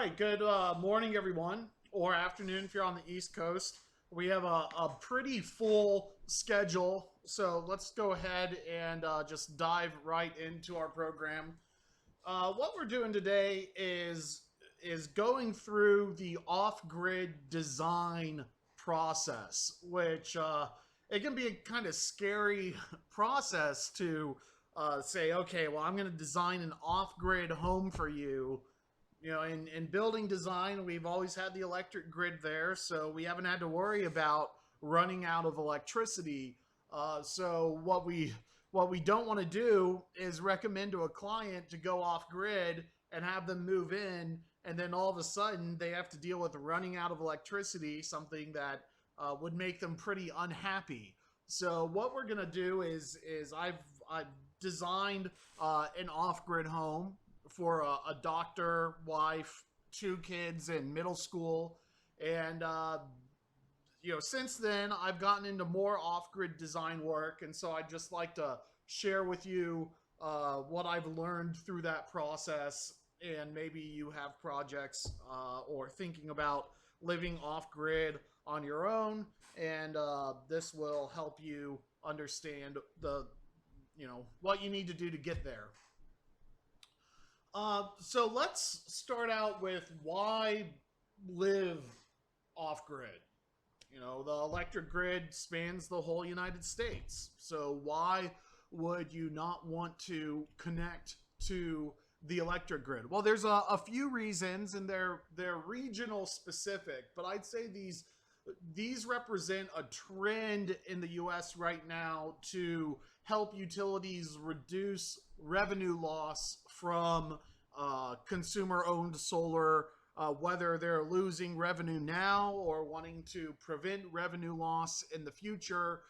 right, good morning, everyone, or afternoon if you're on the East Coast. We have a pretty full schedule, so let's go ahead and just dive right into our program. What we're doing today is going through the off-grid design process, which it can be a kind of scary process to say, okay, well, I'm going to design an off-grid home for you. In building design, we've always had the electric grid there, so we haven't had to worry about running out of electricity. So what we don't want to do is recommend to a client to go off grid and have them move in, and then all of a sudden they have to deal with running out of electricity, something that would make them pretty unhappy. So what we're gonna do is I've designed an off grid home for a doctor, wife, two kids in middle school, and since then I've gotten into more off-grid design work, and so I'd just like to share with you what I've learned through that process, and maybe you have projects or thinking about living off-grid on your own, and this will help you understand what you need to do to get there. So let's start out with why live off grid. The electric grid spans the whole United States. So why would you not want to connect to the electric grid? Well, there's a few reasons, and they're regional specific, but I'd say these represent a trend in the US right now to help utilities reduce revenue loss from consumer-owned solar, whether they're losing revenue now or wanting to prevent revenue loss in the future.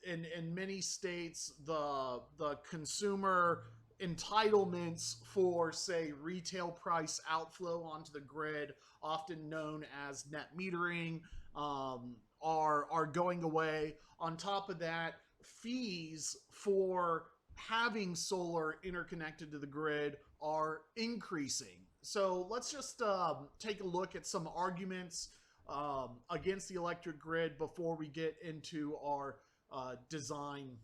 In many states, the consumer entitlements for, say, retail price outflow onto the grid, often known as net metering, are going away. On top of that, fees for having solar interconnected to the grid are increasing. So let's just take a look at some arguments against the electric grid before we get into our design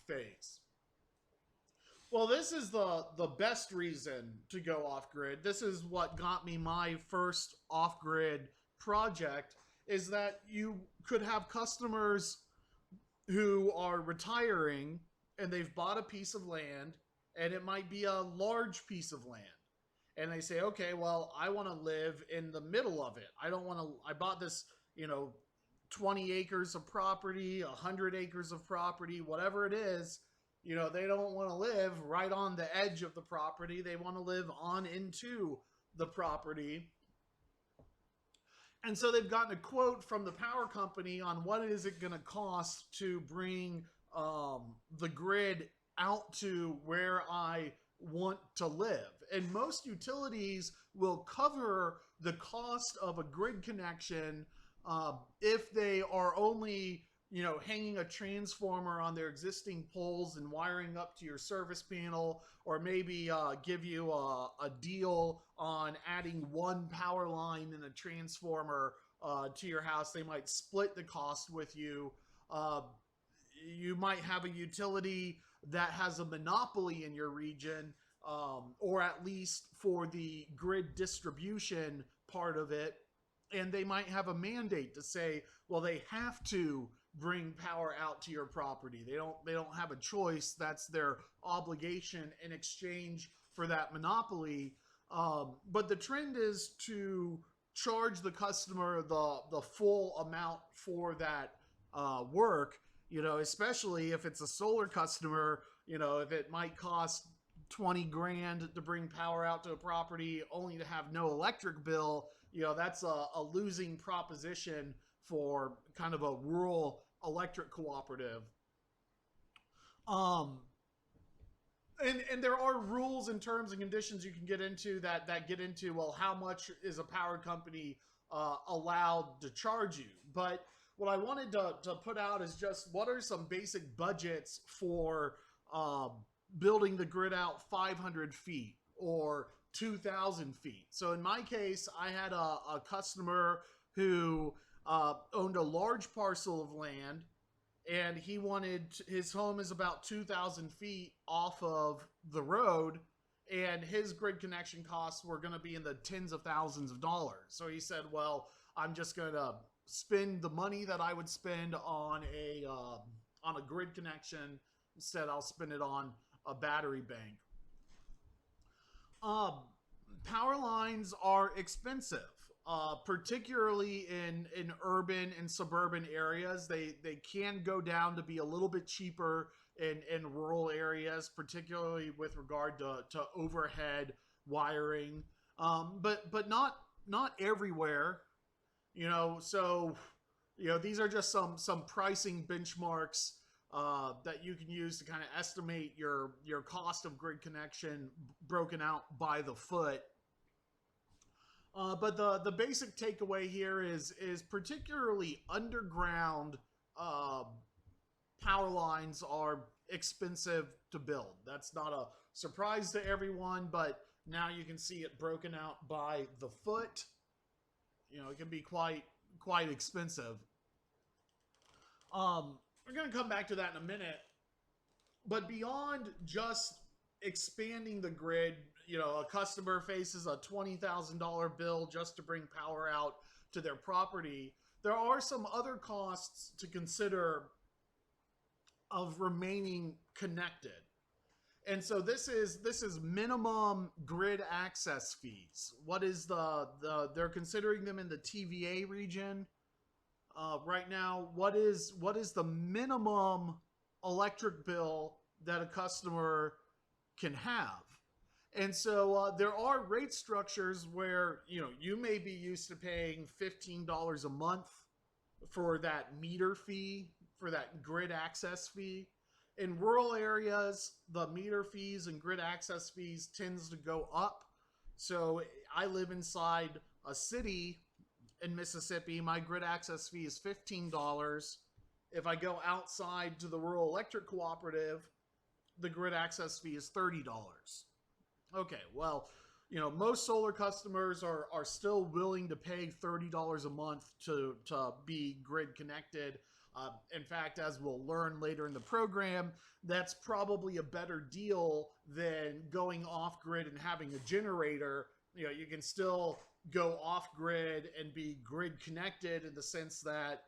phase. Well, this is the best reason to go off-grid. This is what got me my first off-grid project, is that you could have customers who are retiring and they've bought a piece of land, and it might be a large piece of land. And they say, okay, well, I want to live in the middle of it. I don't want to, I bought this, 20 acres of property, 100 acres of property, whatever it is. They don't want to live right on the edge of the property. They want to live on into the property. And so they've gotten a quote from the power company on what is it going to cost to bring the grid out to where I want to live. And most utilities will cover the cost of a grid connection if they are only hanging a transformer on their existing poles and wiring up to your service panel, or maybe give you a deal on adding one power line and a transformer to your house. They might split the cost with you. You might have a utility that has a monopoly in your region, or at least for the grid distribution part of it. And they might have a mandate to say, well, they have to bring power out to your property. They don't have a choice. That's their obligation in exchange for that monopoly. But the trend is to charge the customer the full amount for that work. Especially if it's a solar customer. If it might cost 20 grand to bring power out to a property only to have no electric bill, that's a losing proposition for kind of a rural electric cooperative. And there are rules and terms and conditions you can get into that get into, well, how much is a power company allowed to charge you? But what I wanted to put out is just what are some basic budgets for building the grid out 500 feet or 2,000 feet. So in my case, I had a customer who owned a large parcel of land, and he wanted his home is about 2,000 feet off of the road, and his grid connection costs were going to be in the tens of thousands of dollars. So he said, well, I'm just going to spend the money that I would spend on a grid connection. Instead, I'll spend it on a battery bank. Power lines are expensive, particularly in urban and suburban areas. They can go down to be a little bit cheaper in rural areas, particularly with regard to overhead wiring, but not everywhere. So these are just some pricing benchmarks that you can use to kind of estimate your cost of grid connection broken out by the foot. But the basic takeaway here is particularly underground power lines are expensive to build. That's not a surprise to everyone, but now you can see it broken out by the foot. It can be quite expensive. We're going to come back to that in a minute. But beyond just expanding the grid, a customer faces a $20,000 bill just to bring power out to their property. There are some other costs to consider of remaining connected. And so this is minimum grid access fees. What is they're considering them in the TVA region right now. What is the minimum electric bill that a customer can have? And so there are rate structures where you may be used to paying $15 a month for that meter fee, for that grid access fee. In rural areas, the meter fees and grid access fees tends to go up. So I live inside a city in Mississippi. My grid access fee is $15. If I go outside to the rural electric cooperative, the grid access fee is $30. Okay, well, most solar customers are still willing to pay $30 a month to be grid connected. In fact, as we'll learn later in the program, that's probably a better deal than going off grid and having a generator. You can still go off grid and be grid connected in the sense that,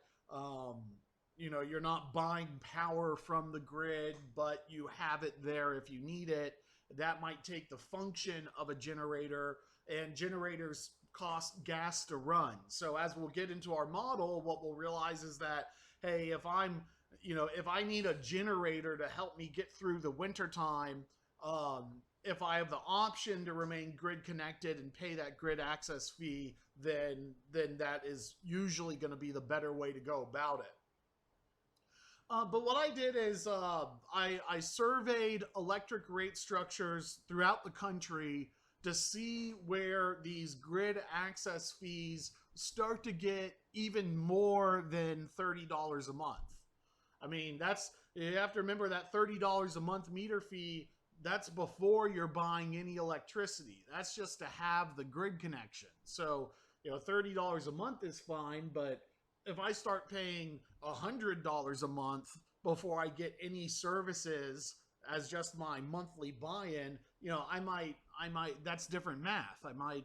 you're not buying power from the grid, but you have it there if you need it. That might take the function of a generator, and generators cost gas to run. So as we'll get into our model, what we'll realize is that, hey, if I need a generator to help me get through the wintertime, if I have the option to remain grid connected and pay that grid access fee, then that is usually going to be the better way to go about it. But what I did is I surveyed electric rate structures throughout the country to see where these grid access fees start to get even more than $30 a month. I mean, you have to remember that $30 a month meter fee, that's before you're buying any electricity. That's just to have the grid connection. So, $30 a month is fine, but if I start paying $100 a month before I get any services as just my monthly buy-in, I might, that's different math. I might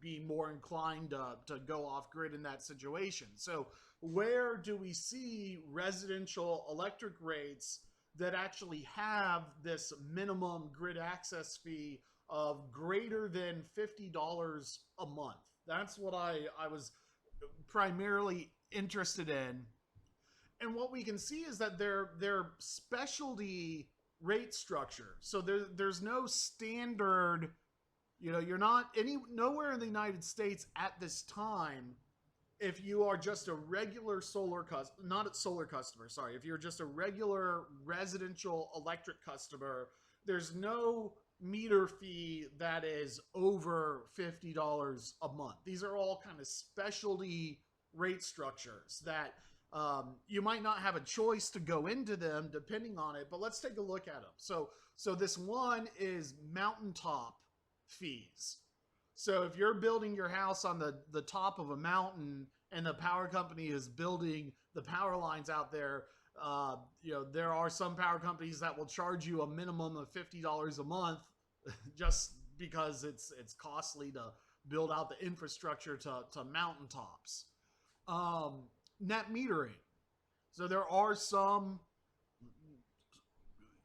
be more inclined to go off grid in that situation. So where do we see residential electric rates that actually have this minimum grid access fee of greater than $50 a month? That's what I was primarily interested in. And what we can see is that they're specialty rate structure. So there's no standard, you're not nowhere in the United States at this time, if you are just a regular if you're just a regular residential electric customer, there's no meter fee that is over $50 a month. These are all kind of specialty rate structures that you might not have a choice to go into them depending on it, but let's take a look at them. So this one is mountaintop fees. So if you're building your house on the top of a mountain and the power company is building the power lines out there, there are some power companies that will charge you a minimum of $50 a month just because it's costly to build out the infrastructure to mountaintops. Net metering. So there are some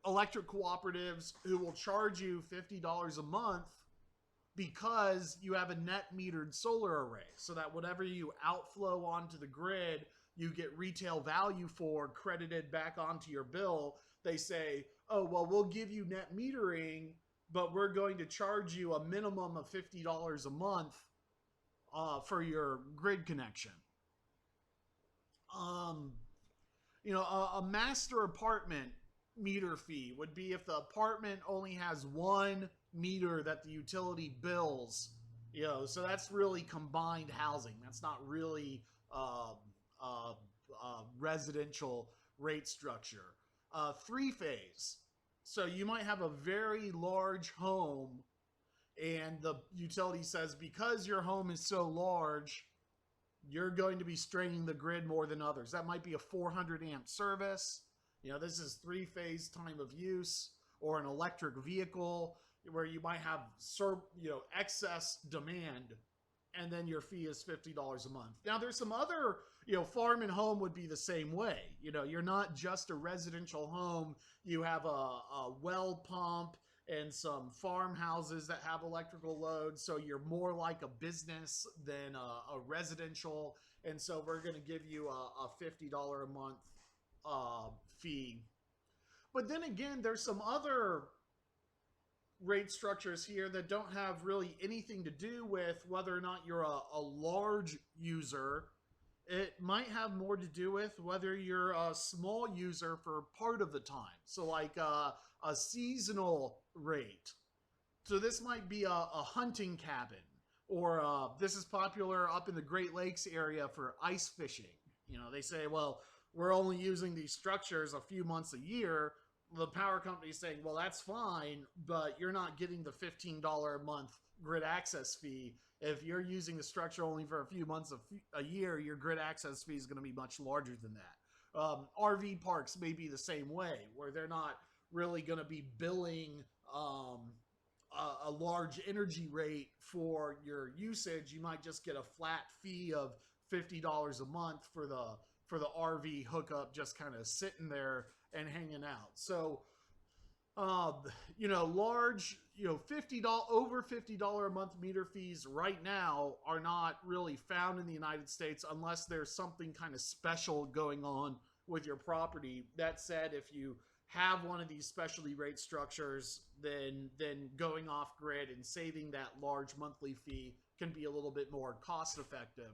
electric cooperatives who will charge you $50 a month because you have a net metered solar array, so that whatever you outflow onto the grid, you get retail value for credited back onto your bill. They say, oh, well, we'll give you net metering, but we're going to charge you a minimum of $50 a month for your grid connection. A master apartment meter fee would be if the apartment only has one meter that the utility bills, so that's really combined housing. That's not really residential rate structure. Three-phase. So you might have a very large home and the utility says, because your home is so large, you're going to be straining the grid more than others. That might be a 400 amp service. This is three-phase time of use, or an electric vehicle where you might have excess demand, and then your fee is $50 a month. Now there's some other, farm and home would be the same way. You're not just a residential home. You have a well pump and some farmhouses that have electrical loads. So you're more like a business than a residential. And so we're going to give you a $50 a month fee. But then again, there's some other rate structures here that don't have really anything to do with whether or not you're a large user. It might have more to do with whether you're a small user for part of the time. So like a seasonal rate. So this might be a hunting cabin, or this is popular up in the Great Lakes area for ice fishing. They say, well, we're only using these structures a few months a year. The power company is saying, well, that's fine, but you're not getting the $15 a month grid access fee. If you're using the structure only for a few months a year, your grid access fee is going to be much larger than that. RV parks may be the same way, where they're not really going to be billing a large energy rate for your usage. You might just get a flat fee of $50 a month for the RV hookup, just kind of sitting there and hanging out. So, large, over $50 a month meter fees right now are not really found in the United States unless there's something kind of special going on with your property. That said, if you have one of these specialty rate structures, then going off grid and saving that large monthly fee can be a little bit more cost effective.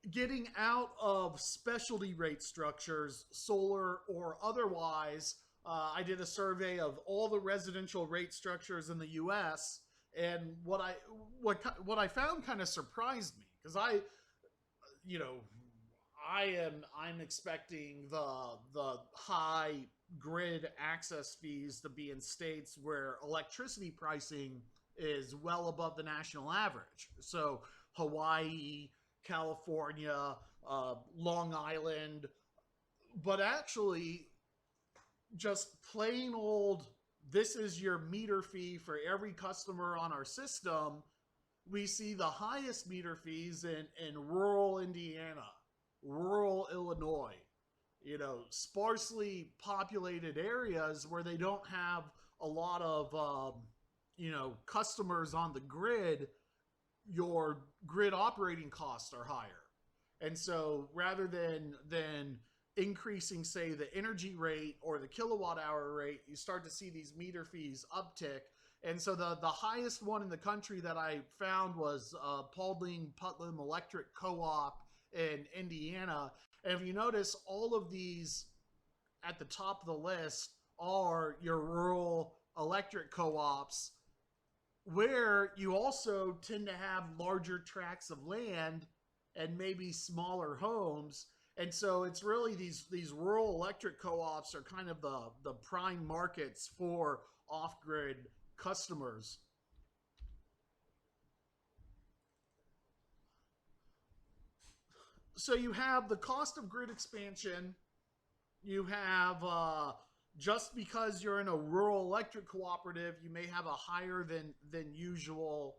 Getting out of specialty rate structures, solar or otherwise, I did a survey of all the residential rate structures in the U.S. and what I found kind of surprised me, because I'm expecting the high grid access fees to be in states where electricity pricing is well above the national average. So Hawaii, California, Long Island, but actually just plain old, this is your meter fee for every customer on our system. We see the highest meter fees in rural Indiana, rural Illinois, sparsely populated areas where they don't have a lot of, customers on the grid. Your grid operating costs are higher. And so rather than increasing, say, the energy rate or the kilowatt hour rate, you start to see these meter fees uptick. And so the highest one in the country that I found was Paulding Putnam Electric Co-op in Indiana. And if you notice, all of these at the top of the list are your rural electric co-ops, where you also tend to have larger tracts of land and maybe smaller homes. And so it's really these rural electric co-ops are kind of the prime markets for off-grid customers. So you have the cost of grid expansion. You have just because you're in a rural electric cooperative, you may have a higher than usual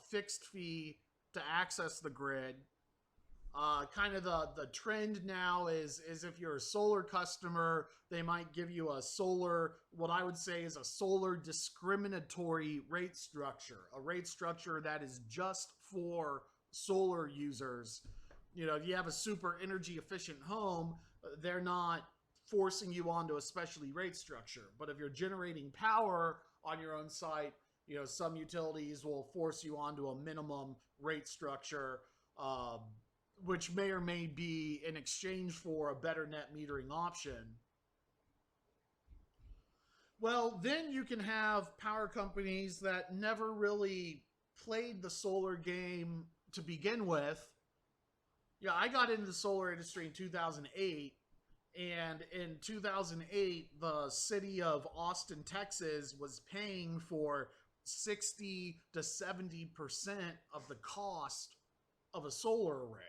fixed fee to access the grid. Kind of the trend now is if you're a solar customer, they might give you a solar, what I would say is a solar discriminatory rate structure, a rate structure that is just for solar users. You know, if you have a super energy efficient home, they're not forcing you onto a specialty rate structure. But if you're generating power on your own site, you know, some utilities will force you onto a minimum rate structure, which may or may be in exchange for a better net metering option. Well, then you can have power companies that never really played the solar game to begin with. Yeah, I got into the solar industry in 2008, and in 2008, the city of Austin, Texas was paying for 60 to 70% of the cost of a solar array.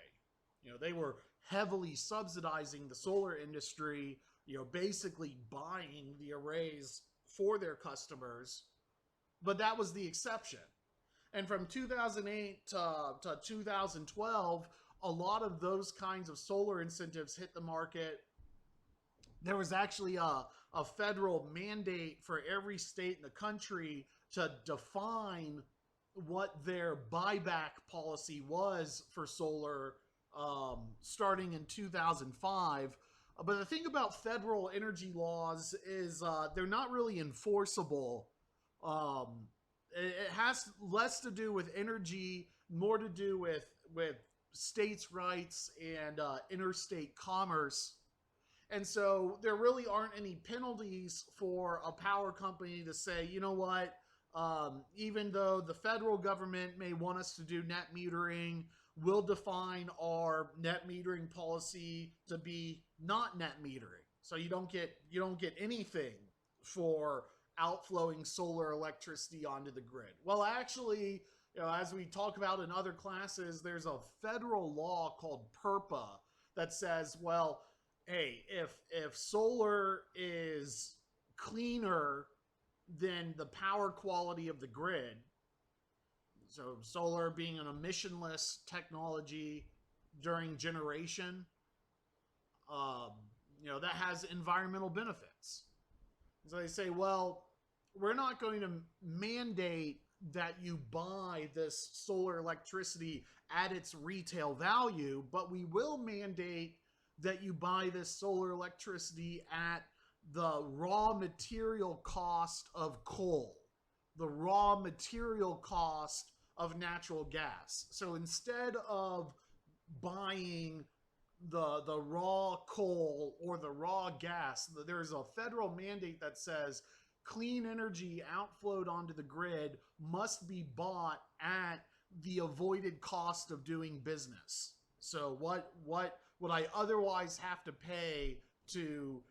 You know, they were heavily subsidizing the solar industry, you know, basically buying the arrays for their customers. But that was the exception. And from 2008 to 2012, a lot of those kinds of solar incentives hit the market. There was actually a federal mandate for every state in the country to define what their buyback policy was for solar, starting in 2005. But the thing about federal energy laws is they're not really enforceable. It has less to do with energy, more to do with states' rights and interstate commerce. And so there really aren't any penalties for a power company to say, you know what, even though the federal government may want us to do net metering, we'll define our net metering policy to be not net metering. So you don't get anything for outflowing solar electricity onto the grid. Well, actually, you know, as we talk about in other classes, there's a federal law called PURPA that says, well, hey, if solar is cleaner than the power quality of the grid, so solar being an emissionless technology during generation, you know, that has environmental benefits. So they say, well, we're not going to mandate that you buy this solar electricity at its retail value, but we will mandate that you buy this solar electricity at the raw material cost of coal, the raw material cost of natural gas. So instead of buying the raw coal or the raw gas, there's a federal mandate that says clean energy outflowed onto the grid must be bought at the avoided cost of doing business. So what would I otherwise have to pay to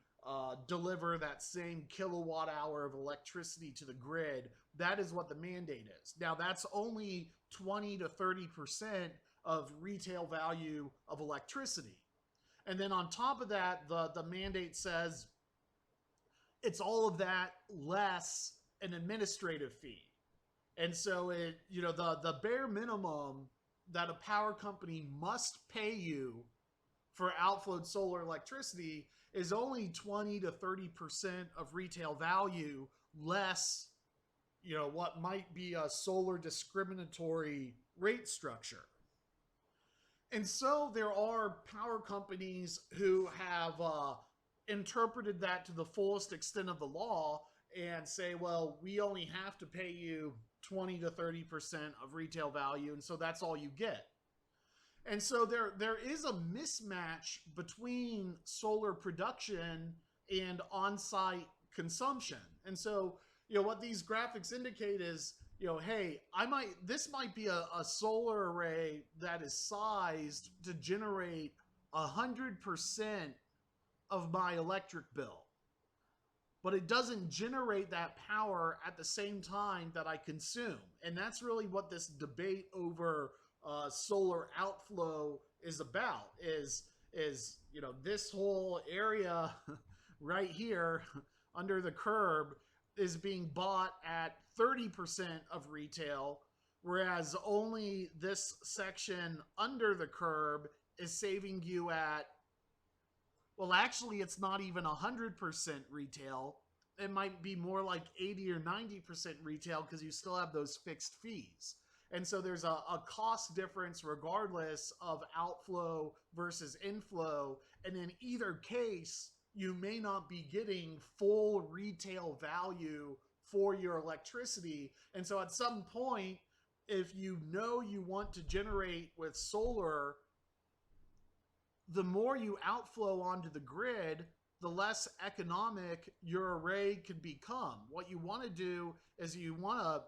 deliver that same kilowatt hour of electricity to the grid? That is what the mandate is. Now, that's only 20 to 30% of retail value of electricity. And then on top of that, the mandate says it's all of that less an administrative fee. And so it, you know, the bare minimum that a power company must pay you for outflowed solar electricity is only 20 to 30% of retail value less, you know, what might be a solar discriminatory rate structure. And so there are power companies who have interpreted that to the fullest extent of the law and say, well, we only have to pay you 20 to 30% of retail value, and so that's all you get. And so there is a mismatch between solar production and on-site consumption. And so, you know, what these graphics indicate is, you know, hey, this might be a solar array that is sized to generate 100% of my electric bill. but it doesn't generate that power at the same time that I consume. And that's really what this debate over solar outflow is about. Is this whole area right here under the curb is being bought at 30% of retail, whereas only this section under the curb is saving you at, well, actually, it's not even 100% retail. It might be more like 80 or 90% retail because you still have those fixed fees. And so there's a cost difference regardless of outflow versus inflow. And in either case, you may not be getting full retail value for your electricity. And so at some point, if you know you want to generate with solar, the more you outflow onto the grid, the less economic your array can become. What you want to do is you want to,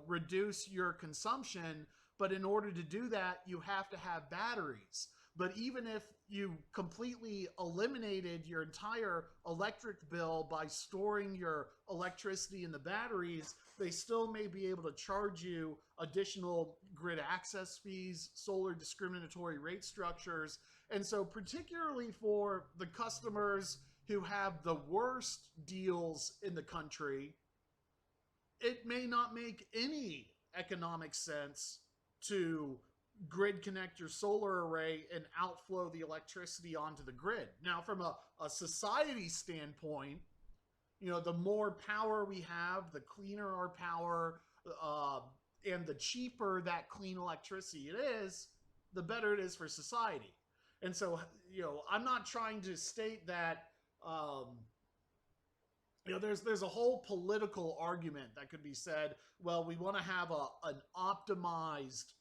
reduce your consumption, but in order to do that, you have to have batteries. But even if you completely eliminated your entire electric bill by storing your electricity in the batteries, they still may be able to charge you additional grid access fees, solar discriminatory rate structures. And so particularly for the customers who have the worst deals in the country, it may not make any economic sense to grid connect your solar array and outflow the electricity onto the grid. Now, from a society standpoint, the more power we have, the cleaner our power, and the cheaper that clean electricity it is, the better it is for society. And so, I'm not trying to state that, there's a whole political argument that could be said. Well, we want to have an optimized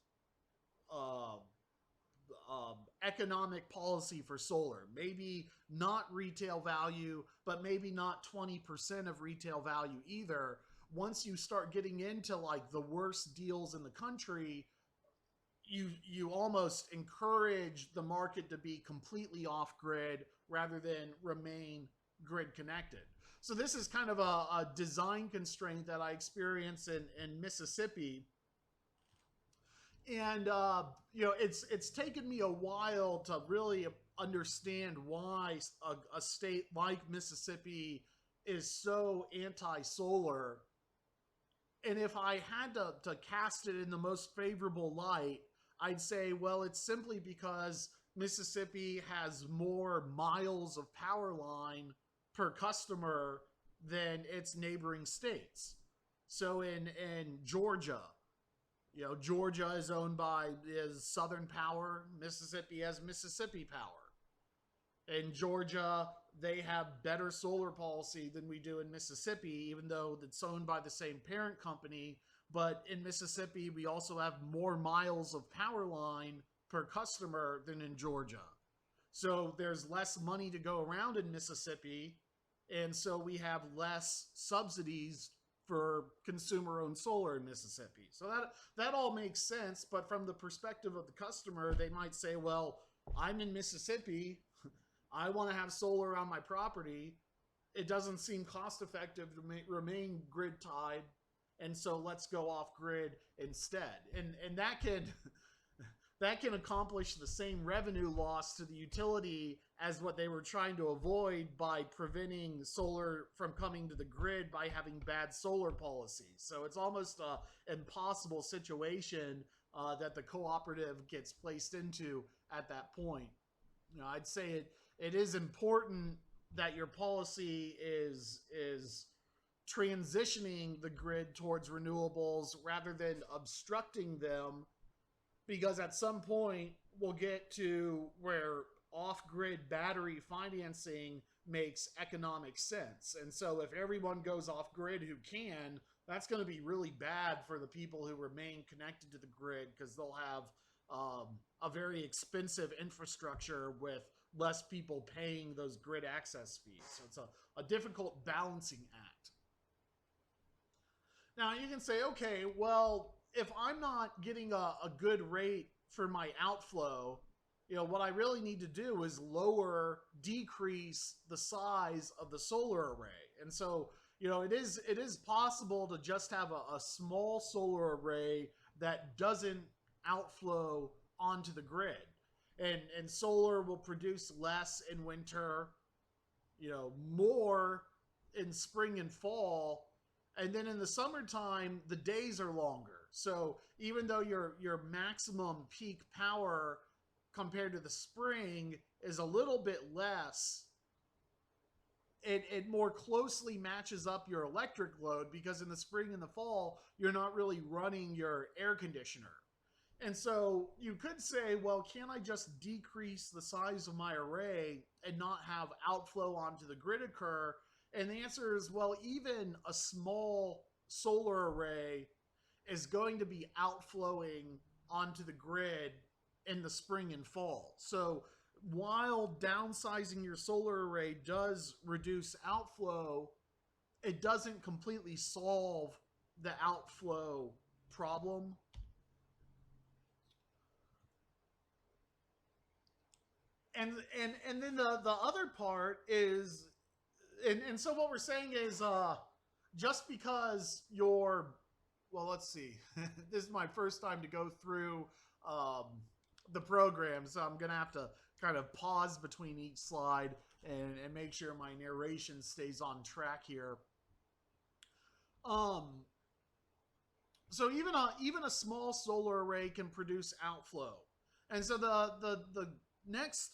economic policy for solar. Maybe not retail value, but maybe not 20% of retail value either. Once you start getting into like the worst deals in the country, you almost encourage the market to be completely off grid rather than remain grid connected. So this is kind of a design constraint that I experience in Mississippi. And, it's taken me a while to really understand why a state like Mississippi is so anti-solar. And if I had to cast it in the most favorable light, I'd say, well, it's simply because Mississippi has more miles of power line per customer than its neighboring states. So in Georgia, Georgia is owned by Southern Power. Mississippi has Mississippi Power. In Georgia, they have better solar policy than we do in Mississippi, even though it's owned by the same parent company. But in Mississippi, we also have more miles of power line per customer than in Georgia. So there's less money to go around in Mississippi, and so we have less subsidies for consumer-owned solar in Mississippi. So that all makes sense, but from the perspective of the customer, they might say, well, I'm in Mississippi, I want to have solar on my property. It doesn't seem cost-effective to remain grid-tied, and so let's go off-grid instead. And that can accomplish the same revenue loss to the utility as what they were trying to avoid by preventing solar from coming to the grid by having bad solar policies. So it's almost an impossible situation that the cooperative gets placed into at that point. I'd say it is important that your policy is transitioning the grid towards renewables rather than obstructing them, because at some point we'll get to where off-grid battery financing makes economic sense. And so if everyone goes off-grid who can, that's going to be really bad for the people who remain connected to the grid, because they'll have a very expensive infrastructure with less people paying those grid access fees. So it's a difficult balancing act. Now you can say, okay, well, if I'm not getting a good rate for my outflow, what I really need to do is decrease the size of the solar array. And so, it is possible to just have a small solar array that doesn't outflow onto the grid. And solar will produce less in winter, more in spring and fall, and then in the summertime the days are longer. So even though your maximum peak power compared to the spring is a little bit less, it more closely matches up your electric load, because in the spring and the fall you're not really running your air conditioner. And so you could say, well, can't I just decrease the size of my array and not have outflow onto the grid occur? And the answer is, well, even a small solar array is going to be outflowing onto the grid in the spring and fall. So while downsizing your solar array does reduce outflow, it doesn't completely solve the outflow problem. And then the other part is, and so what we're saying is, just because well, let's see, this is my first time to go through the program, so I'm gonna have to kind of pause between each slide and make sure my narration stays on track here. So even a small solar array can produce outflow. And so the next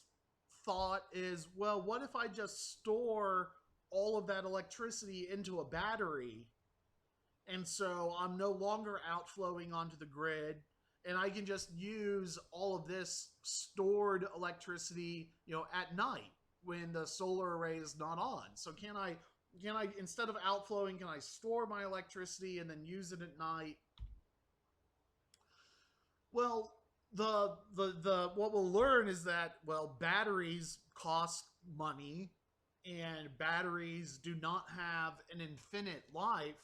thought is, well, what if I just store all of that electricity into a battery, and so I'm no longer outflowing onto the grid, and I can just use all of this stored electricity, at night when the solar array is not on? So can I instead of outflowing, can I store my electricity and then use it at night? Well, the what we'll learn is that, well, batteries cost money, and batteries do not have an infinite life.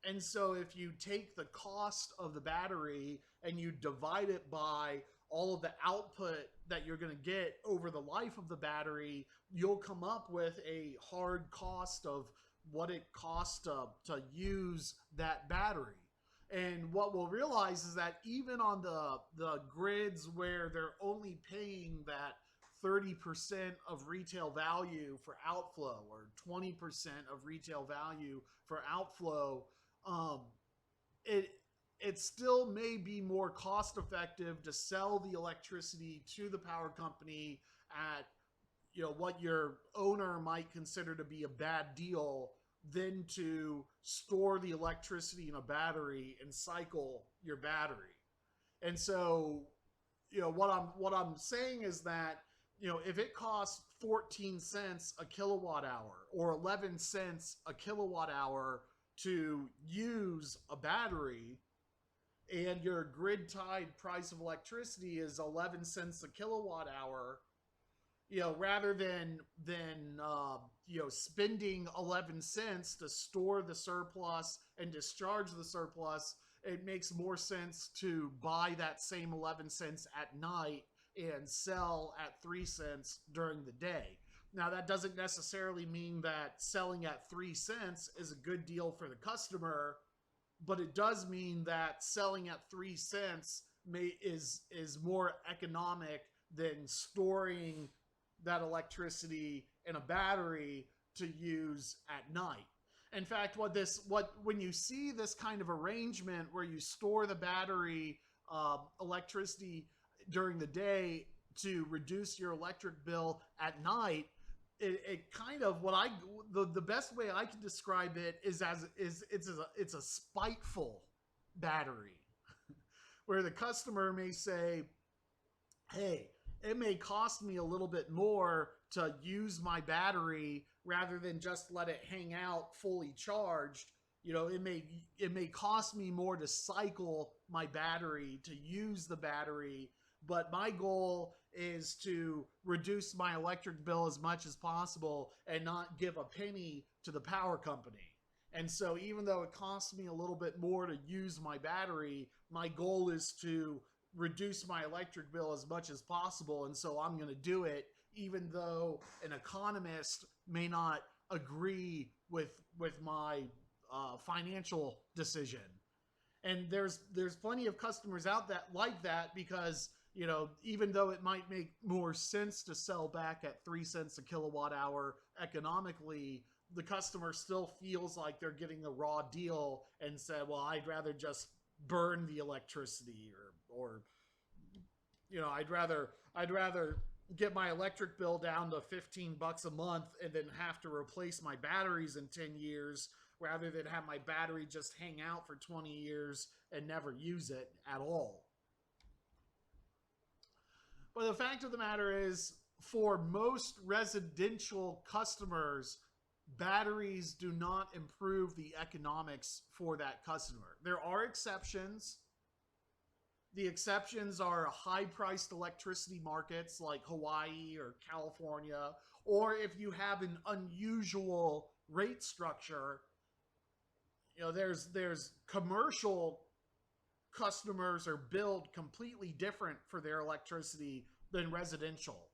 And so if you take the cost of the battery and you divide it by all of the output that you're going to get over the life of the battery, you'll come up with a hard cost of what it costs to use that battery. And what we'll realize is that even on the grids where they're only paying that 30% of retail value for outflow, or 20% of retail value for outflow, it still may be more cost effective to sell the electricity to the power company at what your owner might consider to be a bad deal, than to store the electricity in a battery and cycle your battery. And so what I'm saying is that if it costs 14 cents a kilowatt hour or 11 cents a kilowatt hour to use a battery, and your grid tied price of electricity is 11 cents a kilowatt hour, rather than spending 11 cents to store the surplus and discharge the surplus, it makes more sense to buy that same 11 cents at night and sell at 3 cents during the day. Now, that doesn't necessarily mean that selling at 3 cents is a good deal for the customer, but it does mean that selling at 3 cents is more economic than storing that electricity in a battery to use at night. In fact, when you see this kind of arrangement where you store the battery electricity during the day to reduce your electric bill at night, it kind of, the best way I can describe it is it's a spiteful battery, where the customer may say, hey, it may cost me a little bit more to use my battery rather than just let it hang out fully charged. It may cost me more to cycle my battery, to use the battery, but my goal is to reduce my electric bill as much as possible and not give a penny to the power company. And so even though it costs me a little bit more to use my battery, my goal is to reduce my electric bill as much as possible. And so I'm going to do it, even though an economist may not agree with my financial decision. And there's plenty of customers out that like that because, you know, even though it might make more sense to sell back at 3 cents a kilowatt hour economically, the customer still feels like they're getting a raw deal and said, well, I'd rather just burn the electricity, or you know, I'd rather get my electric bill down to $15 a month and then have to replace my batteries in 10 years rather than have my battery just hang out for 20 years and never use it at all. But the fact of the matter is, for most residential customers, batteries do not improve the economics for that customer. There are exceptions. The exceptions are high-priced electricity markets like Hawaii or California, or if you have an unusual rate structure. You know, there's commercial customers are billed completely different for their electricity than residential.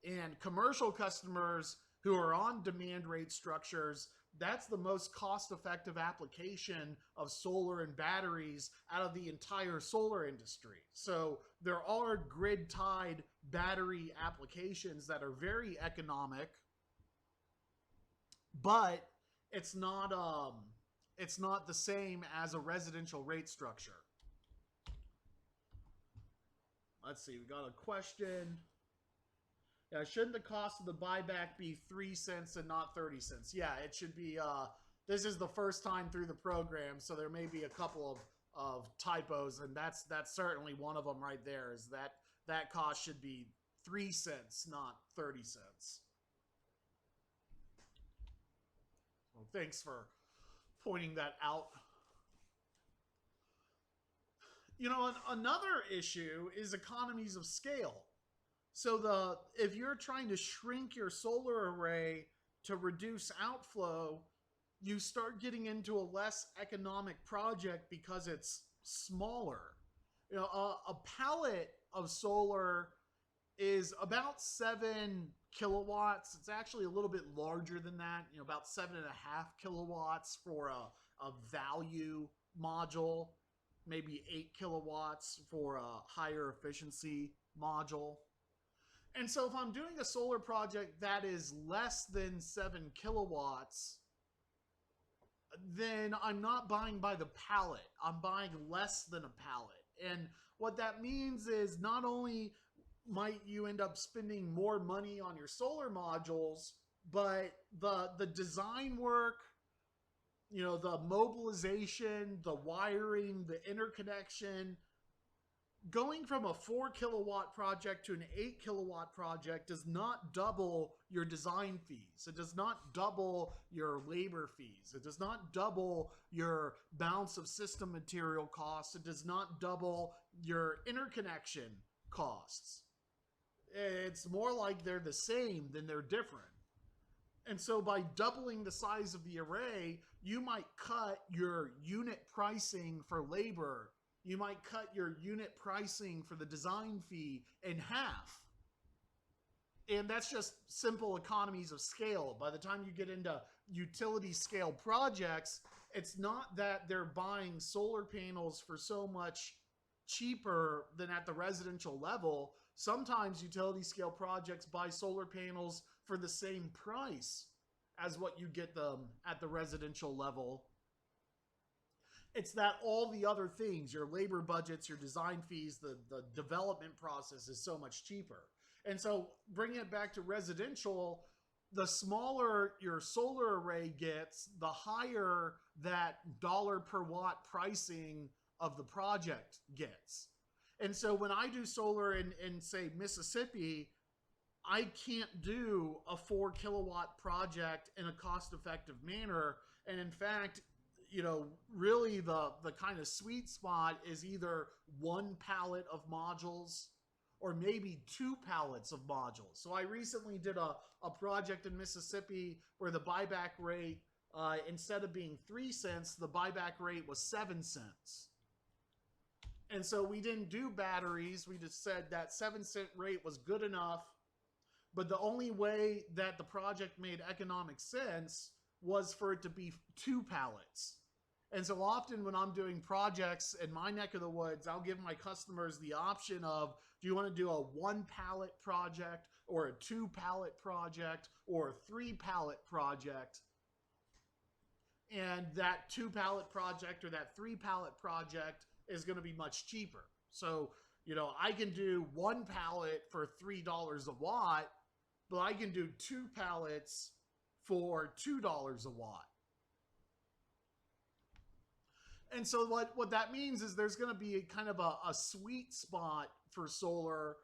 And commercial customers who are on demand rate structures, that's the most cost-effective application of solar and batteries out of the entire solar industry. So there are grid-tied battery applications that are very economic, but it's not the same as a residential rate structure. Let's see, we got a question. Yeah, shouldn't the cost of the buyback be 3 cents and not 30 cents? Yeah, it should be. This is the first time through the program, so there may be a couple of typos, and that's certainly one of them right there. Is that cost should be 3 cents, not 30 cents. Well, thanks for pointing that out. You know, another issue is economies of scale. So if you're trying to shrink your solar array to reduce outflow, you start getting into a less economic project because it's smaller. You know, a pallet of solar is about 7 kilowatts. It's actually a little bit larger than that, you know, about 7.5 kilowatts for a value module, maybe 8 kilowatts for a higher efficiency module. And so if I'm doing a solar project that is less than 7 kilowatts, then I'm not buying by the pallet. I'm buying less than a pallet. And what that means is not only might you end up spending more money on your solar modules, but the design work, you know, the mobilization, the wiring, the interconnection, going from a 4 kilowatt project to an 8 kilowatt project does not double your design fees. It does not double your labor fees. It does not double your balance of system material costs. It does not double your interconnection costs. It's more like they're the same than they're different. And so by doubling the size of the array, you might cut your unit pricing for labor. You might cut your unit pricing for the design fee in half. And that's just simple economies of scale. By the time you get into utility scale projects, it's not that they're buying solar panels for so much cheaper than at the residential level. Sometimes utility scale projects buy solar panels for the same price as what you get them at the residential level. It's that all the other things, your labor budgets, your design fees, the development process is so much cheaper. And so bringing it back to residential, the smaller your solar array gets, the higher that dollar per watt pricing of the project gets. And so when I do solar in say, Mississippi, I can't do a 4 kilowatt project in a cost-effective manner. And in fact, you know, really the kind of sweet spot is either 1 pallet of modules or maybe 2 pallets of modules. So I recently did a project in Mississippi where the buyback rate, instead of being 3 cents, the buyback rate was 7 cents. And so we didn't do batteries. We just said that 7 cent rate was good enough But the only way that the project made economic sense was for it to be 2 pallets. And so often when I'm doing projects in my neck of the woods, I'll give my customers the option of, do you want to do a 1 pallet project or a 2 pallet project or a 3 pallet project? And that 2 pallet project or that 3 pallet project is going to be much cheaper. So, I can do 1 pallet for $3 a watt, but I can do 2 pallets for $2 a watt. And so what that means is there's going to be kind of a sweet spot for solar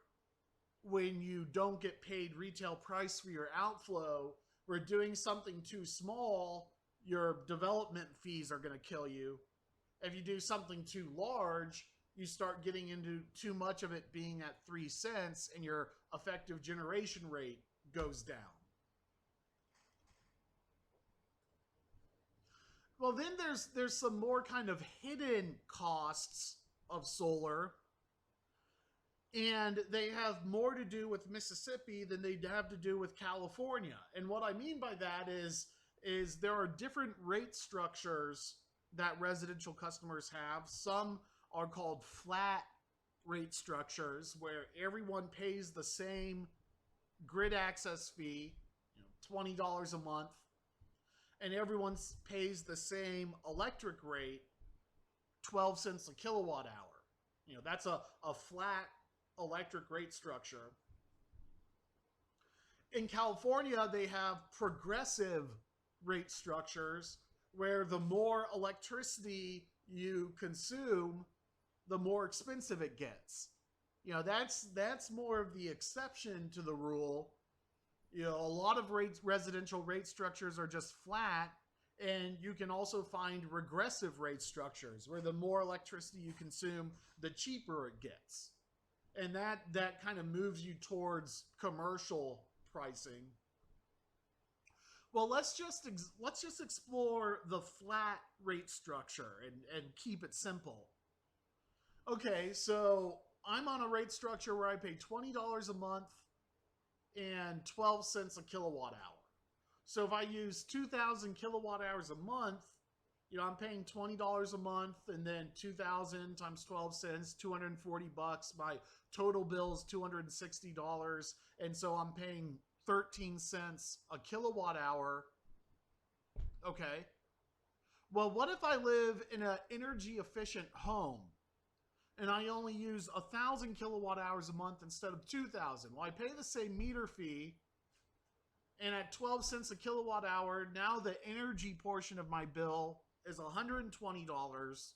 when you don't get paid retail price for your outflow. Where doing something too small, your development fees are going to kill you. If you do something too large, you start getting into too much of it being at 3 cents and your effective generation rate goes down. Well, then there's some more kind of hidden costs of solar, and they have more to do with Mississippi than they have to do with California. And what I mean by that is there are different rate structures that residential customers have. Some are called flat rate structures where everyone pays the same grid access fee, $20 a month, and everyone pays the same electric rate, 12 cents a kilowatt hour. That's a flat electric rate structure. In California, they have progressive rate structures where the more electricity you consume, the more expensive it gets. That's more of the exception to the rule. A lot of residential rate structures are just flat, and you can also find regressive rate structures where the more electricity you consume, the cheaper it gets. And that kind of moves you towards commercial pricing. Well, let's just explore the flat rate structure and keep it simple. Okay, so I'm on a rate structure where I pay $20 a month and 12 cents a kilowatt hour. So if I use 2,000 kilowatt hours a month, I'm paying $20 a month, and then 2,000 times 12 cents, 240 bucks. My total bill is $260, and so I'm paying 13 cents a kilowatt hour. Okay. Well, what if I live in an energy efficient home and I only use 1,000 kilowatt hours a month instead of 2,000? Well, I pay the same meter fee, and at 12 cents a kilowatt hour, now the energy portion of my bill is $120.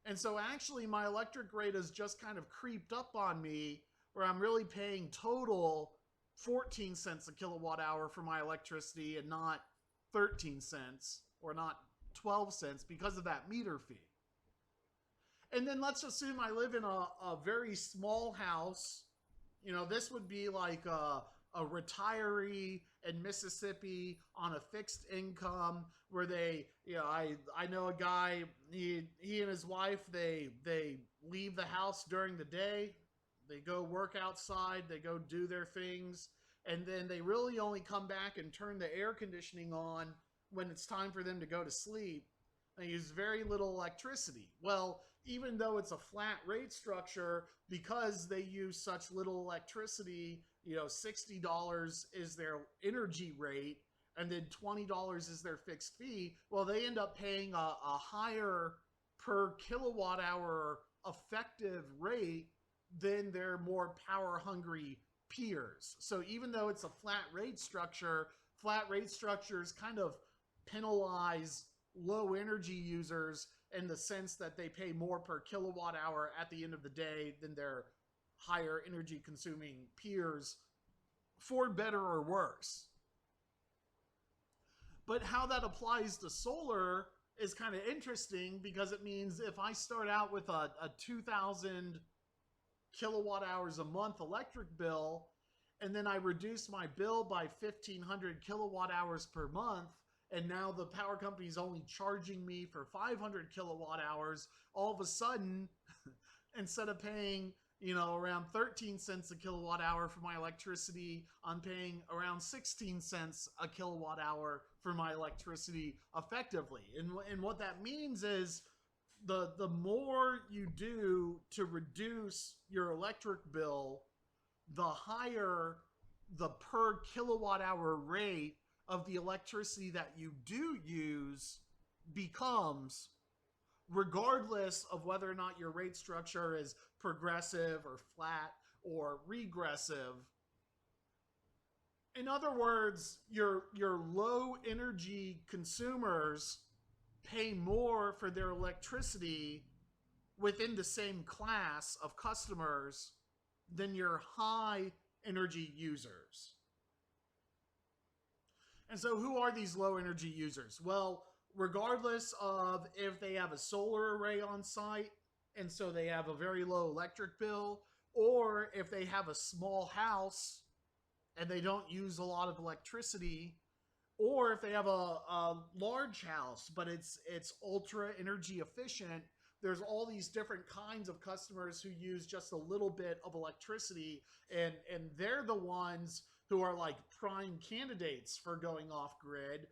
And so actually my electric rate has just kind of creeped up on me, where I'm really paying total 14 cents a kilowatt hour for my electricity and not 13 cents or not 12 cents because of that meter fee. And then let's assume I live in a very small house. This would be like a retiree in Mississippi on a fixed income where they, I know a guy, he and his wife, they leave the house during the day. They go work outside, they go do their things, and then they really only come back and turn the air conditioning on when it's time for them to go to sleep. They use very little electricity. Well, even though it's a flat rate structure, because they use such little electricity, $60 is their energy rate, and then $20 is their fixed fee. Well, they end up paying a higher per kilowatt hour effective rate than their more power hungry peers. So even though it's a flat rate structures kind of penalize low energy users in the sense that they pay more per kilowatt hour at the end of the day than their higher energy consuming peers, for better or worse. But how that applies to solar is kind of interesting, because it means if I start out with a 2,000 kilowatt hours a month electric bill, and then I reduce my bill by 1,500 kilowatt hours per month, and now the power company is only charging me for 500 kilowatt hours, all of a sudden, instead of paying around 13 cents a kilowatt hour for my electricity. I'm paying around 16 cents a kilowatt hour for my electricity effectively. And what that means is the more you do to reduce your electric bill, the higher the per kilowatt hour rate of the electricity that you do use becomes, regardless of whether or not your rate structure is progressive or flat or regressive. In other words, your low energy consumers pay more for their electricity within the same class of customers than your high energy users. And so who are these low energy users? Well, regardless of if they have a solar array on site and so they have a very low electric bill, or if they have a small house and they don't use a lot of electricity, or if they have a large house but it's ultra energy efficient. There's all these different kinds of customers who use just a little bit of electricity, and they're the ones who are like prime candidates for going off grid,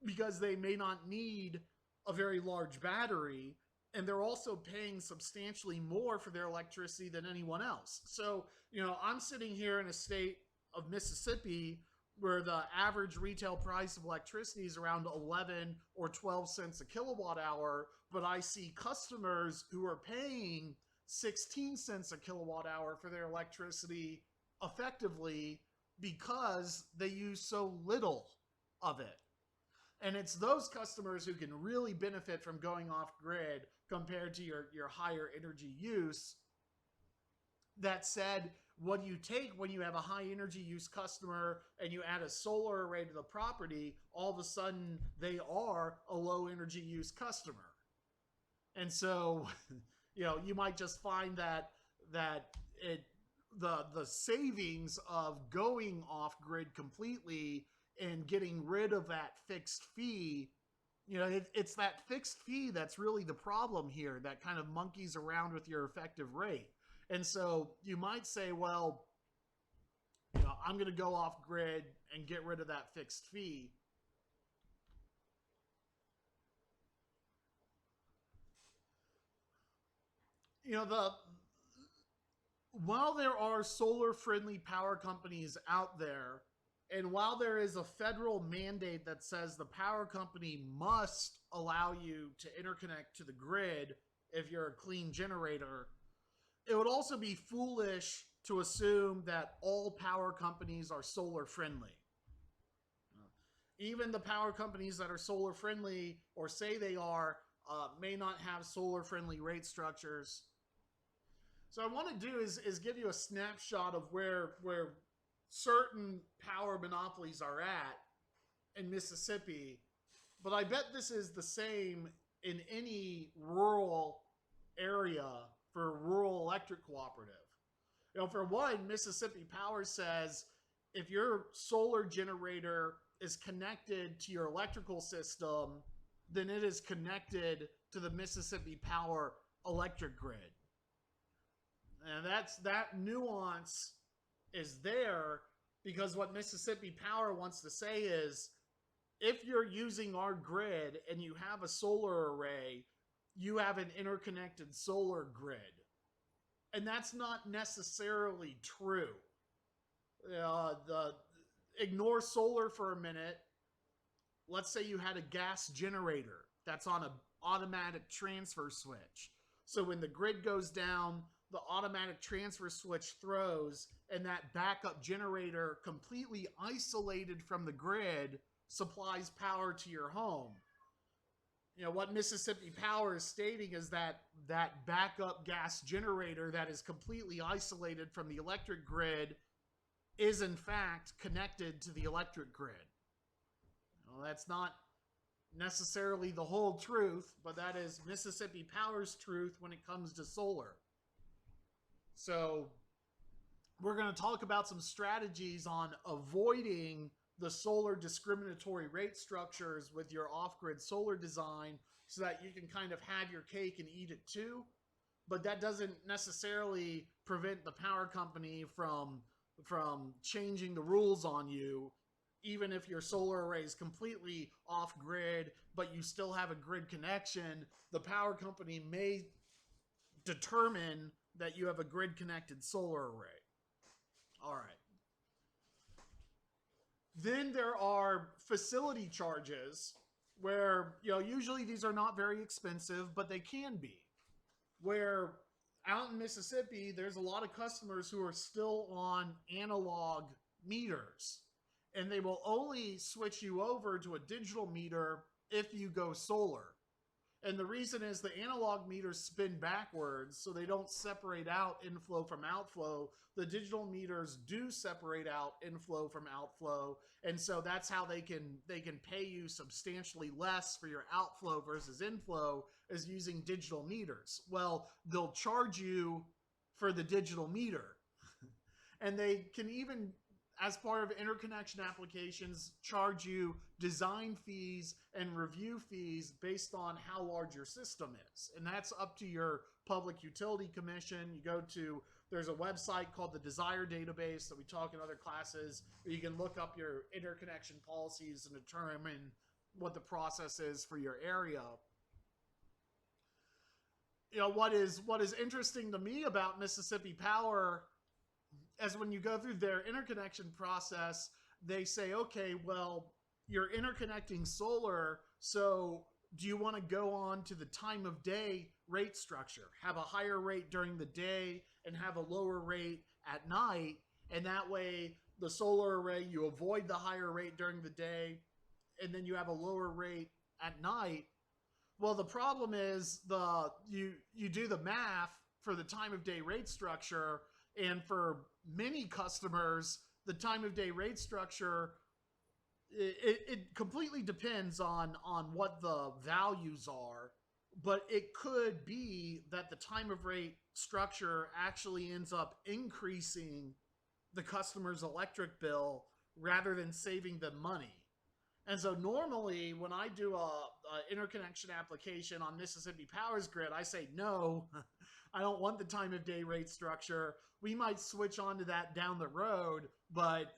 because they may not need a very large battery, and they're also paying substantially more for their electricity than anyone else. So, I'm sitting here in a state of Mississippi where the average retail price of electricity is around 11 or 12 cents a kilowatt hour, but I see customers who are paying 16 cents a kilowatt hour for their electricity effectively because they use so little of it. And it's those customers who can really benefit from going off grid compared to your higher energy use. That said, what do you take when you have a high energy use customer and you add a solar array to the property? All of a sudden, they are a low energy use customer. And so, you might just find that the savings of going off grid completely and getting rid of that fixed fee, it's that fixed fee that's really the problem here, that kind of monkeys around with your effective rate. And so you might say, well, I'm going to go off grid and get rid of that fixed fee. While there are solar friendly power companies out there, and while there is a federal mandate that says the power company must allow you to interconnect to the grid if you're a clean generator, it would also be foolish to assume that all power companies are solar friendly. Even the power companies that are solar friendly, or say they are, may not have solar friendly rate structures. So what I want to do is give you a snapshot of where certain power monopolies are at in Mississippi, but I bet this is the same in any rural area for a rural electric cooperative. For one, Mississippi Power says if your solar generator is connected to your electrical system, then it is connected to the Mississippi Power electric grid. And that nuance is there because what Mississippi Power wants to say is, if you're using our grid and you have a solar array, you have an interconnected solar grid. And that's not necessarily true. Ignore solar for a minute. Let's say you had a gas generator that's on an automatic transfer switch. So when the grid goes down, the automatic transfer switch throws, and that backup generator, completely isolated from the grid, supplies power to your home. What Mississippi Power is stating is that backup gas generator that is completely isolated from the electric grid is in fact connected to the electric grid. That's not necessarily the whole truth, but that is Mississippi Power's truth when it comes to solar. So we're going to talk about some strategies on avoiding the solar discriminatory rate structures with your off-grid solar design so that you can kind of have your cake and eat it too. but that doesn't necessarily prevent the power company from changing the rules on you. Even if your solar array is completely off grid, but you still have a grid connection, the power company may determine that you have a grid connected solar array. All right. Then there are facility charges where, usually these are not very expensive, but they can be. Where out in Mississippi, there's a lot of customers who are still on analog meters, and they will only switch you over to a digital meter if you go solar. And the reason is the analog meters spin backwards, so they don't separate out inflow from outflow. The digital meters do separate out inflow from outflow, and so that's how they can pay you substantially less for your outflow versus inflow, is using digital meters. Well, they'll charge you for the digital meter, and they can even, as part of interconnection applications, charge you design fees and review fees based on how large your system is. And that's up to your Public Utility Commission. You go to, there's a website called the Desire Database that we talk in other classes, where you can look up your interconnection policies and determine what the process is for your area. What is interesting to me about Mississippi Power, as when you go through their interconnection process, they say, okay, well, you're interconnecting solar, so do you want to go on to the time of day rate structure? Have a higher rate during the day and have a lower rate at night, and that way the solar array, you avoid the higher rate during the day, and then you have a lower rate at night. Well, the problem is you do the math for the time of day rate structure, and for many customers, the time of day rate structure, it completely depends on what the values are, but it could be that the time of rate structure actually ends up increasing the customer's electric bill rather than saving them money. And so normally when I do a interconnection application on Mississippi Power's grid, I say, no, I don't want the time of day rate structure. We might switch on to that down the road, but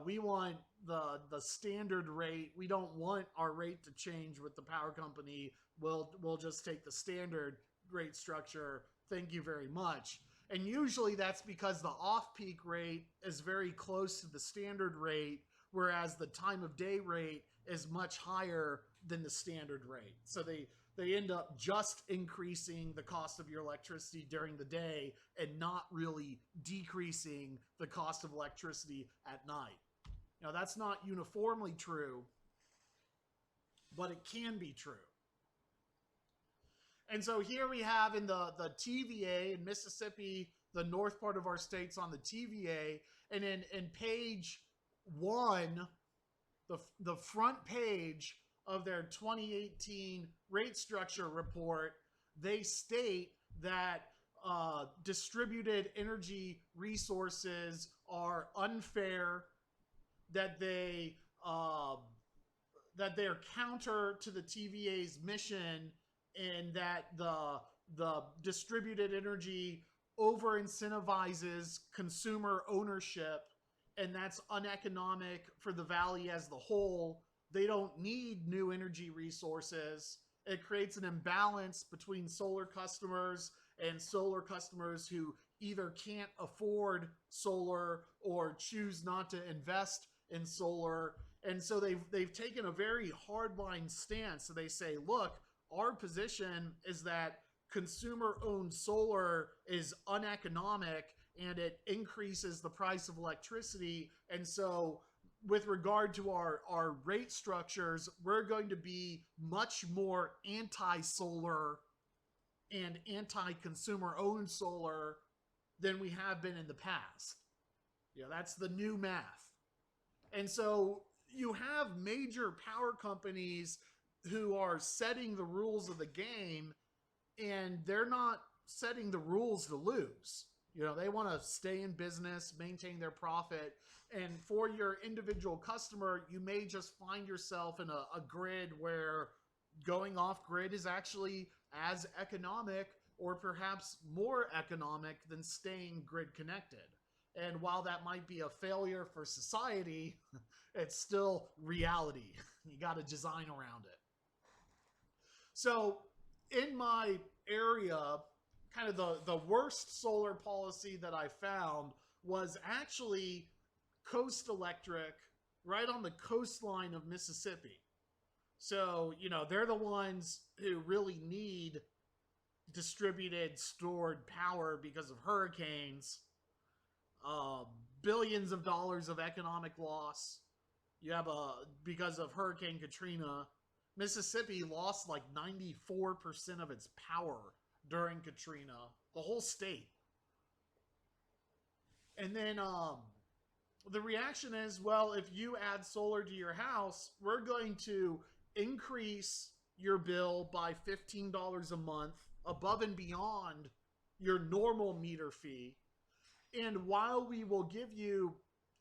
we want the standard rate. We don't want our rate to change with the power company. We'll just take the standard rate structure. Thank you very much. And usually that's because the off-peak rate is very close to the standard rate, whereas the time of day rate is much higher than the standard rate. So they end up just increasing the cost of your electricity during the day and not really decreasing the cost of electricity at night. Now, that's not uniformly true, but it can be true. And so here we have in the TVA in Mississippi, the north part of our state's on the TVA, and in page 1, the front page of their 2018 rate structure report, they state that distributed energy resources are unfair, that they're counter to the TVA's mission, and that the distributed energy over incentivizes consumer ownership, and that's uneconomic for the valley as the whole. They don't need new energy resources. It creates an imbalance between solar customers and solar customers who either can't afford solar or choose not to invest in solar. And so they've taken a very hardline stance. So they say, look, our position is that consumer-owned solar is uneconomic and it increases the price of electricity. And so with regard to our rate structures, we're going to be much more anti-solar and anti-consumer-owned solar than we have been in the past. That's the new math. And so you have major power companies who are setting the rules of the game, and they're not setting the rules to lose. They want to stay in business, maintain their profit. And for your individual customer, you may just find yourself in a grid where going off grid is actually as economic or perhaps more economic than staying grid connected. And while that might be a failure for society, it's still reality. You got to design around it. So in my area, kind of the worst solar policy that I found was actually Coast Electric right on the coastline of Mississippi. So, they're the ones who really need distributed stored power because of hurricanes, uh, billions of dollars of economic loss. You have because of Hurricane Katrina, Mississippi lost like 94% of its power during Katrina, the whole state. And then the reaction is, well, if you add solar to your house, we're going to increase your bill by $15 a month above and beyond your normal meter fee. And while we will give you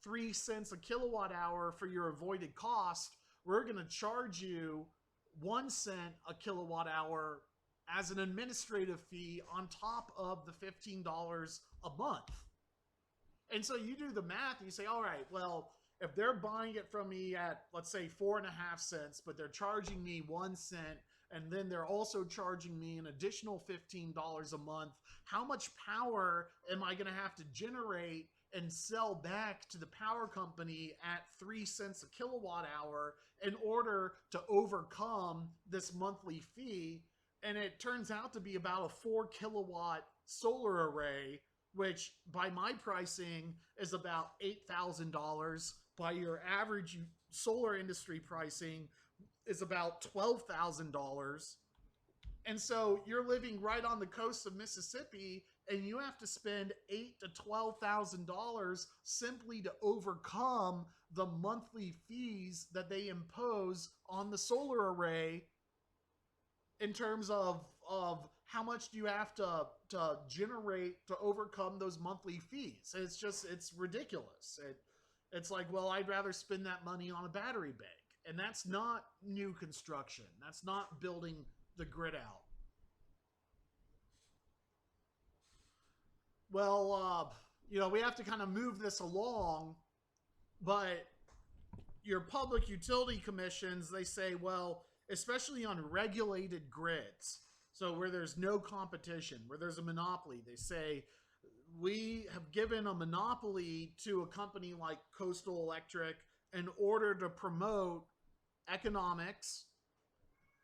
3 cents a kilowatt hour for your avoided cost, we're going to charge you 1 cent a kilowatt hour as an administrative fee on top of the $15 a month. And so you do the math and you say, all right, well, if they're buying it from me at, let's say, 4.5 cents, but they're charging me 1 cent, and then they're also charging me an additional $15 a month, how much power am I going to have to generate and sell back to the power company at 3 cents a kilowatt hour in order to overcome this monthly fee? And it turns out to be about a 4 kilowatt solar array, which by my pricing is about $8,000. By your average solar industry pricing is about $12,000. And so you're living right on the coast of Mississippi, and you have to spend $8,000 to $12,000 simply to overcome the monthly fees that they impose on the solar array in terms of how much do you have to generate to overcome those monthly fees. It's ridiculous. It's like, well, I'd rather spend that money on a battery bank. And that's not new construction. That's not building the grid out. Well, we have to kind of move this along, but your public utility commissions, they say, well, especially on regulated grids, so where there's no competition, where there's a monopoly, they say, we have given a monopoly to a company like Coastal Electric in order to promote economics,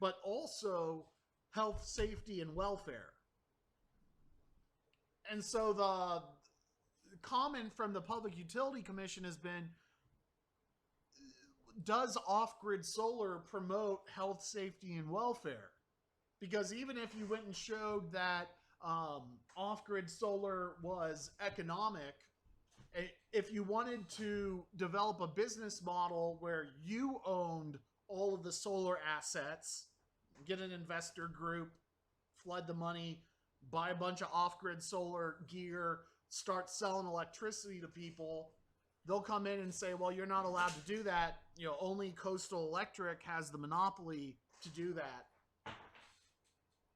but also health, safety, and welfare. And so the comment from the Public Utility Commission has been, does off-grid solar promote health, safety, and welfare? Because even if you went and showed that off-grid solar was economic, if you wanted to develop a business model where you owned all of the solar assets, get an investor group, flood the money, buy a bunch of off-grid solar gear, start selling electricity to people, they'll come in and say, well, you're not allowed to do that. Only Coastal Electric has the monopoly to do that.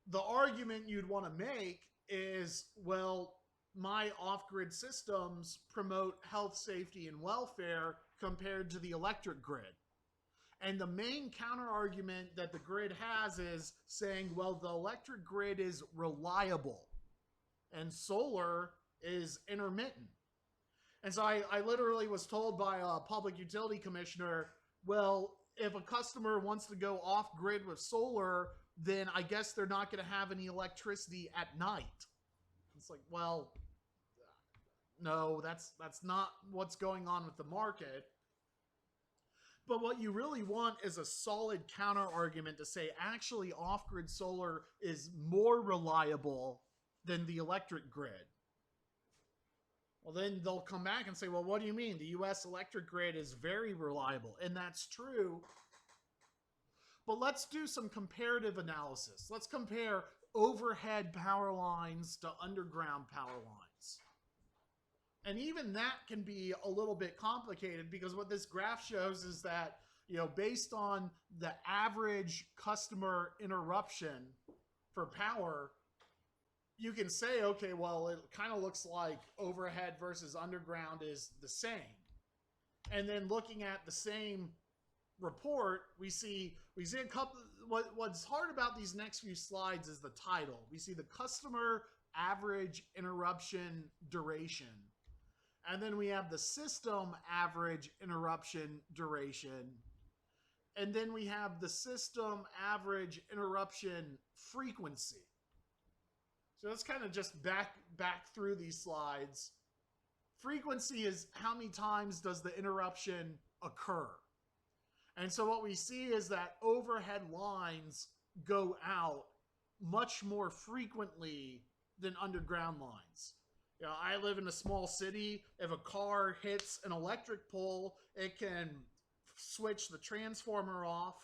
The argument you'd want to make is, well, my off-grid systems promote health, safety, and welfare compared to the electric grid. And the main counter argument that the grid has is saying, well, the electric grid is reliable and solar is intermittent. And so I literally was told by a public utility commissioner, well, if a customer wants to go off grid with solar, then I guess they're not going to have any electricity at night. It's like, well, no, that's not what's going on with the market. But what you really want is a solid counter argument to say, actually, off-grid solar is more reliable than the electric grid. Well, then they'll come back and say, well, what do you mean? The U.S. electric grid is very reliable. And that's true. But let's do some comparative analysis. Let's compare overhead power lines to underground power lines. And even that can be a little bit complicated, because what this graph shows is that, based on the average customer interruption for power, you can say, okay, well, it kind of looks like overhead versus underground is the same. And then looking at the same report, we see a couple. What's hard about these next few slides is the title. We see the customer average interruption duration, and then we have the system average interruption duration, and then we have the system average interruption frequency. So let's kind of just back through these slides. Frequency is how many times does the interruption occur. And so what we see is that overhead lines go out much more frequently than underground lines. You know, I live in a small city. If a car hits an electric pole, it can switch the transformer off,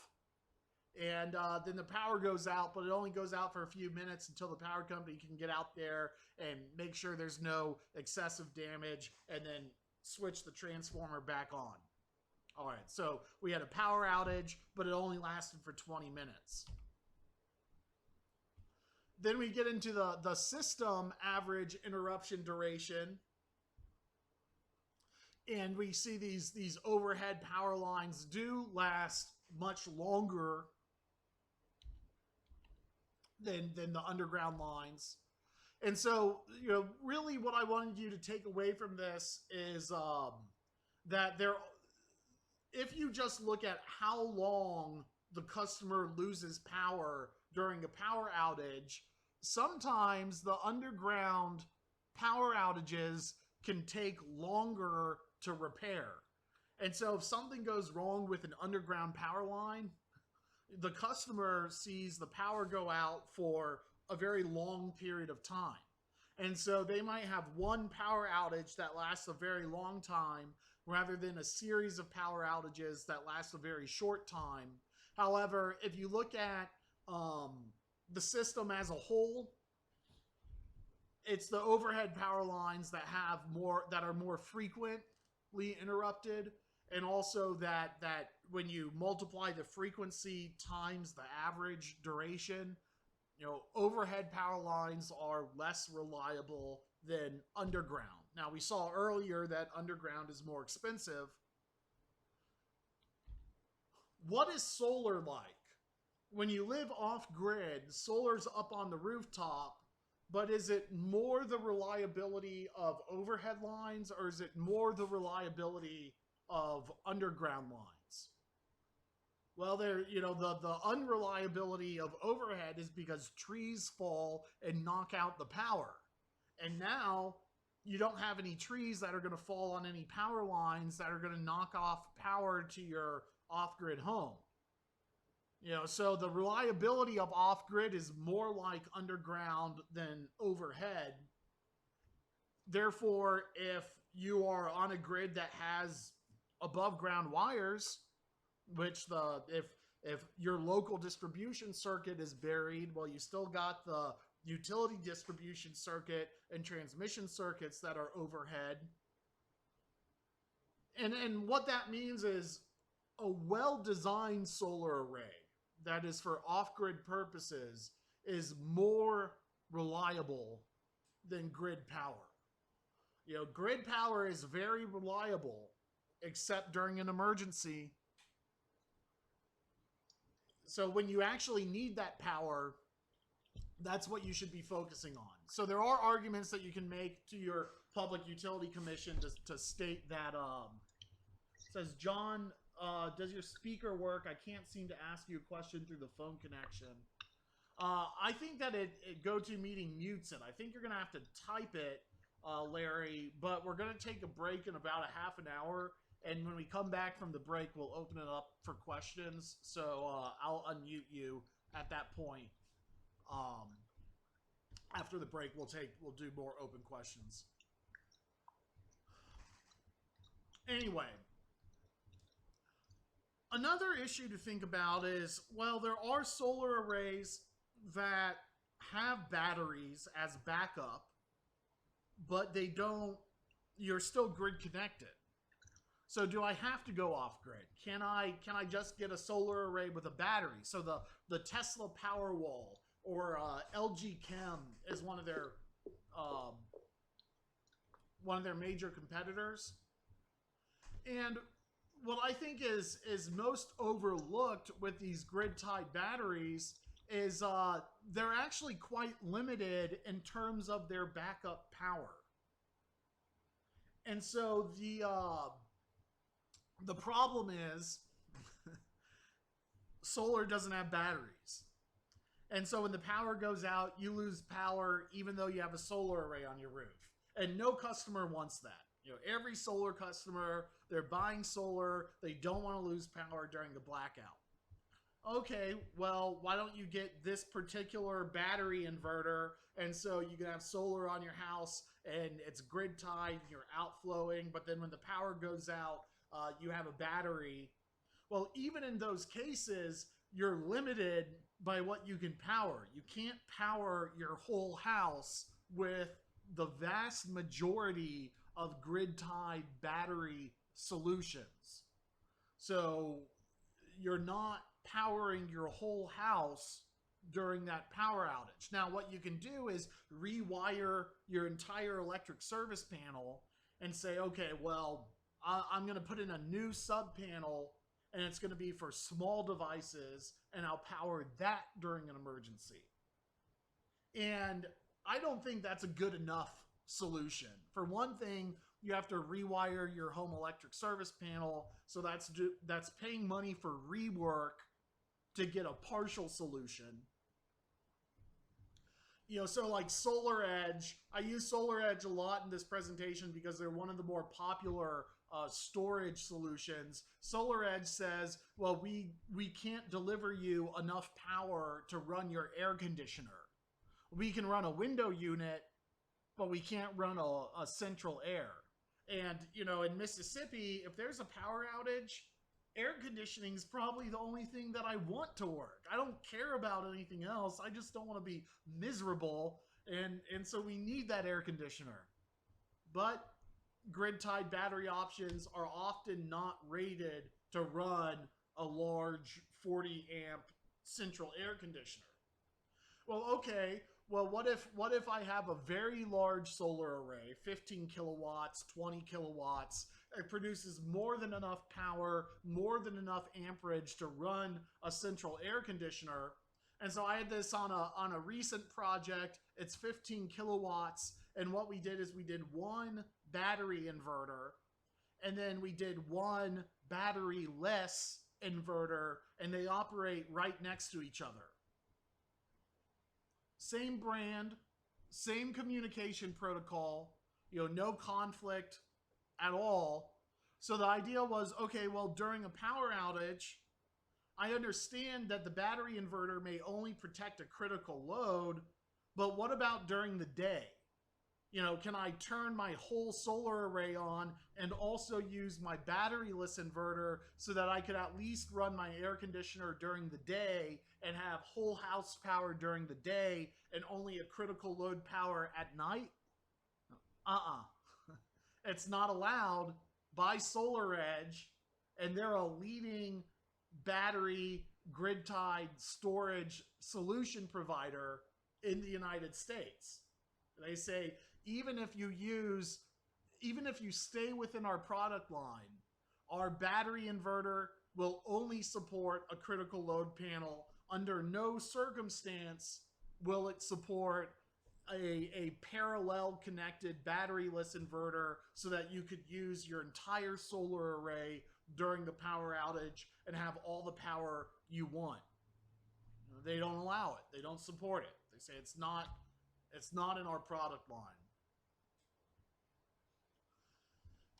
and then the power goes out, but it only goes out for a few minutes until the power company can get out there and make sure there's no excessive damage and then switch the transformer back on. All right, so we had a power outage, but it only lasted for 20 minutes. Then we get into the system average interruption duration. And we see these overhead power lines do last much longer than the underground lines. And so, you know, really what I wanted you to take away from this is that if you just look at how long the customer loses power during a power outage, sometimes the underground power outages can take longer to repair. And so if something goes wrong with an underground power line, the customer sees the power go out for a very long period of time. And so they might have one power outage that lasts a very long time rather than a series of power outages that last a very short time. However, if you look at the system as a whole, it's the overhead power lines that are more frequently interrupted, and also that when you multiply the frequency times the average duration, you know, overhead power lines are less reliable than underground. Now, we saw earlier that underground is more expensive. What is solar like? When you live off grid, solar's up on the rooftop, but is it more the reliability of overhead lines, or is it more the reliability of underground lines? Well, the unreliability of overhead is because trees fall and knock out the power. And now you don't have any trees that are going to fall on any power lines that are going to knock off power to your off-grid home. You know, so the reliability of off-grid is more like underground than overhead. Therefore, if you are on a grid that has above ground wires, which if your local distribution circuit is buried, well, you still got the utility distribution circuit and transmission circuits that are overhead. And what that means is a well-designed solar array that is for off-grid purposes is more reliable than grid power. You know, grid power is very reliable, except during an emergency. So when you actually need that power, that's what you should be focusing on. So there are arguments that you can make to your Public Utility Commission to state that, says, John, does your speaker work? I can't seem to ask you a question through the phone connection. I think that GoToMeeting mutes it. I think you're going to have to type it, Larry, but we're going to take a break in about a half an hour. And when we come back from the break, we'll open it up for questions. So I'll unmute you at that point. After the break, we'll do more open questions. Anyway, another issue to think about is, well, there are solar arrays that have batteries as backup, but you're still grid connected. So do I have to go off grid? Can I just get a solar array with a battery? So the Tesla Powerwall or LG Chem is um, one of their major competitors. And what I think is most overlooked with these grid-tied batteries is they're actually quite limited in terms of their backup power. And so the problem is solar doesn't have batteries. And so when the power goes out, you lose power even though you have a solar array on your roof. And no customer wants that. You know, every solar customer, they're buying solar, they don't want to lose power during the blackout. Okay, well, why don't you get this particular battery inverter, and so you can have solar on your house and it's grid tied, you're outflowing, but then when the power goes out, you have a battery. Well, even in those cases, you're limited by what you can power. You can't power your whole house with the vast majority of grid-tied battery solutions. So you're not powering your whole house during that power outage. Now, what you can do is rewire your entire electric service panel and say, okay, well, I'm going to put in a new sub panel and it's going to be for small devices and I'll power that during an emergency. And I don't think that's a good enough solution. For one thing, you have to rewire your home electric service panel, so that's paying money for rework to get a partial solution. You know, so like SolarEdge, I use SolarEdge a lot in this presentation because they're one of the more popular storage solutions. SolarEdge says, well, we can't deliver you enough power to run your air conditioner. We can run a window unit, but we can't run a central air. And, you know, in Mississippi, if there's a power outage, air conditioning is probably the only thing that I want to work. I don't care about anything else. I just don't want to be miserable. And so we need that air conditioner. But grid-tied battery options are often not rated to run a large 40 amp central air conditioner. Well, okay. Well, what if I have a very large solar array, 15 kilowatts, 20 kilowatts, it produces more than enough power, more than enough amperage to run a central air conditioner. And so I had this on a recent project. It's 15 kilowatts. And what we did is we did one battery inverter, and then we did one battery-less inverter, and they operate right next to each other. Same brand, same communication protocol, you know, no conflict at all. So the idea was, okay, well, during a power outage, I understand that the battery inverter may only protect a critical load, but what about during the day? You know, can I turn my whole solar array on and also use my batteryless inverter so that I could at least run my air conditioner during the day and have whole house power during the day and only a critical load power at night? It's not allowed by SolarEdge, and they're a leading battery grid-tied storage solution provider in the United States. They say, even if you stay within our product line, our battery inverter will only support a critical load panel. Under no circumstance will it support a parallel connected batteryless inverter so that you could use your entire solar array during the power outage and have all the power you want. They don't allow it. They don't support it. They say it's not in our product line.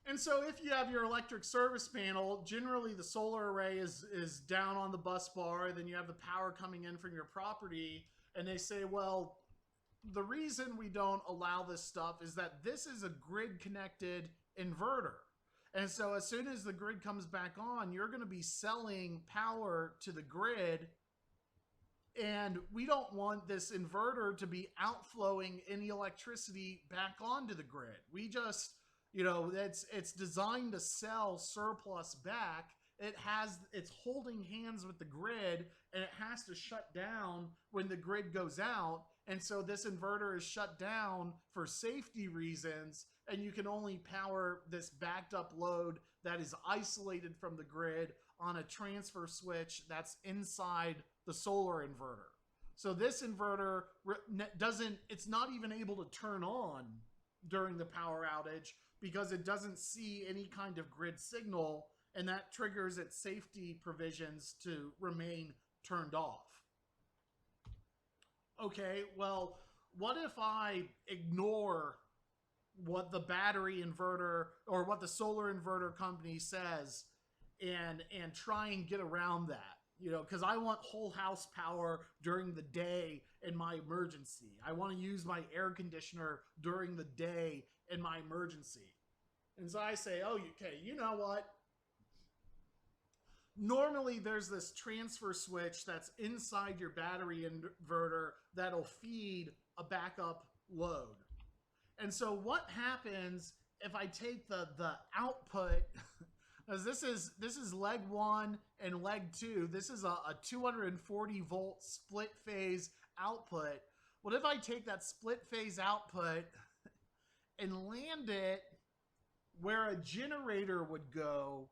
And so if you have your electric service panel, generally the solar array is down on the bus bar, then you have the power coming in from your property, and they say, well, the reason we don't allow this stuff is that this is a grid-connected inverter. And so as soon as the grid comes back on, you're going to be selling power to the grid, and we don't want this inverter to be outflowing any electricity back onto the grid. We just, you know, it's designed to sell surplus back, it's holding hands with the grid, and it has to shut down when the grid goes out. And so this inverter is shut down for safety reasons, and you can only power this backed up load that is isolated from the grid on a transfer switch that's inside the solar inverter. So this inverter it's not even able to turn on during the power outage because it doesn't see any kind of grid signal, and that triggers its safety provisions to remain turned off. Okay, well, what if I ignore what the battery inverter or what the solar inverter company says and try and get around that? You know, because I want whole house power during the day in my emergency. I want to use my air conditioner during the day in my emergency. And so I say, oh, okay, you know what? Normally there's this transfer switch that's inside your battery inverter that'll feed a backup load. And so what happens if I take the output, as this is leg 1 and leg 2, this is a 240 volt split phase output. What if I take that split phase output and land it where a generator would go,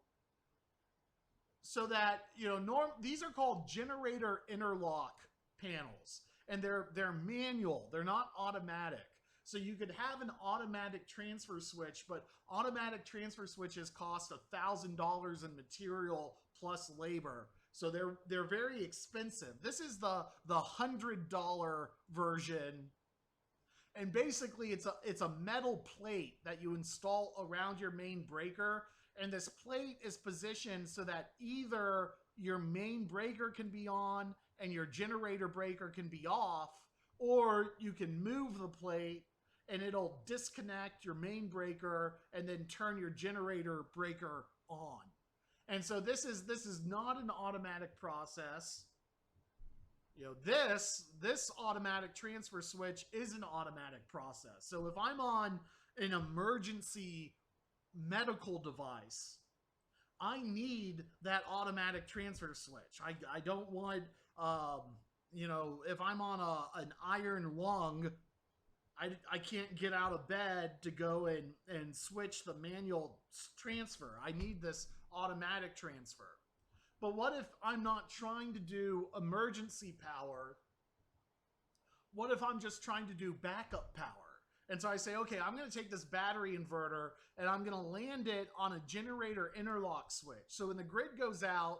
so that, you know, these are called generator interlock panels, and they're manual, they're not automatic. So you could have an automatic transfer switch, but automatic transfer switches cost $1,000 in material plus labor. So they're very expensive. This is the $100 version. And basically it's a metal plate that you install around your main breaker. And this plate is positioned so that either your main breaker can be on and your generator breaker can be off, or you can move the plate and it'll disconnect your main breaker and then turn your generator breaker on. And so this is not an automatic process. You know, this automatic transfer switch is an automatic process. So if I'm on an emergency medical device, I need that automatic transfer switch. I don't want, you know, if I'm on an iron lung, I can't get out of bed to go and switch the manual transfer. I need this automatic transfer. But what if I'm not trying to do emergency power? What if I'm just trying to do backup power? And so I say, okay, I'm going to take this battery inverter and I'm going to land it on a generator interlock switch. So when the grid goes out,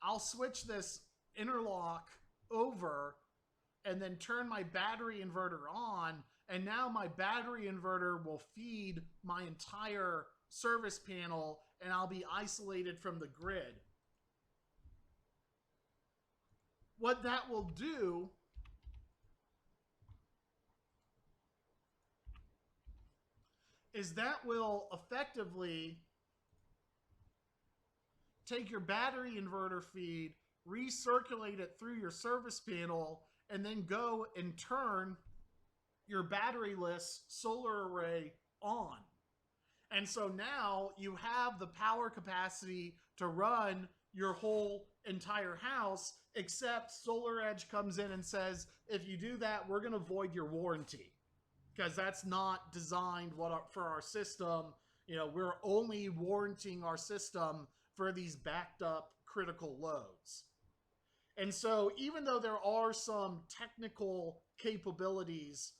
I'll switch this interlock over and then turn my battery inverter on. And now my battery inverter will feed my entire service panel and I'll be isolated from the grid. What that will do is that will effectively take your battery inverter feed, recirculate it through your service panel, and then go and turn your batteryless solar array on. And so now you have the power capacity to run your whole entire house, except SolarEdge comes in and says, if you do that, we're going to void your warranty, because that's not designed for our system. You know, we're only warranting our system for these backed up critical loads. And so even though there are some technical capabilities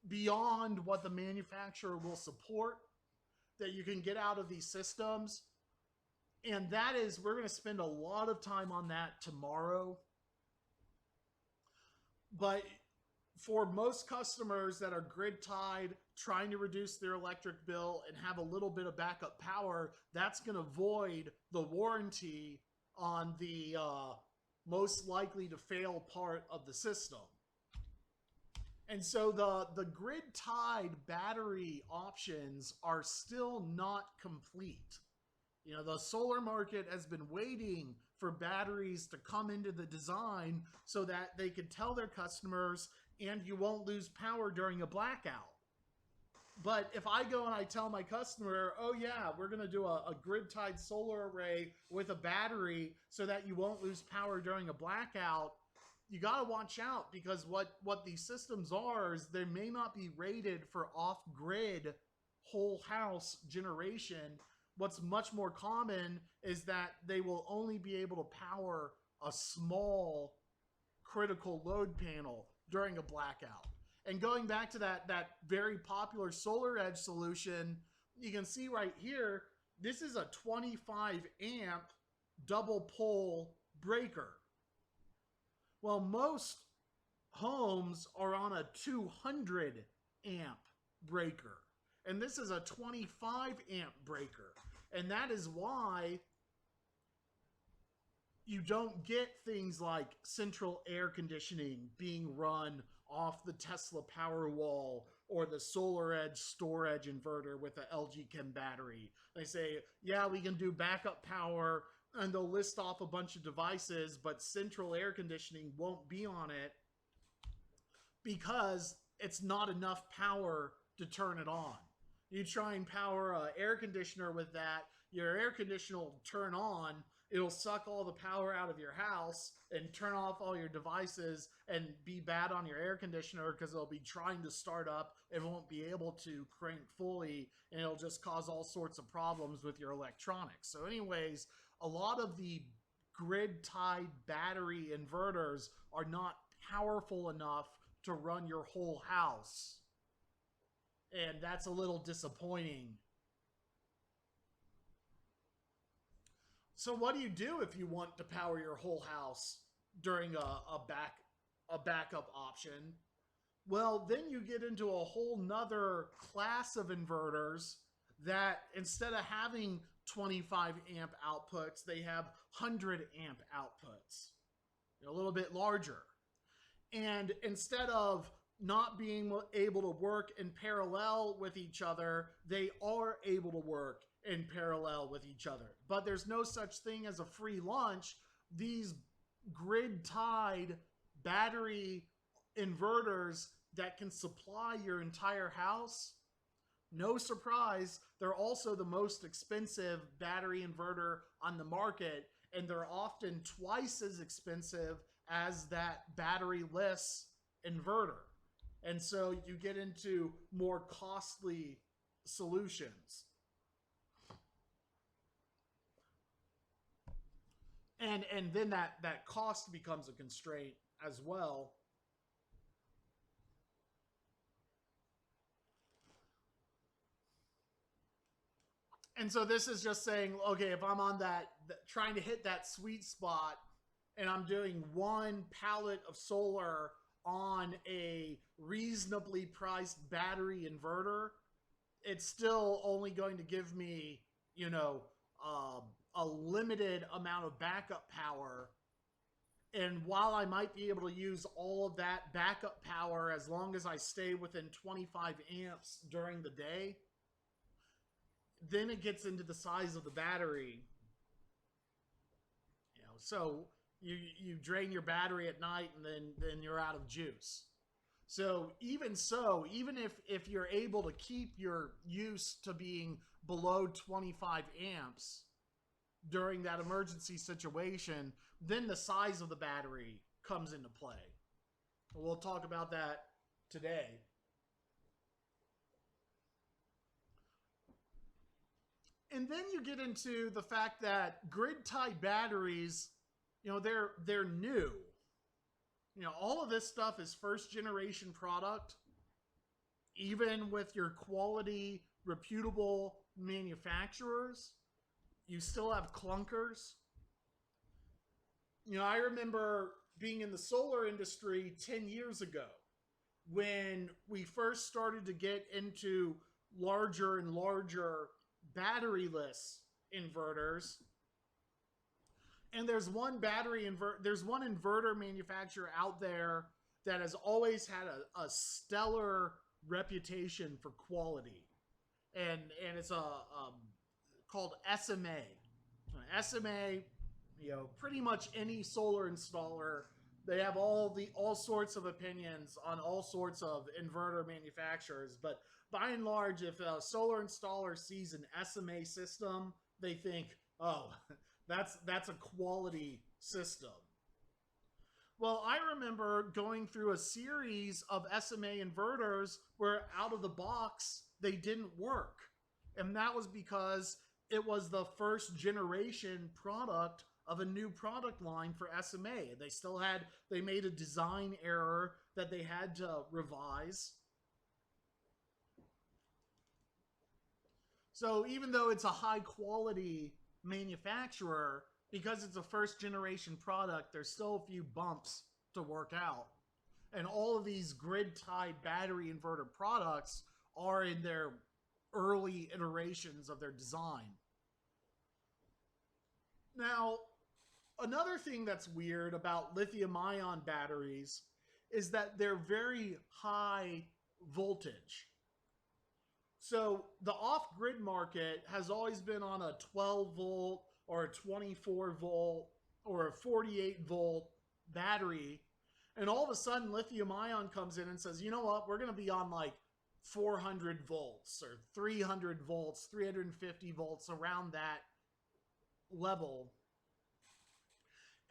beyond what the manufacturer will support that you can get out of these systems, and that is, we're going to spend a lot of time on that tomorrow. But for most customers that are grid tied, trying to reduce their electric bill and have a little bit of backup power, that's going to void the warranty on the most likely to fail part of the system. And so the grid tied battery options are still not complete. You know, the solar market has been waiting for batteries to come into the design so that they could tell their customers, and you won't lose power during a blackout. But if I go and I tell my customer, oh yeah, we're going to do a grid-tied solar array with a battery so that you won't lose power during a blackout, you got to watch out, because what these systems are is they may not be rated for off-grid whole house generation. What's much more common is that they will only be able to power a small critical load panel during a blackout. And going back to that very popular Solar Edge solution, you can see right here, this is a 25 amp double pole breaker. Well, most homes are on a 200 amp breaker, and this is a 25 amp breaker. And that is why you don't get things like central air conditioning being run off the Tesla Powerwall or the Solar Edge storage inverter with the LG Chem battery. They say, yeah, we can do backup power, and they'll list off a bunch of devices, but central air conditioning won't be on it because it's not enough power to turn it on. You try and power an air conditioner with that, your air conditioner will turn on, it'll suck all the power out of your house and turn off all your devices and be bad on your air conditioner because it'll be trying to start up and won't be able to crank fully, and it'll just cause all sorts of problems with your electronics. So anyways, a lot of the grid-tied battery inverters are not powerful enough to run your whole house. And that's a little disappointing. So what do you do if you want to power your whole house during a backup option? Well, then you get into a whole nother class of inverters that instead of having 25 amp outputs, they have 100 amp outputs. They're a little bit larger. And instead of not being able to work in parallel with each other, they are able to work in parallel with each other. But there's no such thing as a free lunch. These grid-tied battery inverters that can supply your entire house, no surprise, they're also the most expensive battery inverter on the market, and they're often twice as expensive as that battery-less inverter. And so you get into more costly solutions. And then that cost becomes a constraint as well. And so this is just saying, okay, if I'm on trying to hit that sweet spot, and I'm doing one pallet of solar on a reasonably priced battery inverter, it's still only going to give me, a limited amount of backup power. And while I might be able to use all of that backup power as long as I stay within 25 amps during the day, then it gets into the size of the battery. So you drain your battery at night, and then you're out of juice. So even if you're able to keep your use to being below 25 amps during that emergency situation, then the size of the battery comes into play. We'll talk about that today. And then you get into the fact that grid-tied batteries, they're new. All of this stuff is first generation product. Even with your quality, reputable manufacturers, you still have clunkers. I remember being in the solar industry 10 years ago when we first started to get into larger and larger batteryless inverters. And there's one inverter manufacturer out there that has always had a stellar reputation for quality. And it's called SMA. SMA, pretty much any solar installer They have all sorts of opinions on all sorts of inverter manufacturers, but by and large, if a solar installer sees an SMA system, they think, oh, that's a quality system. Well, I remember going through a series of SMA inverters where out of the box they didn't work. And that was because it was the first generation product of a new product line for SMA. They made a design error that they had to revise. So even though it's a high quality manufacturer, because it's a first generation product, there's still a few bumps to work out. And all of these grid tied battery inverter products are in their early iterations of their design. Now, another thing that's weird about lithium ion batteries is that they're very high voltage. So the off-grid market has always been on a 12 volt or a 24 volt or a 48 volt battery. And all of a sudden lithium ion comes in and says, you know what, we're going to be on like 400 volts or 300 volts, 350 volts, around that level.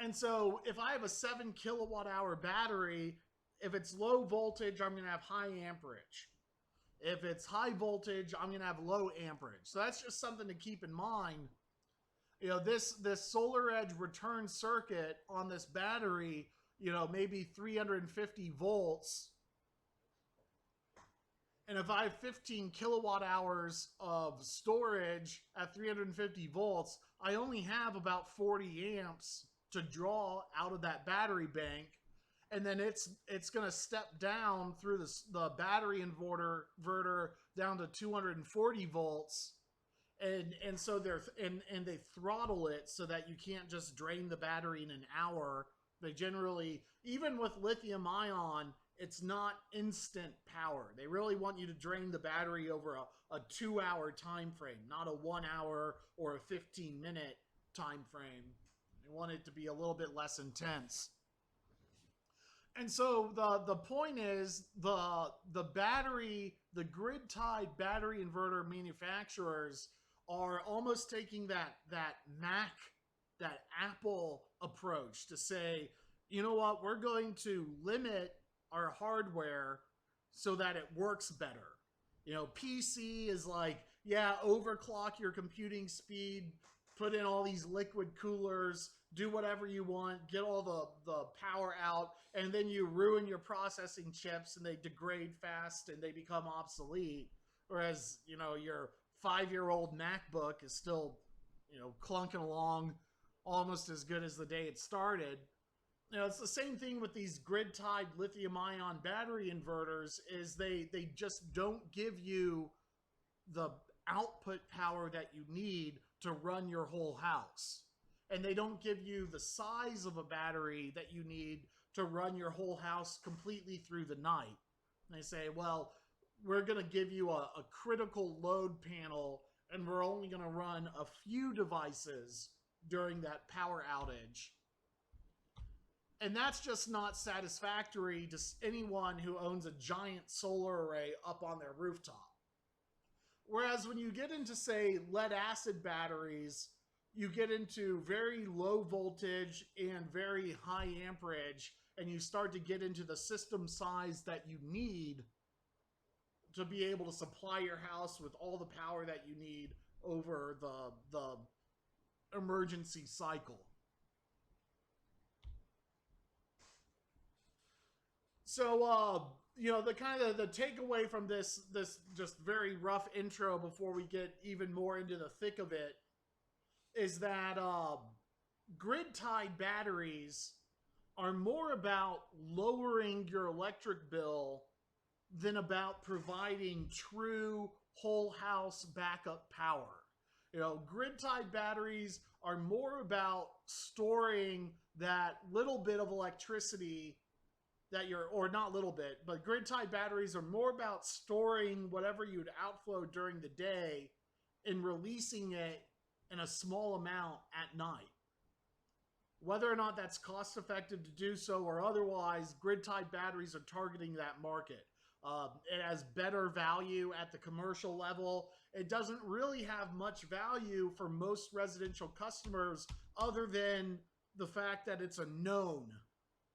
And so if I have a 7 kilowatt hour battery, if it's low voltage, I'm going to have high amperage. If it's high voltage, I'm going to have low amperage. So that's just something to keep in mind. You know, this solar edge return circuit on this battery, you know, maybe 350 volts. And if I have 15 kilowatt hours of storage at 350 volts, I only have about 40 amps to draw out of that battery bank. And then it's going to step down through the battery inverter down to 240 volts. And so they throttle it so that you can't just drain the battery in an hour. They generally, even with lithium ion, it's not instant power. They really want you to drain the battery over a 2-hour time frame, not a 1 hour or a 15-minute time frame. They want it to be a little bit less intense. And so the point is the grid tied battery inverter manufacturers are almost taking that Mac, that Apple approach to say, you know what, we're going to limit our hardware so that it works better. You know, PC is like, yeah, overclock your computing speed, put in all these liquid coolers, do whatever you want, get all the power out, and then you ruin your processing chips and they degrade fast and they become obsolete. Whereas, you know, your 5-year-old MacBook is still, you know, clunking along almost as good as the day it started. You know, it's the same thing with these grid-tied lithium-ion battery inverters, is they just don't give you the output power that you need to run your whole house. And they don't give you the size of a battery that you need to run your whole house completely through the night. And they say, well, we're going to give you a critical load panel, and we're only going to run a few devices during that power outage. And that's just not satisfactory to anyone who owns a giant solar array up on their rooftop. Whereas when you get into, say, lead acid batteries, you get into very low voltage and very high amperage, and you start to get into the system size that you need to be able to supply your house with all the power that you need over the emergency cycle. So, you know, the kind of the takeaway from this just very rough intro before we get even more into the thick of it is that grid-tied batteries are more about lowering your electric bill than about providing true whole house backup power. You know, grid-tied batteries are more about storing that little bit of electricity that you're, or not little bit, but grid-tied batteries are more about storing whatever you'd outflow during the day and releasing it in a small amount at night. Whether or not that's cost effective to do so or otherwise, grid tied batteries are targeting that market. It has better value at the commercial level. It doesn't really have much value for most residential customers other than the fact that it's a known,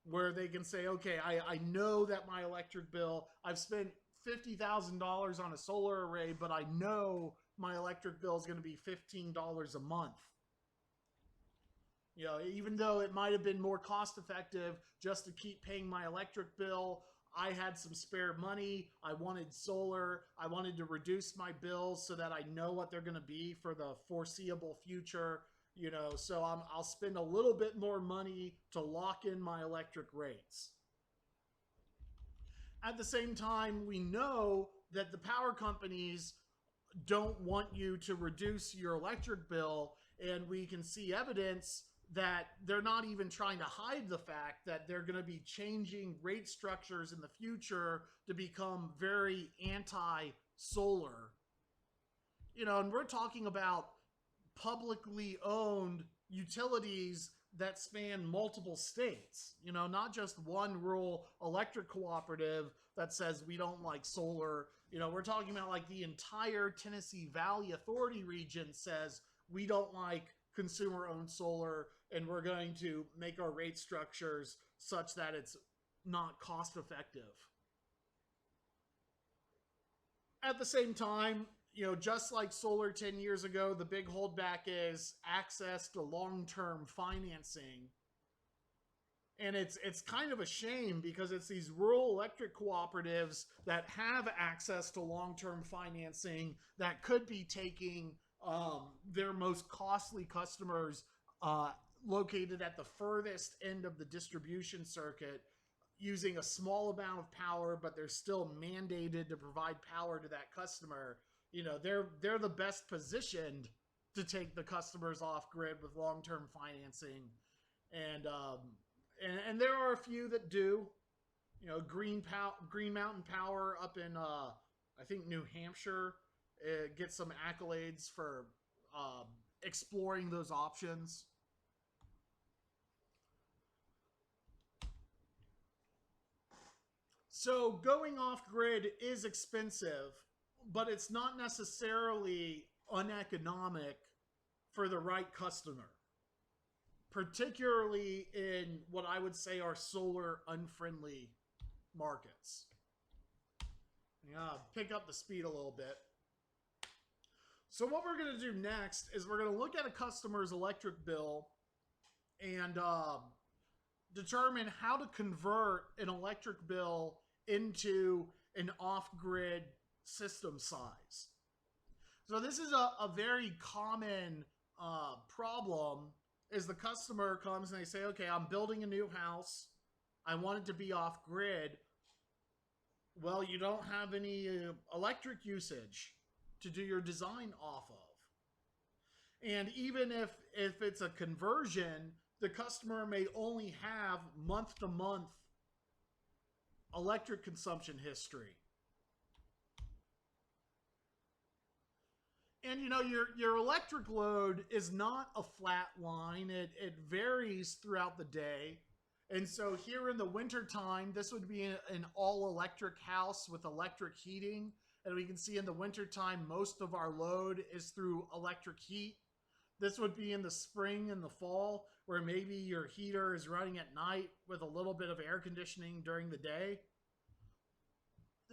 where they can say, okay, I know that my electric bill, I've spent $50,000 on a solar array, but I know my electric bill is going to be $15 a month. You know, even though it might have been more cost effective just to keep paying my electric bill, I had some spare money. I wanted solar. I wanted to reduce my bills so that I know what they're going to be for the foreseeable future. You know, so I'll spend a little bit more money to lock in my electric rates. At the same time, we know that the power companies don't want you to reduce your electric bill, and we can see evidence that they're not even trying to hide the fact that they're going to be changing rate structures in the future to become very anti-solar. You know, and we're talking about publicly owned utilities that span multiple states, you know, not just one rural electric cooperative that says we don't like solar. You know, we're talking about like the entire Tennessee Valley Authority region says we don't like consumer owned solar, and we're going to make our rate structures such that it's not cost effective. At the same time, you know, just like solar 10 years ago, the big holdback is access to long-term financing. And it's kind of a shame because it's these rural electric cooperatives that have access to long-term financing that could be taking their most costly customers located at the furthest end of the distribution circuit using a small amount of power, but they're still mandated to provide power to that customer. You know, they're the best positioned to take the customers off grid with long-term financing. And there are a few that do. You know, Green Mountain Power up in I think New Hampshire gets some accolades for exploring those options. So going off grid is expensive, but it's not necessarily uneconomic for the right customer, particularly in what I would say are solar unfriendly markets. Pick up the speed a little bit. So what we're going to do next is we're going to look at a customer's electric bill and determine how to convert an electric bill into an off-grid system size. So this is a very common problem is the customer comes and they say, okay, I'm building a new house. I want it to be off-grid. Well, you don't have any electric usage to do your design off of. And even if it's a conversion, the customer may only have month-to-month electric consumption history. And you know, your electric load is not a flat line. It varies throughout the day. And so here in the wintertime, this would be an all-electric house with electric heating. And we can see in the wintertime, most of our load is through electric heat. This would be in the spring and the fall, where maybe your heater is running at night with a little bit of air conditioning during the day.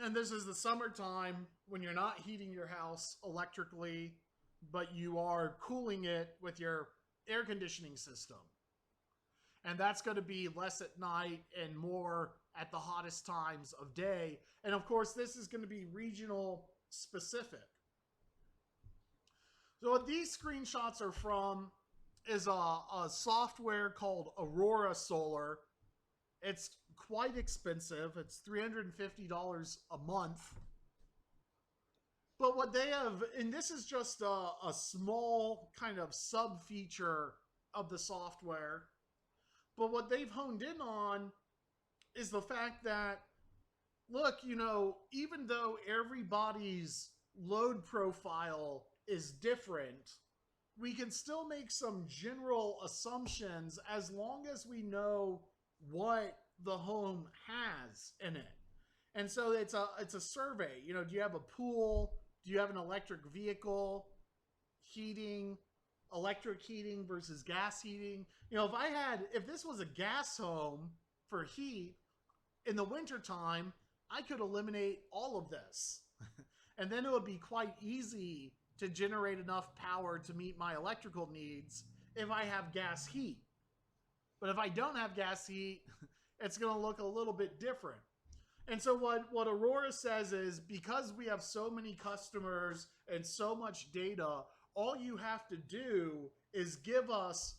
And this is the summertime when you're not heating your house electrically, but you are cooling it with your air conditioning system. And that's going to be less at night and more at the hottest times of day. And of course, this is going to be regional specific. So what these screenshots are from is a software called Aurora Solar. It's quite expensive. It's $350 a month. But what they have, and this is just a small kind of sub-feature of the software, but what they've honed in on is the fact that, look, you know, even though everybody's load profile is different, we can still make some general assumptions as long as we know what the home has in it. And so it's a survey. You know, do you have a pool? Do you have an electric vehicle? Heating, electric heating versus gas heating. You know, if this was a gas home for heat in the wintertime, I could eliminate all of this. And then it would be quite easy to generate enough power to meet my electrical needs if I have gas heat. But if I don't have gas heat, it's going to look a little bit different. And so what Aurora says is, because we have so many customers and so much data, all you have to do is give us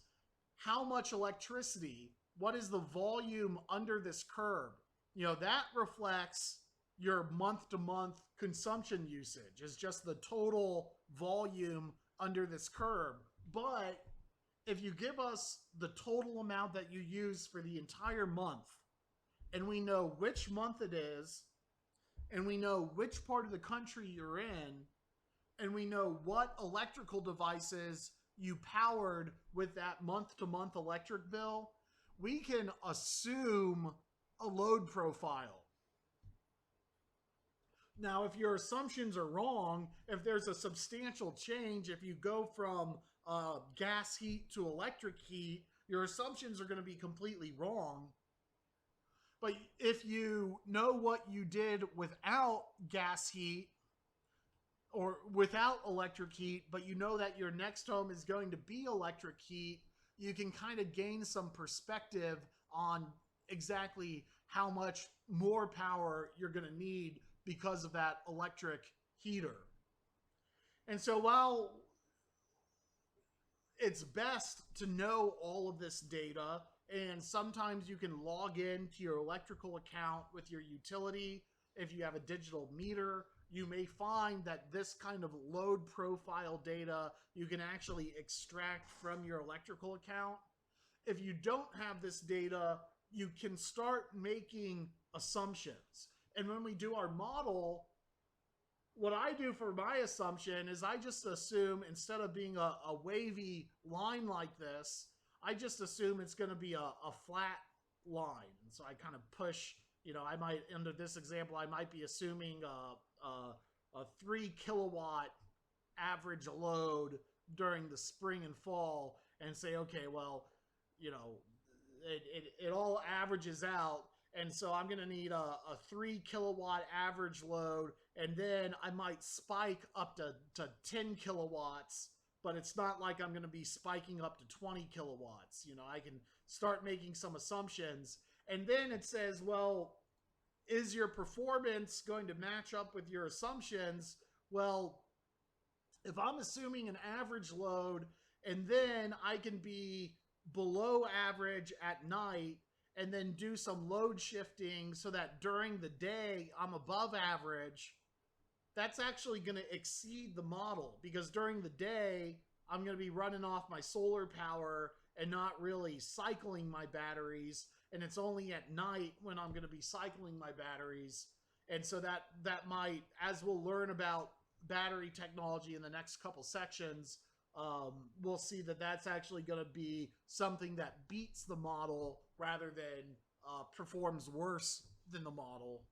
how much electricity, what is the volume under this curve. You know, that reflects your month-to-month consumption usage. Is just the total volume under this curve. But if you give us the total amount that you use for the entire month, and we know which month it is, and we know which part of the country you're in, and we know what electrical devices you powered with that month-to-month electric bill, we can assume a load profile. Now, if your assumptions are wrong, if there's a substantial change, if you go from gas heat to electric heat, your assumptions are going to be completely wrong. But if you know what you did without gas heat or without electric heat, but you know that your next home is going to be electric heat, you can kind of gain some perspective on exactly how much more power you're going to need because of that electric heater. And so while it's best to know all of this data, and sometimes you can log in to your electrical account with your utility. If you have a digital meter, you may find that this kind of load profile data you can actually extract from your electrical account. If you don't have this data, you can start making assumptions. And when we do our model, what I do for my assumption is I just assume, instead of being a wavy line like this, I just assume it's going to be a flat line. And so I kind of push, you know, I might, under this example, I might be assuming a 3 kilowatt average load during the spring and fall, and say, okay, well, you know, it all averages out. And so I'm going to need a 3 kilowatt average load, and then I might spike up to 10 kilowatts, but it's not like I'm going to be spiking up to 20 kilowatts. You know, I can start making some assumptions. And then it says, well, is your performance going to match up with your assumptions? Well, if I'm assuming an average load, and then I can be below average at night, and then do some load shifting so that during the day I'm above average, that's actually going to exceed the model, because during the day I'm going to be running off my solar power and not really cycling my batteries, and it's only at night when I'm going to be cycling my batteries. And so that might, as we'll learn about battery technology in the next couple sections, we'll see that that's actually going to be something that beats the model rather than performs worse than the model.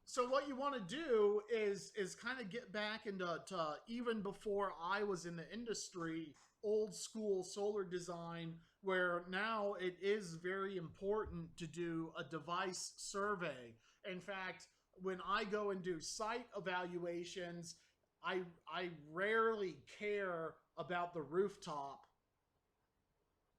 So what you want to do is kind of get back into even before I was in the industry, old school solar design, where now it is very important to do a device survey. In fact, when I go and do site evaluations, I rarely care about the rooftop.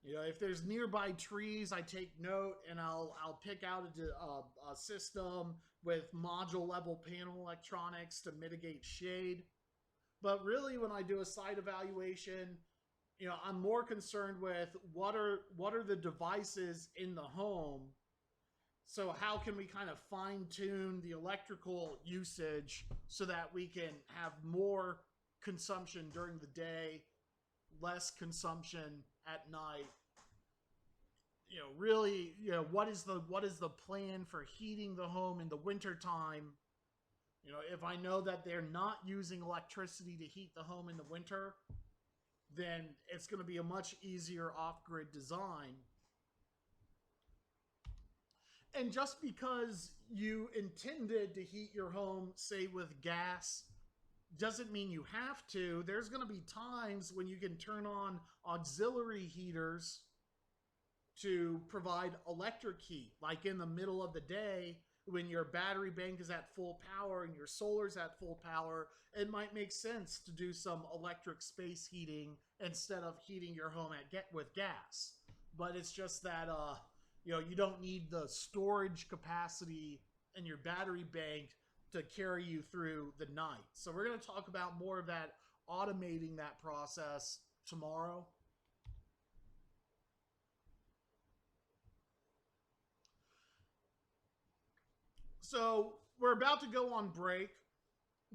You know, if there's nearby trees, I take note, and I'll pick out a system with module level panel electronics to mitigate shade. But really, when I do a site evaluation, you know, I'm more concerned with what are the devices in the home. So how can we kind of fine tune the electrical usage so that we can have more consumption during the day, less consumption at night. really, what is the plan for heating the home in the wintertime? If I know that they're not using electricity to heat the home in the winter, then it's going to be a much easier off-grid design. And just because you intended to heat your home, say, with gas, doesn't mean you have to. There's going to be times when you can turn on auxiliary heaters to provide electric heat, like in the middle of the day when your battery bank is at full power and your solar's at full power. It might make sense to do some electric space heating instead of heating your home with gas. But it's just that you don't need the storage capacity in your battery bank to carry you through the night. So we're going to talk about more of that, automating that process, tomorrow. So we're about to go on break,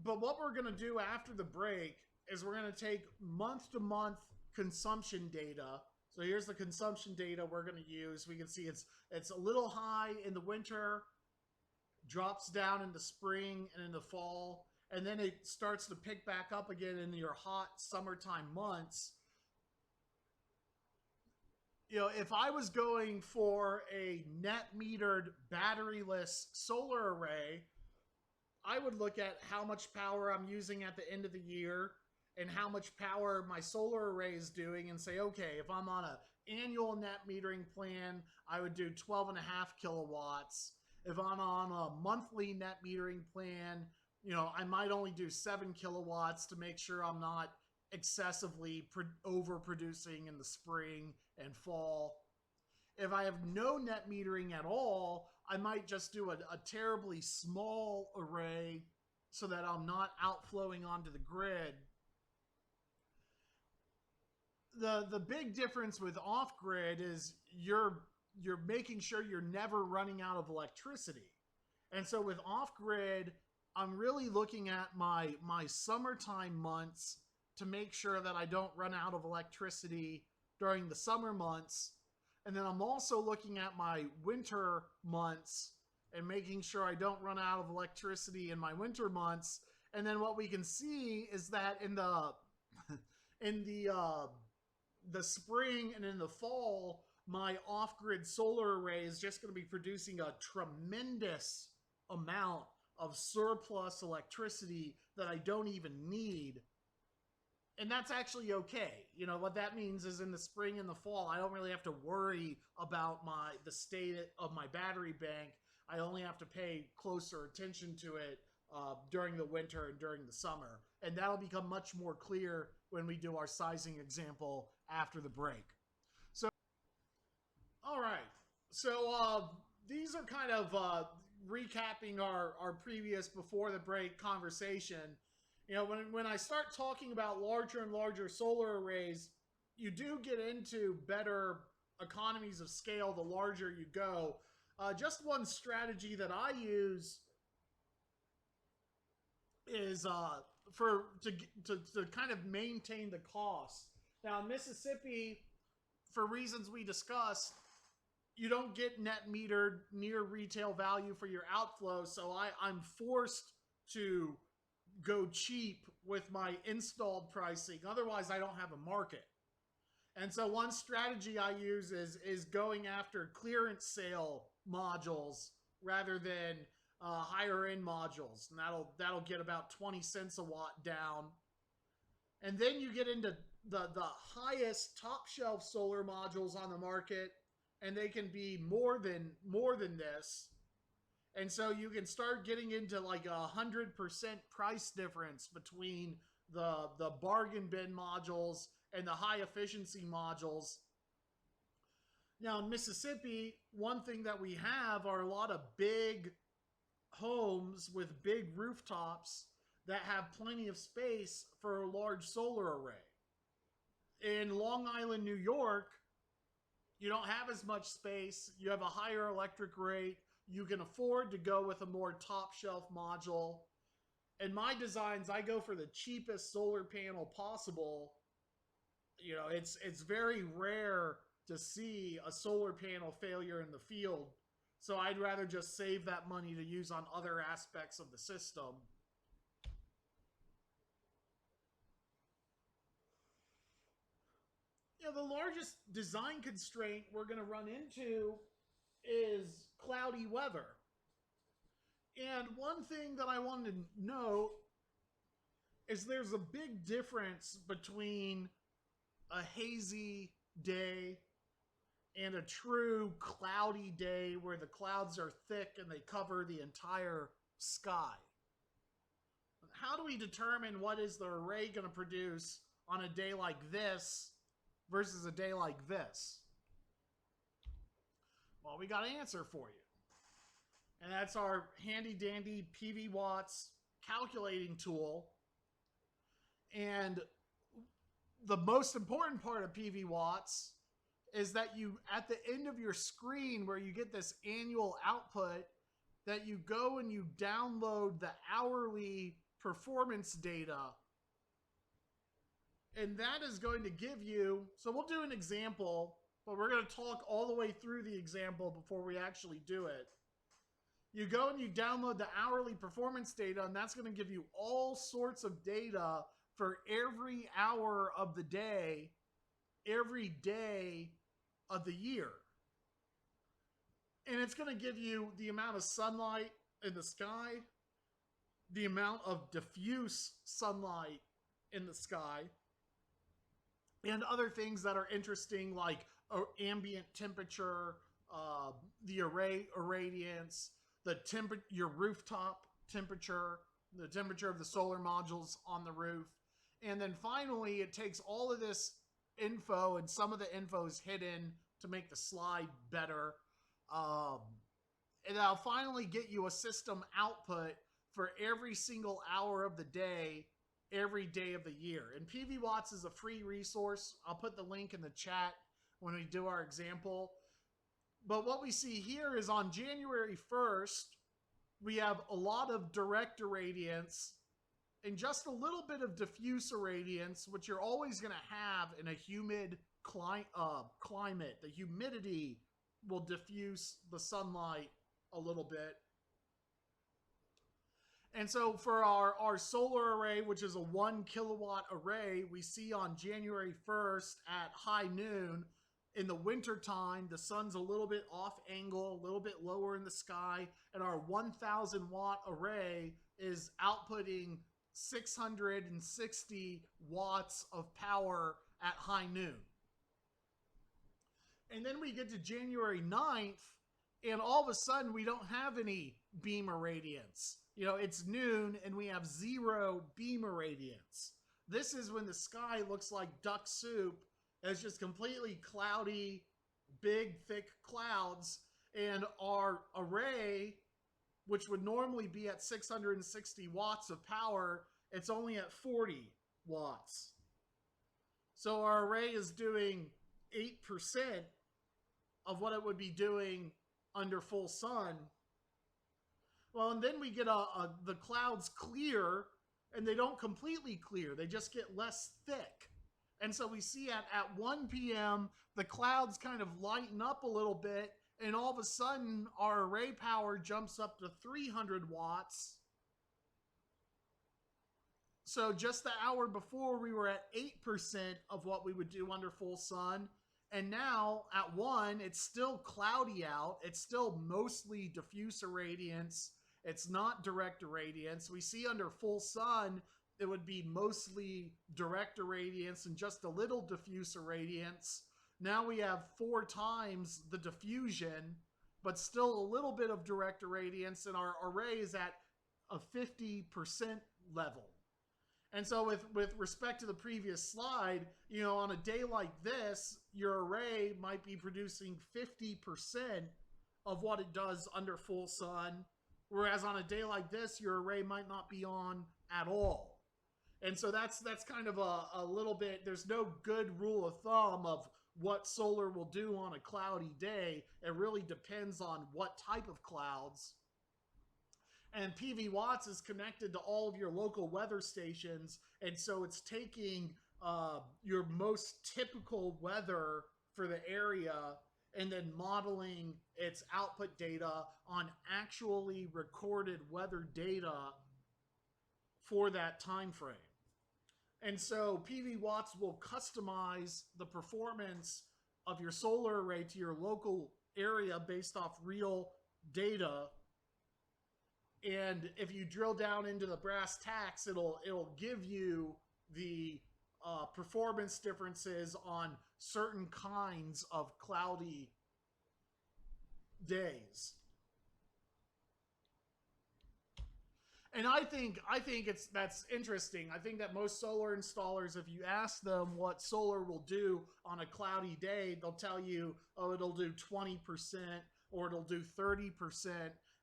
but what we're going to do after the break is we're going to take month-to-month consumption data. So here's the consumption data we're going to use. We can see it's a little high in the winter, drops down in the spring and in the fall, and then it starts to pick back up again in your hot summertime months. If I was going for a net metered batteryless solar array, I would look at how much power I'm using at the end of the year and how much power my solar array is doing and say, okay, if I'm on an annual net metering plan, I would do 12.5 kilowatts. If I'm on a monthly net metering plan, I might only do 7 kilowatts to make sure I'm not excessively overproducing in the spring and fall. If I have no net metering at all, I might just do a terribly small array so that I'm not outflowing onto the grid. The big difference with off-grid is you're making sure you're never running out of electricity. And so with off-grid, I'm really looking at my summertime months to make sure that I don't run out of electricity during the summer months. And then I'm also looking at my winter months and making sure I don't run out of electricity in my winter months. And then what we can see is that in the the spring and in the fall, my off-grid solar array is just going to be producing a tremendous amount of surplus electricity that I don't even need. And that's actually okay. What that means is in the spring and the fall, I don't really have to worry about the state of my battery bank. I only have to pay closer attention to it during the winter and during the summer. And that'll become much more clear when we do our sizing example after the break. So, all right. So these are kind of recapping our previous before the break conversation. When I start talking about larger and larger solar arrays, you do get into better economies of scale the larger you go. Just one strategy that I use is to kind of maintain the cost. Now, in Mississippi, for reasons we discussed, you don't get net metered near retail value for your outflow, so I'm forced to go cheap with my installed pricing. Otherwise, I don't have a market. And so one strategy I use is going after clearance sale modules rather than higher end modules. And that'll get about 20 cents a watt down. And then you get into the highest top shelf solar modules on the market, and they can be more than this. And so you can start getting into like 100% price difference between the bargain bin modules and the high efficiency modules. Now in Mississippi, one thing that we have are a lot of big homes with big rooftops that have plenty of space for a large solar array. In Long Island, New York, you don't have as much space. You have a higher electric rate. You can afford to go with a more top shelf module. In my designs, I go for the cheapest solar panel possible. It's very rare to see a solar panel failure in the field. So I'd rather just save that money to use on other aspects of the system. The largest design constraint we're going to run into is cloudy weather. And one thing that I wanted to note is there's a big difference between a hazy day and a true cloudy day where the clouds are thick and they cover the entire sky. How do we determine what is the array going to produce on a day like this versus a day like this? Well, we got an answer for you. And that's our handy dandy PV Watts calculating tool. And the most important part of PV Watts is that you, at the end of your screen where you get this annual output, that you go and you download the hourly performance data. And that is going to give you, so we'll do an example, but we're going to talk all the way through the example before we actually do it. You go and you download the hourly performance data, and that's going to give you all sorts of data for every hour of the day, every day of the year. And it's going to give you the amount of sunlight in the sky, the amount of diffuse sunlight in the sky, and other things that are interesting like ambient temperature, the array irradiance, your rooftop temperature, the temperature of the solar modules on the roof. And then finally, it takes all of this info, and some of the info is hidden to make the slide better. And I'll finally get you a system output for every single hour of the day, every day of the year. And PV Watts is a free resource. I'll put the link in the chat when we do our example. But what we see here is on January 1st, we have a lot of direct irradiance and just a little bit of diffuse irradiance, which you're always going to have in a humid climate. The humidity will diffuse the sunlight a little bit. And so for our solar array, which is a 1 kilowatt array, we see on January 1st at high noon, in the wintertime, the sun's a little bit off angle, a little bit lower in the sky, and our 1,000 watt array is outputting 660 watts of power at high noon. And then we get to January 9th, and all of a sudden we don't have any beam irradiance. It's noon and we have 0 beam irradiance. This is when the sky looks like duck soup. It's just completely cloudy, big, thick clouds. And our array, which would normally be at 660 watts of power, it's only at 40 watts. So our array is doing 8% of what it would be doing under full sun. Well, and then we get the clouds clear, and they don't completely clear. They just get less thick. And so we see at 1 p.m., the clouds kind of lighten up a little bit, and all of a sudden, our array power jumps up to 300 watts. So just the hour before, we were at 8% of what we would do under full sun. And now, at 1, it's still cloudy out. It's still mostly diffuse irradiance. It's not direct irradiance. We see under full sun, it would be mostly direct irradiance and just a little diffuse irradiance. Now we have 4 times the diffusion, but still a little bit of direct irradiance, and our array is at a 50% level. And so with respect to the previous slide, on a day like this, your array might be producing 50% of what it does under full sun, whereas on a day like this, your array might not be on at all. And so that's kind of a little bit, there's no good rule of thumb of what solar will do on a cloudy day. It really depends on what type of clouds. And PV Watts is connected to all of your local weather stations. And so it's taking your most typical weather for the area and then modeling its output data on actually recorded weather data for that time frame. And so PV Watts will customize the performance of your solar array to your local area based off real data. And if you drill down into the brass tacks, it'll give you the performance differences on certain kinds of cloudy days. And I think that's interesting. I think that most solar installers, if you ask them what solar will do on a cloudy day, they'll tell you, oh, it'll do 20% or it'll do 30%.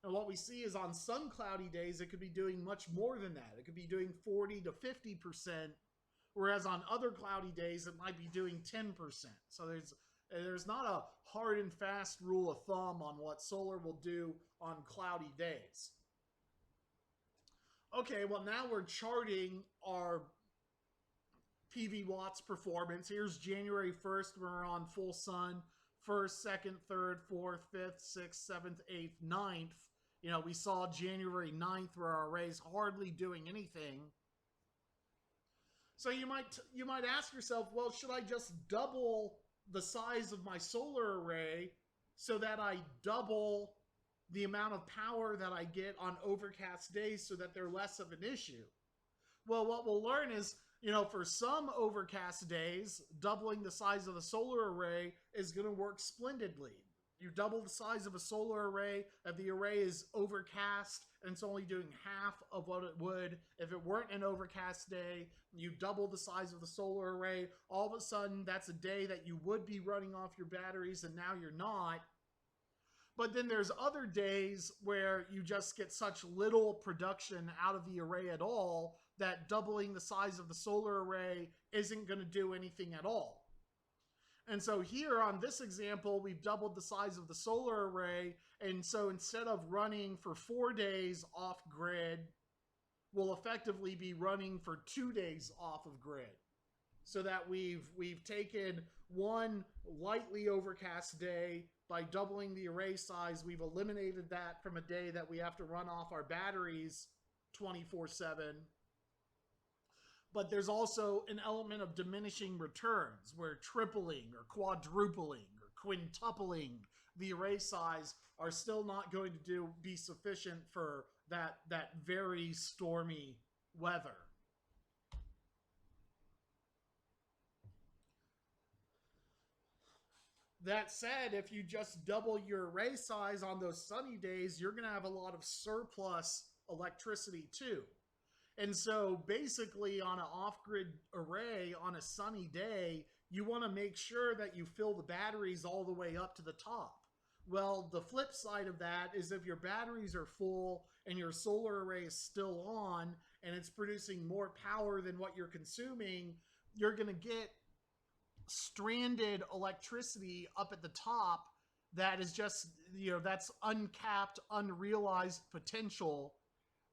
And what we see is on some cloudy days, it could be doing much more than that. It could be doing 40 to 50%, whereas on other cloudy days, it might be doing 10%. So there's not a hard and fast rule of thumb on what solar will do on cloudy days. Okay, well, now we're charting our PV Watts performance. Here's January 1st, we're on full sun. 1st, 2nd, 3rd, 4th, 5th, 6th, 7th, 8th, 9th. You know, we saw January 9th where our array's hardly doing anything. So you might ask yourself, well, should I just double the size of my solar array so that I double the amount of power that I get on overcast days so that they're less of an issue? Well, what we'll learn is, you know, for some overcast days, doubling the size of the solar array is going to work splendidly. You double the size of a solar array if the array is overcast and it's only doing half of what it would if it weren't an overcast day. You double the size of the solar array, all of a sudden that's a day that you would be running off your batteries and now you're not. But then there's other days where you just get such little production out of the array at all that doubling the size of the solar array isn't going to do anything at all. And so here on this example, we've doubled the size of the solar array. And so instead of running for 4 days off grid, we'll effectively be running for 2 days off of grid. So that we've taken one lightly overcast day by doubling the array size. We've eliminated that from a day that we have to run off our batteries 24/7. But there's also an element of diminishing returns where tripling or quadrupling or quintupling the array size are still not going to be sufficient for that very stormy weather. That said, if you just double your array size on those sunny days, you're going to have a lot of surplus electricity too. And so basically on an off-grid array on a sunny day, you want to make sure that you fill the batteries all the way up to the top. Well, the flip side of that is if your batteries are full and your solar array is still on and it's producing more power than what you're consuming, you're going to get stranded electricity up at the top that is just, you know, that's uncapped, unrealized potential.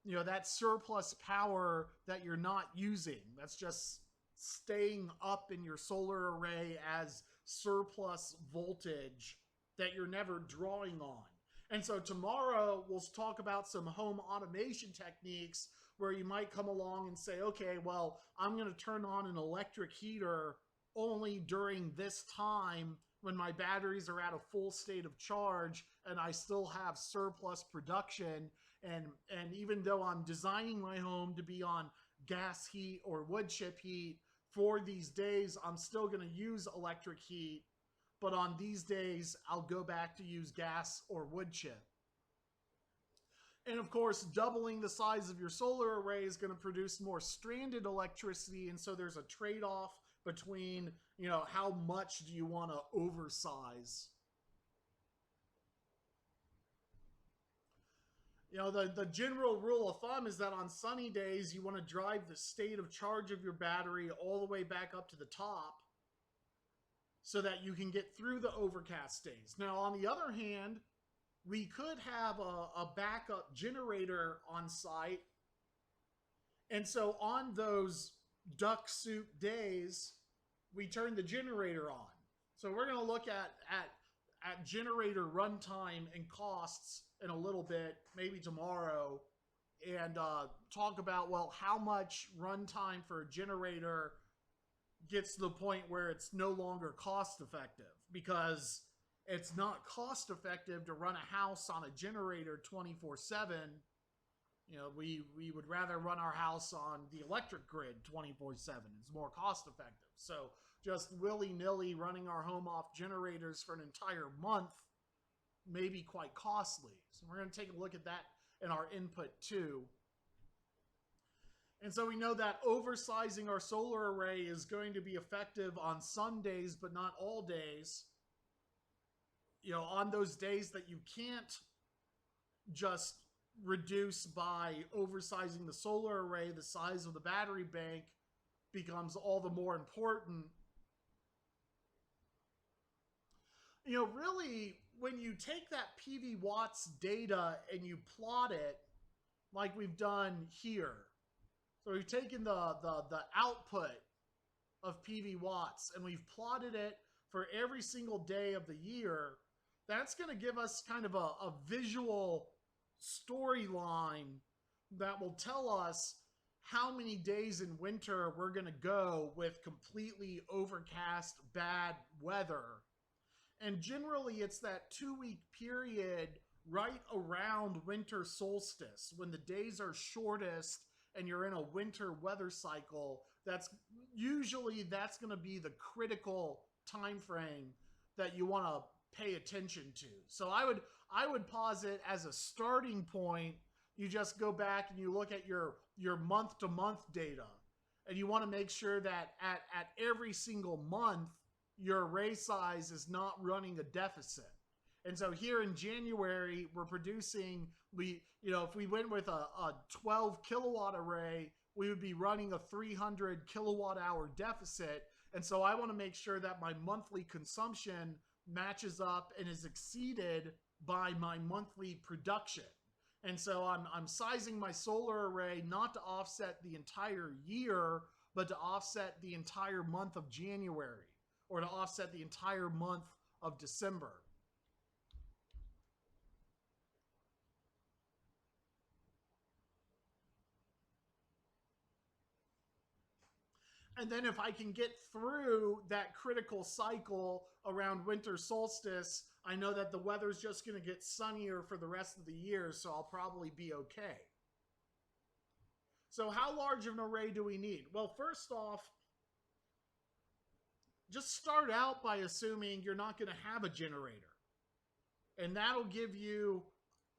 You know, that surplus power that you're not using, that's just staying up in your solar array as surplus voltage that you're never drawing on. And so tomorrow we'll talk about some home automation techniques where you might come along and say, okay, well, I'm going to turn on an electric heater only during this time when my batteries are at a full state of charge and I still have surplus production. And even though I'm designing my home to be on gas heat or wood chip heat, for these days, I'm still going to use electric heat. But on these days, I'll go back to use gas or wood chip. And of course, doubling the size of your solar array is going to produce more stranded electricity. And so there's a trade-off between, you know, how much do you want to oversize? You know, the general rule of thumb is that on sunny days, you want to drive the state of charge of your battery all the way back up to the top so that you can get through the overcast days. Now, on the other hand, we could have a backup generator on site. And so on those duck soup days, we turn the generator on. So we're going to look at generator runtime and costs in a little bit, maybe tomorrow, and talk about, well, how much runtime for a generator gets to the point where it's no longer cost effective, because it's not cost effective to run a house on a generator 24/7. You know, we would rather run our house on the electric grid 24/7. It's more cost effective. So just willy-nilly running our home off generators for an entire month may be quite costly. So we're going to take a look at that in our input too. And so we know that oversizing our solar array is going to be effective on some days, but not all days. You know, on those days that you can't just reduce by oversizing the solar array, the size of the battery bank becomes all the more important. You know, really, when you take that PV watts data and you plot it like we've done here, so we've taken the output of PV watts and we've plotted it for every single day of the year, that's going to give us kind of a visual storyline that will tell us how many days in winter we're going to go with completely overcast bad weather. And generally it's that 2-week period right around winter solstice when the days are shortest and you're in a winter weather cycle. That's going to be the critical time frame that you want to pay attention to. So I would posit as a starting point, you just go back and you look at your month to month data, and you want to make sure that at every single month your array size is not running a deficit. And so here in January, we're producing, if we went with a 12 kilowatt array, we would be running a 300 kilowatt hour deficit. And so I want to make sure that my monthly consumption matches up and is exceeded by my monthly production. And so I'm sizing my solar array not to offset the entire year, but to offset the entire month of January, or to offset the entire month of December. And then if I can get through that critical cycle around winter solstice, I know that the weather's just going to get sunnier for the rest of the year, so I'll probably be okay. So how large of an array do we need? Well, first off, just start out by assuming you're not going to have a generator. And that'll give you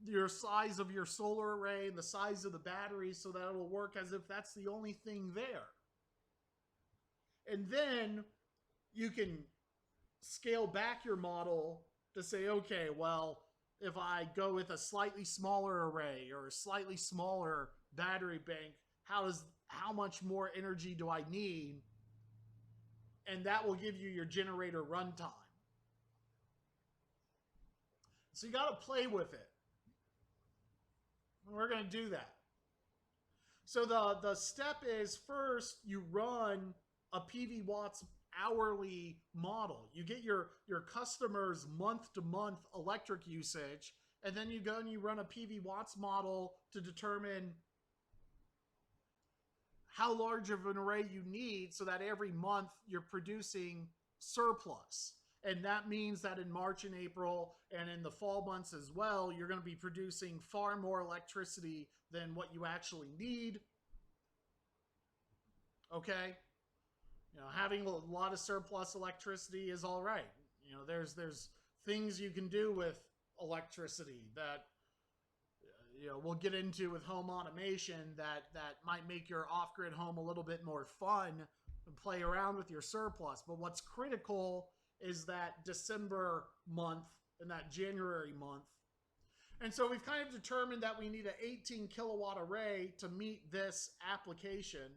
your size of your solar array and the size of the battery, so that it'll work as if that's the only thing there. And then you can scale back your model to say, okay, well, if I go with a slightly smaller array or a slightly smaller battery bank, how much more energy do I need? And that will give you your generator runtime. So you got to play with it. We're going to do that. So the step is, first you run a PV watts hourly model. You get your customers month-to-month electric usage, and then you go and you run a PV watts model to determine how large of an array you need, so that every month you're producing surplus. And that means that in March and April and in the fall months as well, you're going to be producing far more electricity than what you actually need. Okay? You know, having a lot of surplus electricity is all right. You know, there's things you can do with electricity that, you know, we'll get into with home automation that might make your off-grid home a little bit more fun and play around with your surplus. But what's critical is that December month and that January month. And so we've kind of determined that we need an 18 kilowatt array to meet this application.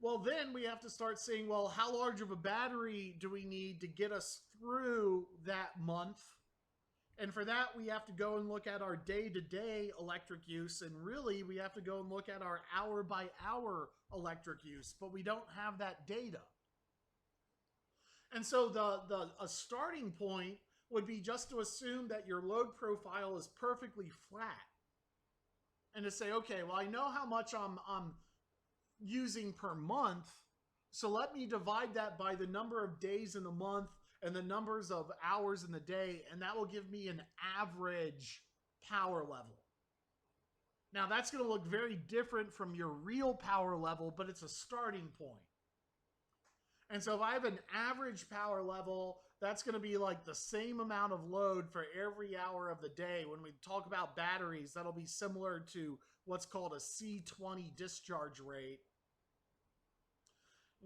Well, then we have to start saying, well, how large of a battery do we need to get us through that month? And for that, we have to go and look at our day-to-day electric use. And really, we have to go and look at our hour-by-hour electric use. But we don't have that data. And so a starting point would be just to assume that your load profile is perfectly flat. And to say, okay, well, I know how much I'm using per month. So let me divide that by the number of days in the month and the numbers of hours in the day, and that will give me an average power level. Now, that's going to look very different from your real power level, but it's a starting point. And so if I have an average power level, that's going to be like the same amount of load for every hour of the day. When we talk about batteries, that'll be similar to what's called a C20 discharge rate.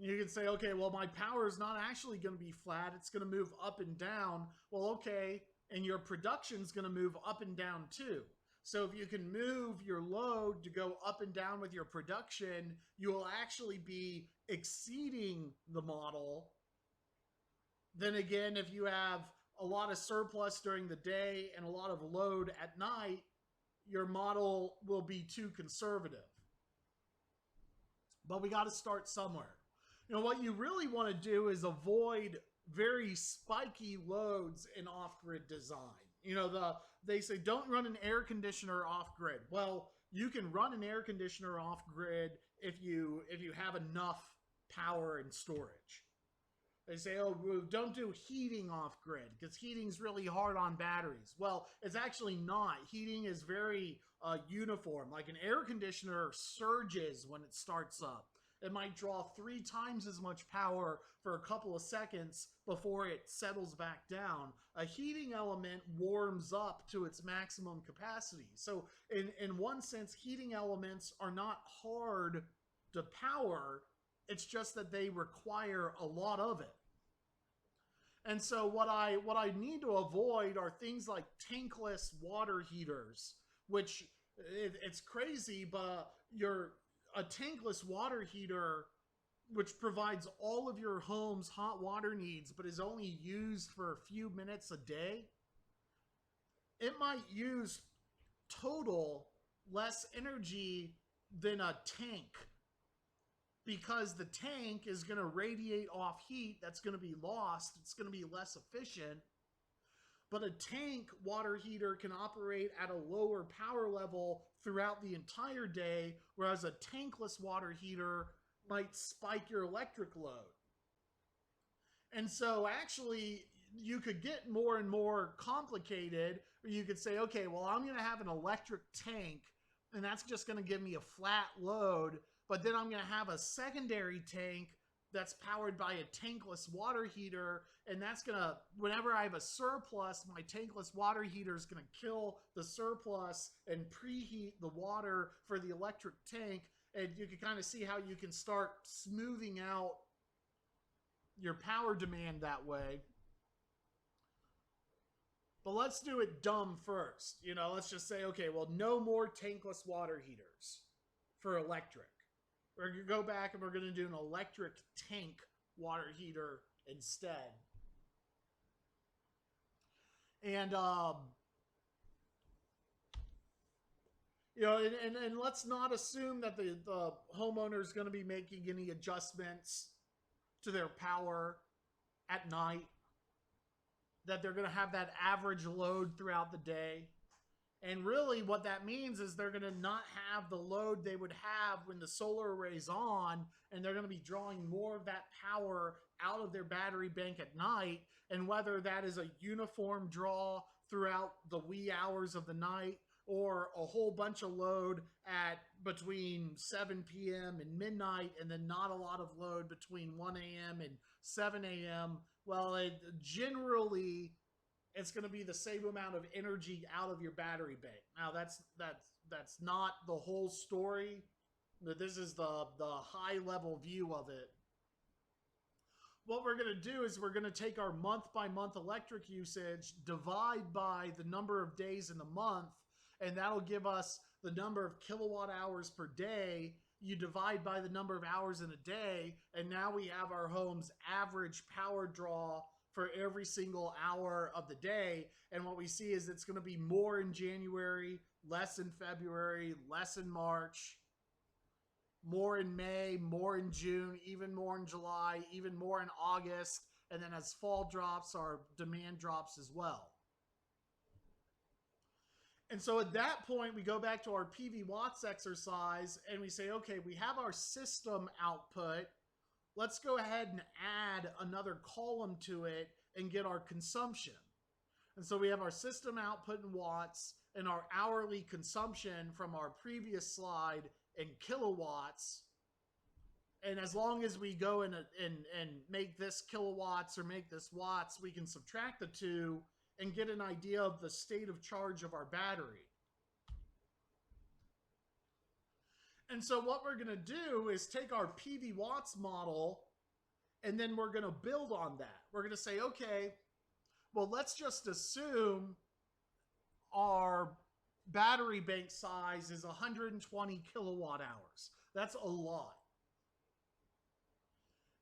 You can say, okay, well, my power is not actually going to be flat. It's going to move up and down. Well, okay, and your production is going to move up and down too. So if you can move your load to go up and down with your production, you will actually be exceeding the model. Then again, if you have a lot of surplus during the day and a lot of load at night, your model will be too conservative. But we got to start somewhere. You know, what you really want to do is avoid very spiky loads in off-grid design. You know, they say don't run an air conditioner off-grid. Well, you can run an air conditioner off-grid if you have enough power and storage. They say, oh, don't do heating off-grid because heating's really hard on batteries. Well, it's actually not. Heating is very uniform. Like an air conditioner surges when it starts up. It might draw 3 times as much power for a couple of seconds before it settles back down. A heating element warms up to its maximum capacity. So in one sense, heating elements are not hard to power. It's just that they require a lot of it. And so what I need to avoid are things like tankless water heaters, which it's crazy, but a tankless water heater, which provides all of your home's hot water needs, but is only used for a few minutes a day, it might use total less energy than a tank, because the tank is going to radiate off heat that's going to be lost. It's going to be less efficient. But a tank water heater can operate at a lower power level throughout the entire day, whereas a tankless water heater might spike your electric load. And so actually, you could get more and more complicated, or you could say, okay, well, I'm going to have an electric tank, and that's just going to give me a flat load, but then I'm going to have a secondary tank that's powered by a tankless water heater, and that's going to, whenever I have a surplus, my tankless water heater is going to kill the surplus and preheat the water for the electric tank, and you can kind of see how you can start smoothing out your power demand that way. But let's do it dumb first. You know, let's just say, okay, well, no more tankless water heaters for electric. We're going to go back and we're going to do an electric tank water heater instead. And, you know, and let's not assume that the homeowner is going to be making any adjustments to their power at night, that they're going to have that average load throughout the day. And really what that means is they're going to not have the load they would have when the solar array's on, and they're going to be drawing more of that power out of their battery bank at night. And whether that is a uniform draw throughout the wee hours of the night, or a whole bunch of load at between 7 p.m. and midnight, and then not a lot of load between 1 a.m. and 7 a.m., well, generally it's going to be the same amount of energy out of your battery bank. Now, that's not the whole story. This is the high-level view of it. What we're going to do is we're going to take our month-by-month electric usage, divide by the number of days in the month, and that'll give us the number of kilowatt hours per day. You divide by the number of hours in a day, and now we have our home's average power draw for every single hour of the day. And what we see is it's going to be more in January, less in February, less in March, more in May, more in June, even more in July, even more in August, And then as fall drops, our demand drops as well. And so at that point, we go back to our PV watts exercise and we say, okay, we have our system output. Let's go ahead and add another column to it and get our consumption. And so we have our system output in watts and our hourly consumption from our previous slide in kilowatts. And as long as we go in and make this kilowatts or make this watts, we can subtract the two and get an idea of the state of charge of our battery. And so what we're going to do is take our PV watts model and then we're going to build on that. We're going to say, okay, well, let's just assume our battery bank size is 120 kilowatt hours. That's a lot.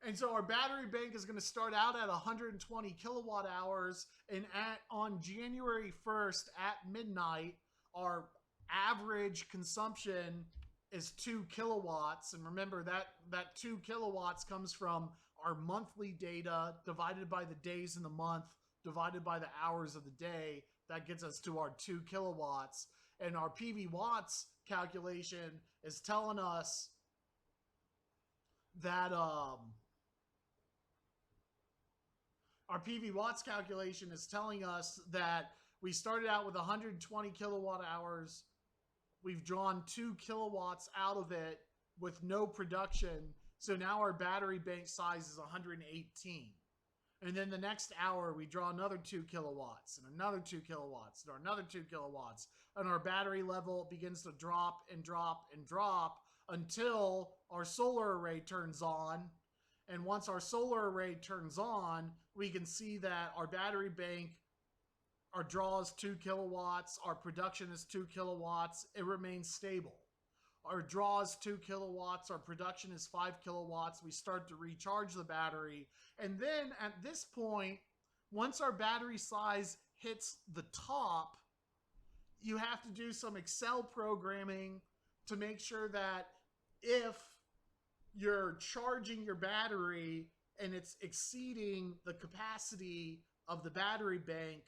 And so our battery bank is going to start out at 120 kilowatt hours. And on January 1st at midnight, our average consumption is 2 kilowatts. And remember that 2 kilowatts comes from our monthly data divided by the days in the month, divided by the hours of the day. That gets us to our 2 kilowatts. And our PV watts calculation is telling us that our PV watts calculation is telling us that we started out with 120 kilowatt hours. We've drawn 2 kilowatts out of it with no production. So now our battery bank size is 118. And then the next hour, we draw another 2 kilowatts and another 2 kilowatts and another 2 kilowatts. And our battery level begins to drop and drop and drop until our solar array turns on. And once our solar array turns on, we can see that our battery bank, our draw is 2 kilowatts, our production is 2 kilowatts, it remains stable. Our draw is 2 kilowatts, our production is 5 kilowatts, we start to recharge the battery. And then at this point, once our battery size hits the top, you have to do some Excel programming to make sure that if you're charging your battery and it's exceeding the capacity of the battery bank,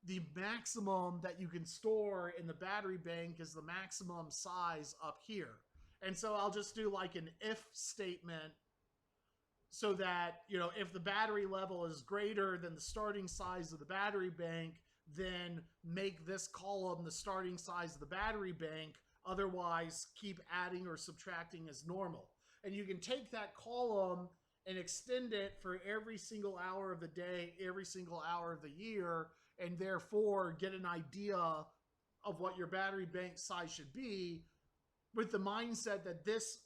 the maximum that you can store in the battery bank is the maximum size up here. And so I'll just do like an if statement so that, you know, if the battery level is greater than the starting size of the battery bank, then make this column the starting size of the battery bank. Otherwise, keep adding or subtracting as normal. And you can take that column and extend it for every single hour of the day, every single hour of the year, and therefore get an idea of what your battery bank size should be, with the mindset that this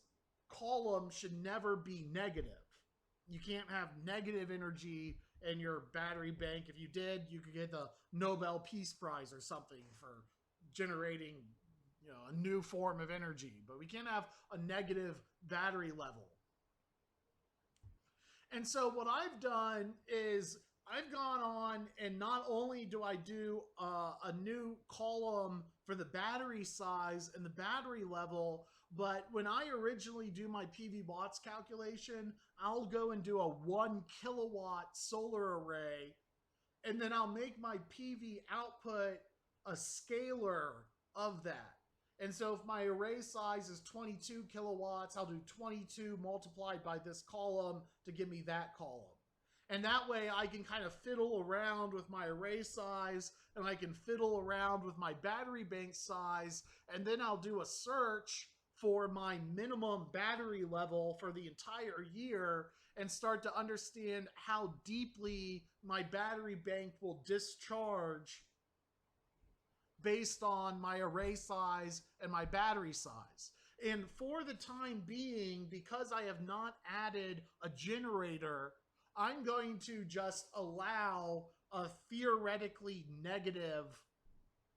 column should never be negative. You can't have negative energy in your battery bank. If you did, you could get the Nobel Peace Prize or something for generating, you know, a new form of energy. But we can't have a negative battery level. And so what I've done is I've gone on and not only do I do a new column for the battery size and the battery level, but when I originally do my PV watts calculation, I'll go and do a 1 kilowatt solar array, and then I'll make my PV output a scalar of that. And so if my array size is 22 kilowatts, I'll do 22 multiplied by this column to give me that column. And that way I can kind of fiddle around with my array size, and I can fiddle around with my battery bank size, and then I'll do a search for my minimum battery level for the entire year and start to understand how deeply my battery bank will discharge based on my array size and my battery size. And for the time being, because I have not added a generator, I'm going to just allow a theoretically negative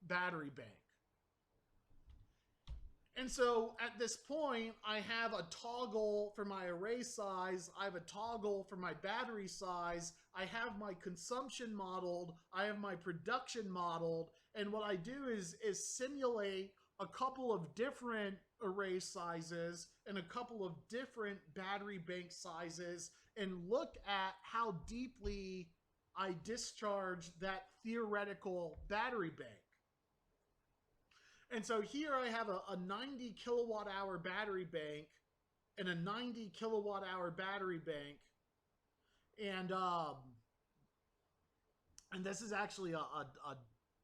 battery bank. And so at this point, I have a toggle for my array size, I have a toggle for my battery size, I have my consumption modeled, I have my production modeled, and what I do is simulate a couple of different array sizes and a couple of different battery bank sizes and look at how deeply I discharge that theoretical battery bank. And so here I have a 90 kilowatt hour battery bank and a 90 kilowatt hour battery bank. And this is actually a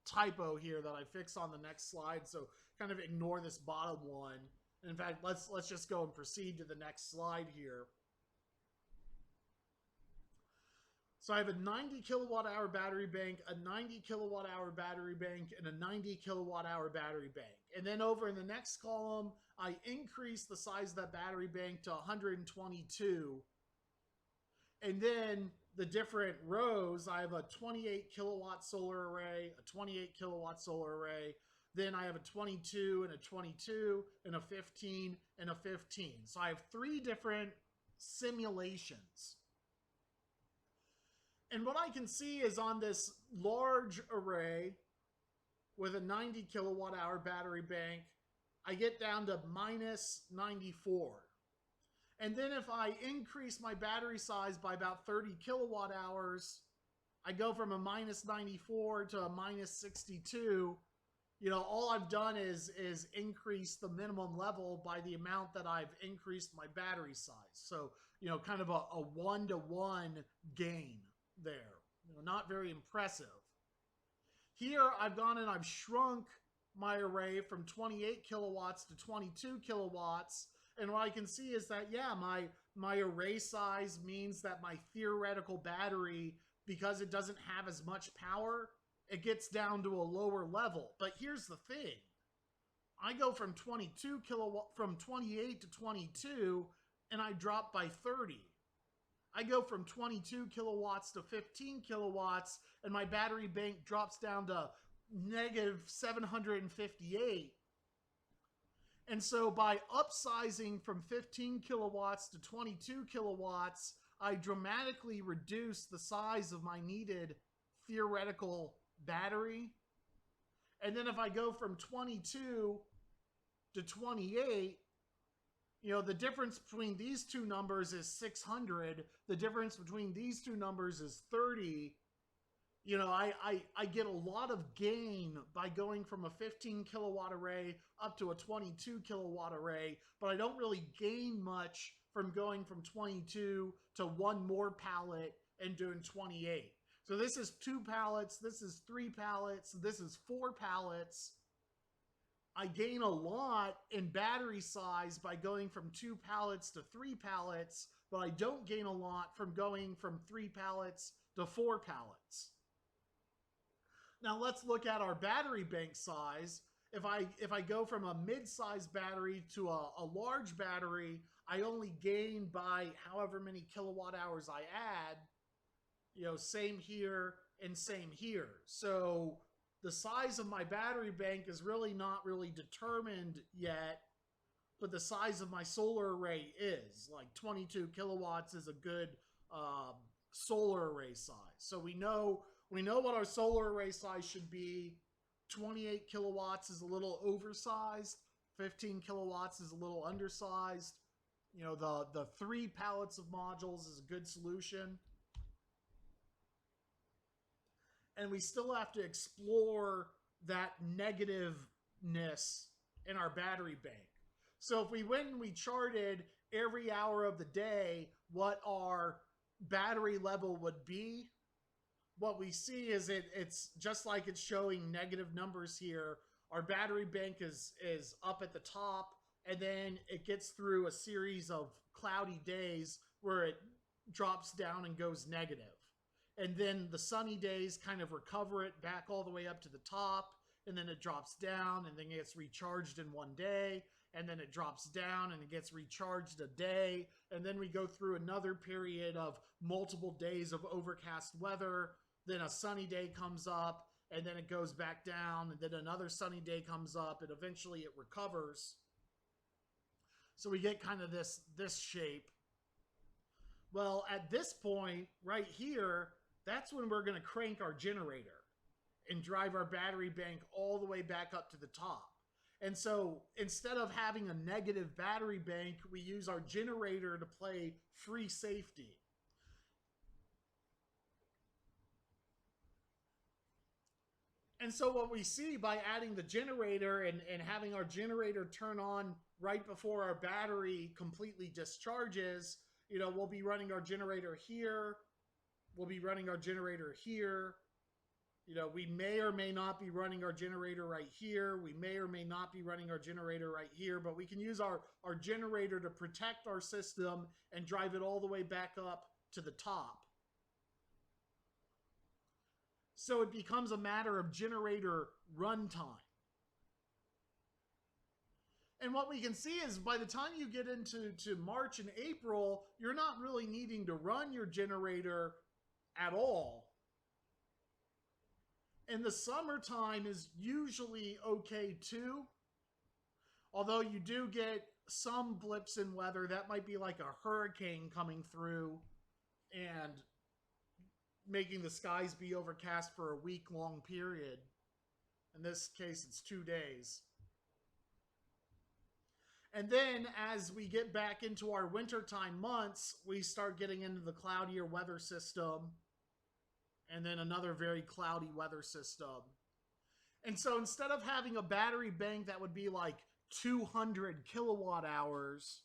typo here that I fix on the next slide. So kind of ignore this bottom one. In fact, let's just go and proceed to the next slide here. So I have a 90 kilowatt hour battery bank, a 90 kilowatt hour battery bank, and a 90 kilowatt hour battery bank. And then over in the next column, I increase the size of that battery bank to 122. And then the different rows, I have a 28 kilowatt solar array, a 28 kilowatt solar array. Then I have a 22 and a 22 and a 15 and a 15. So I have 3 different simulations. And what I can see is on this large array with a 90 kilowatt hour battery bank, I get down to minus 94. And then if I increase my battery size by about 30 kilowatt hours, I go from a minus 94 to a minus 62. You know, all I've done is increase the minimum level by the amount that I've increased my battery size. So, you know, kind of a 1-to-1 gain there. You know, not very impressive. Here I've gone and I've shrunk my array from 28 kilowatts to 22 kilowatts. And what I can see is that, yeah, my array size means that my theoretical battery, because it doesn't have as much power, it gets down to a lower level. But here's the thing. I go from 28 to 22, and I drop by 30. I go from 22 kilowatts to 15 kilowatts, and my battery bank drops down to negative 758. And so by upsizing from 15 kilowatts to 22 kilowatts, I dramatically reduce the size of my needed theoretical battery. And then if I go from 22 to 28, you know, the difference between these two numbers is 600. The difference between these two numbers is 30. You know, I get a lot of gain by going from a 15 kilowatt array up to a 22 kilowatt array, but I don't really gain much from going from 22 to 1 more pallet and doing 28. So this is 2 pallets, this is 3 pallets, this is 4 pallets. I gain a lot in battery size by going from 2 pallets to 3 pallets, but I don't gain a lot from going from 3 pallets to 4 pallets. Now let's look at our battery bank size. If I go from a mid-sized battery to a large battery, I only gain by however many kilowatt hours I add. You know, same here and same here. So the size of my battery bank is really not really determined yet, but the size of my solar array is. Like 22 kilowatts is a good solar array size. So we know what our solar array size should be. 28 kilowatts is a little oversized. 15 kilowatts is a little undersized. You know, the 3 pallets of modules is a good solution. And we still have to explore that negativeness in our battery bank. So if we went and we charted every hour of the day what our battery level would be, what we see is it's just like it's showing negative numbers here. Our battery bank is up at the top, and then it gets through a series of cloudy days where it drops down and goes negative. And then the sunny days kind of recover it back all the way up to the top, and then it drops down and then gets recharged in one day, and then it drops down and it gets recharged a day, and then we go through another period of multiple days of overcast weather. Then a sunny day comes up, and then it goes back down, and then another sunny day comes up, and eventually it recovers. So we get kind of this shape. Well, at this point right here, that's when we're going to crank our generator and drive our battery bank all the way back up to the top. And so instead of having a negative battery bank, we use our generator to play free safety. And so what we see by adding the generator and having our generator turn on right before our battery completely discharges, we'll be running our generator here. We'll be running our generator here. We may or may not be running our generator right here. We may or may not be running our generator right here, but we can use our generator to protect our system and drive it all the way back up to the top. So it becomes a matter of generator runtime. And what we can see is by the time you get into March and April, you're not really needing to run your generator at all. And the summertime is usually okay too. Although you do get some blips in weather. That might be like a hurricane coming through and making the skies be overcast for a week-long period. In this case, it's 2 days. And then as we get back into our wintertime months, we start getting into the cloudier weather system. And then another very cloudy weather system. And so instead of having a battery bank that would be like 200 kilowatt hours,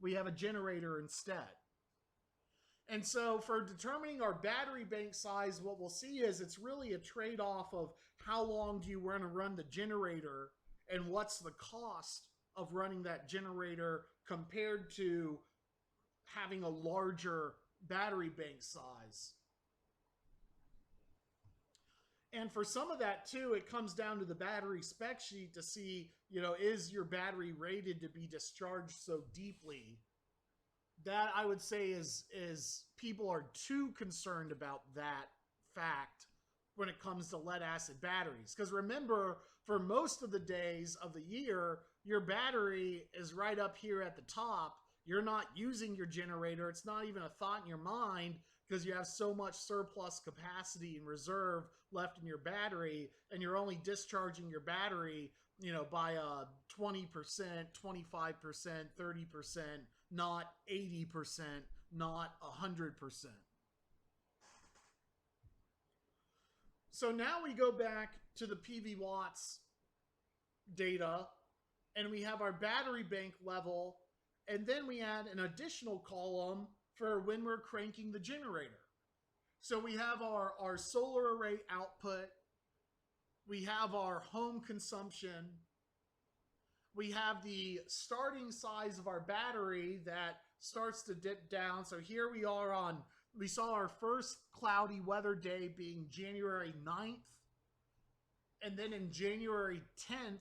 we have a generator instead. And so for determining our battery bank size, what we'll see is it's really a trade-off of how long do you want to run the generator and what's the cost of running that generator compared to having a larger battery bank size. And for some of that too, it comes down to the battery spec sheet to see, is your battery rated to be discharged so deeply? That I would say is people are too concerned about that fact when it comes to lead acid batteries. Because remember, for most of the days of the year, your battery is right up here at the top. You're not using your generator. It's not even a thought in your mind because you have so much surplus capacity and reserve left in your battery, and you're only discharging your battery, by 20%, 25%, 30%, not 80%, not 100%. So now we go back to the PV watts data, and we have our battery bank level, and then we add an additional column for when we're cranking the generator. So we have our solar array output, we have our home consumption, we have the starting size of our battery that starts to dip down. So here we saw our first cloudy weather day being January 9th. And then in January 10th,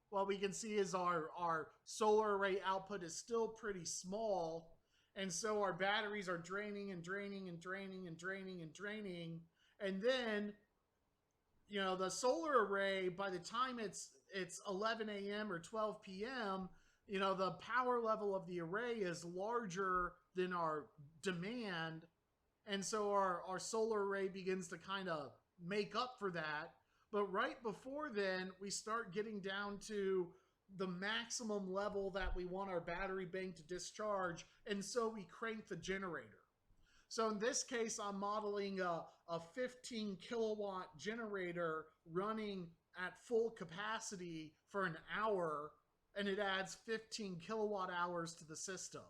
what we can see is our solar array output is still pretty small. And so our batteries are draining and draining and draining and draining and draining. And then, the solar array, by the time it's 11 a.m. or 12 p.m., the power level of the array is larger than our demand. And so our solar array begins to kind of make up for that. But right before then, we start getting down to the maximum level that we want our battery bank to discharge. And so we crank the generator. So in this case, I'm modeling a 15 kilowatt generator running at full capacity for an hour, and it adds 15 kilowatt hours to the system.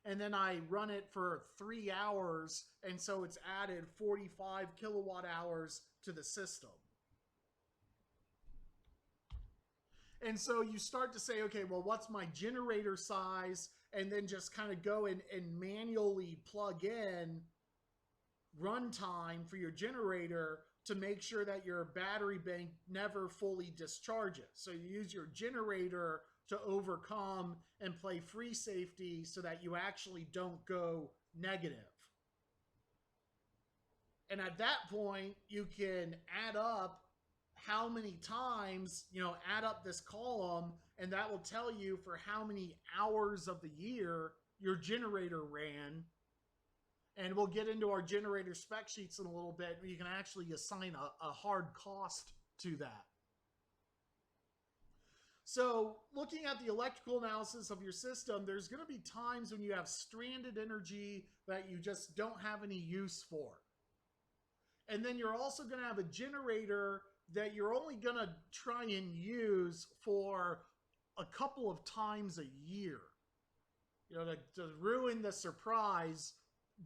And then I run it for 3 hours, and so it's added 45 kilowatt hours to the system. And so you start to say, okay, well, what's my generator size? And then just kind of go in and manually plug in runtime for your generator to make sure that your battery bank never fully discharges. So you use your generator to overcome and play free safety so that you actually don't go negative. And at that point, you can add up how many times, add up this column, and that will tell you for how many hours of the year your generator ran. And we'll get into our generator spec sheets in a little bit where you can actually assign a hard cost to that. So, looking at the electrical analysis of your system, there's going to be times when you have stranded energy that you just don't have any use for. And then you're also going to have a generator that you're only going to try and use for a couple of times a year. You know, to ruin the surprise,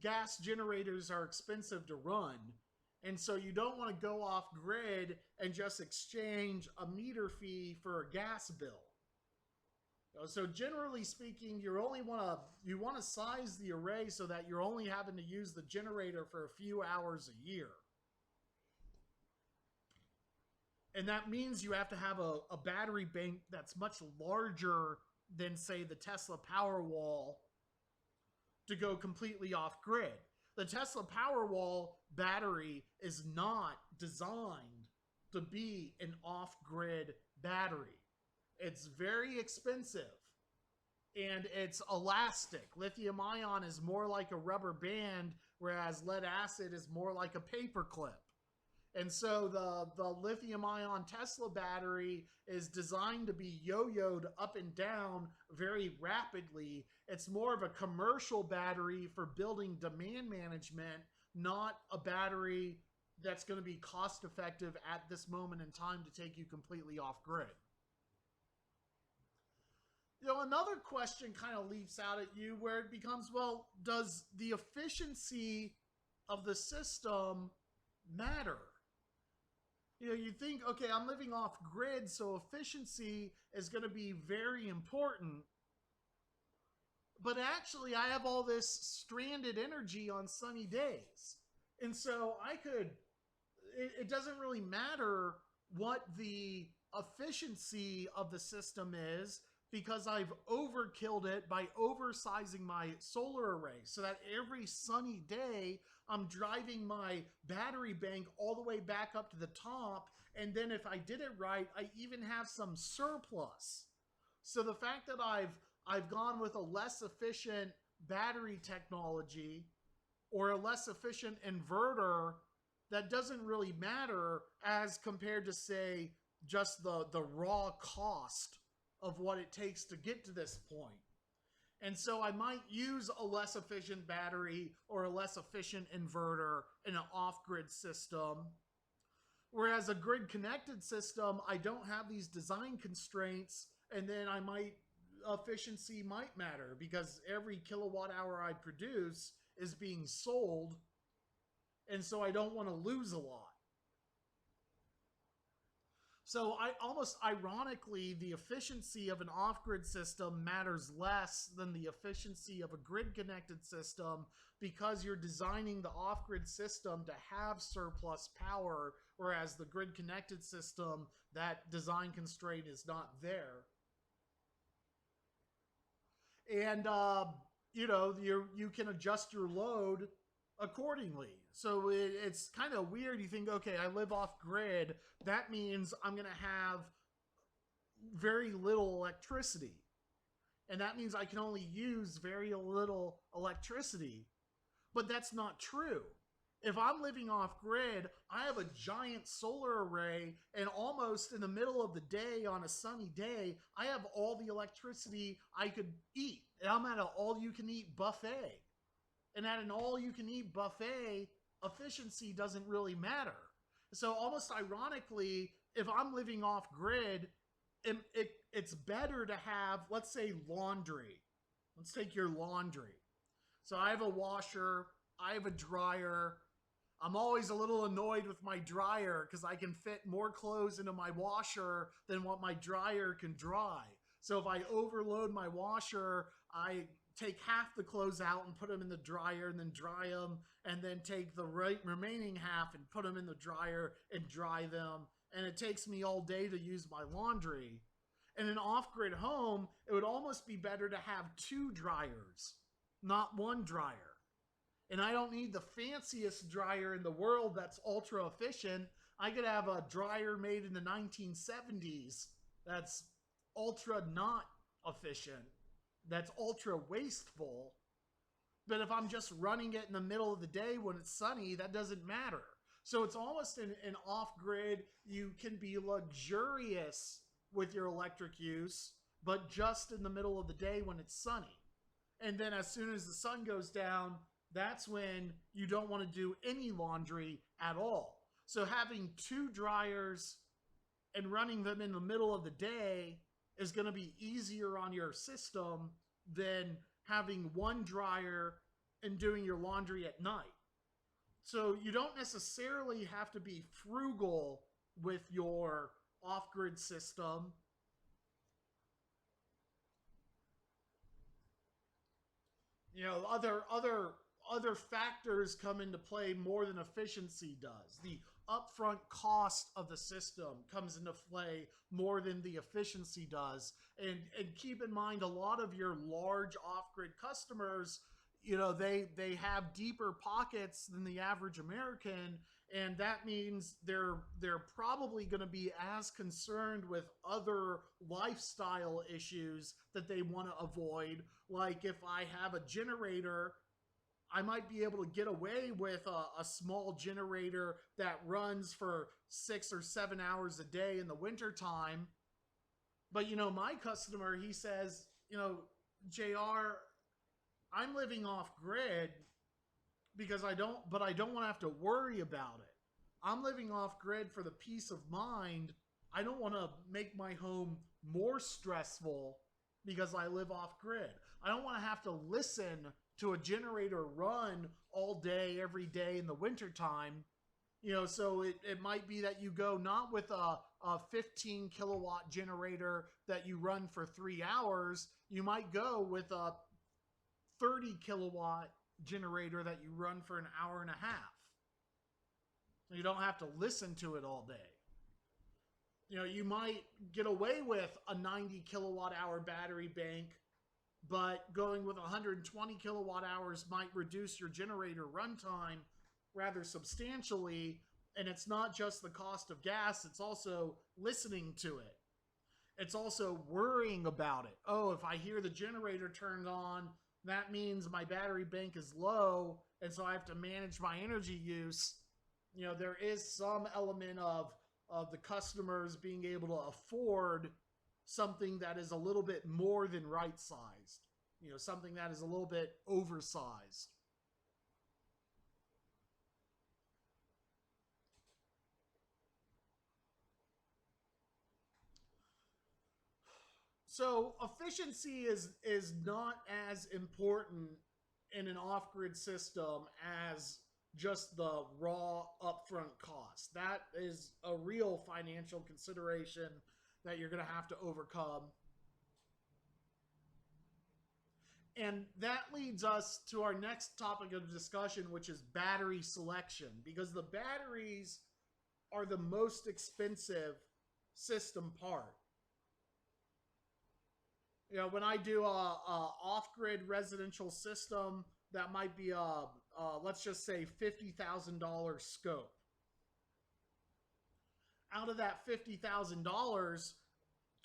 gas generators are expensive to run. And so you don't want to go off grid and just exchange a meter fee for a gas bill. So generally speaking, you want to size the array so that you're only having to use the generator for a few hours a year. And that means you have to have a battery bank that's much larger than, say, the Tesla Powerwall to go completely off grid. The Tesla Powerwall battery is not designed to be an off-grid battery. It's very expensive and it's elastic. Lithium ion is more like a rubber band, whereas lead acid is more like a paper clip. And so the lithium ion Tesla battery is designed to be yo-yoed up and down very rapidly. It's more of a commercial battery for building demand management, not a battery that's going to be cost effective at this moment in time to take you completely off grid. You know, another question kind of leaps out at you where it becomes, well, does the efficiency of the system matter? You know, you think, okay, I'm living off grid, so efficiency is going to be very important. But actually, I have all this stranded energy on sunny days. And so it doesn't really matter what the efficiency of the system is, because I've overkilled it by oversizing my solar array so that every sunny day I'm driving my battery bank all the way back up to the top. And then if I did it right, I even have some surplus. So the fact that I've gone with a less efficient battery technology or a less efficient inverter, that doesn't really matter as compared to, say, just the raw cost of what it takes to get to this point. And so I might use a less efficient battery or a less efficient inverter in an off-grid system. Whereas a grid-connected system, I don't have these design constraints, and then efficiency might matter because every kilowatt hour I produce is being sold, and so I don't want to lose a lot. So almost ironically, the efficiency of an off-grid system matters less than the efficiency of a grid-connected system because you're designing the off-grid system to have surplus power, whereas the grid-connected system, that design constraint is not there. And, you know, you can adjust your load accordingly. So it's kind of weird. You think, okay, I live off grid. That means I'm going to have very little electricity. And that means I can only use very little electricity. But that's not true. If I'm living off grid, I have a giant solar array, and almost in the middle of the day on a sunny day, I have all the electricity I could eat. And I'm at an all-you-can-eat buffet. And at an all-you-can-eat buffet, efficiency doesn't really matter. So almost ironically, if I'm living off grid, it's better to have, let's say, laundry. Let's take your laundry. So I have a washer, I have a dryer. I'm always a little annoyed with my dryer because I can fit more clothes into my washer than what my dryer can dry. So if I overload my washer, I take half the clothes out and put them in the dryer and then dry them, and then take the remaining half and put them in the dryer and dry them. And it takes me all day to use my laundry. In an off-grid home, it would almost be better to have 2 dryers, not 1 dryer. And I don't need the fanciest dryer in the world that's ultra efficient. I could have a dryer made in the 1970s that's ultra not efficient, that's ultra wasteful. But if I'm just running it in the middle of the day when it's sunny, that doesn't matter. So it's almost an off-grid, you can be luxurious with your electric use, but just in the middle of the day when it's sunny. And then as soon as the sun goes down, that's when you don't want to do any laundry at all. So having two dryers and running them in the middle of the day is going to be easier on your system than having one dryer and doing your laundry at night. So you don't necessarily have to be frugal with your off-grid system. You know, other factors come into play more than efficiency does. The upfront cost of the system comes into play more than the efficiency does. And keep in mind, a lot of your large off-grid customers, you know, they have deeper pockets than the average American, and that means they're probably going to be as concerned with other lifestyle issues that they want to avoid. Like if I have a generator, I might be able to get away with a small generator that runs for 6 or 7 hours a day in the wintertime. But, you know, my customer, he says, you know, JR, I'm living off grid because I don't want to have to worry about it. I'm living off grid for the peace of mind. I don't want to make my home more stressful because I live off grid. I don't want to have to listen to a generator run all day, every day in the wintertime. You know, so it might be that you go not with a 15 kilowatt generator that you run for 3 hours. You might go with a 30 kilowatt generator that you run for an hour and a half. So you don't have to listen to it all day. You know, you might get away with a 90 kilowatt hour battery bank, but going with 120 kilowatt hours might reduce your generator runtime rather substantially. And it's not just the cost of gas, it's also listening to it. It's also worrying about it. Oh, if I hear the generator turned on, that means my battery bank is low, and so I have to manage my energy use. You know, there is some element of the customers being able to afford something that is a little bit more than right-sized. You know, something that is a little bit oversized. So efficiency is not as important in an off-grid system as just the raw upfront cost. That is a real financial consideration that you're going to have to overcome. And that leads us to our next topic of discussion, which is battery selection, because the batteries are the most expensive system part. You know, when I do a off-grid residential system, that might be let's just say $50,000 scope. Out of that $50,000,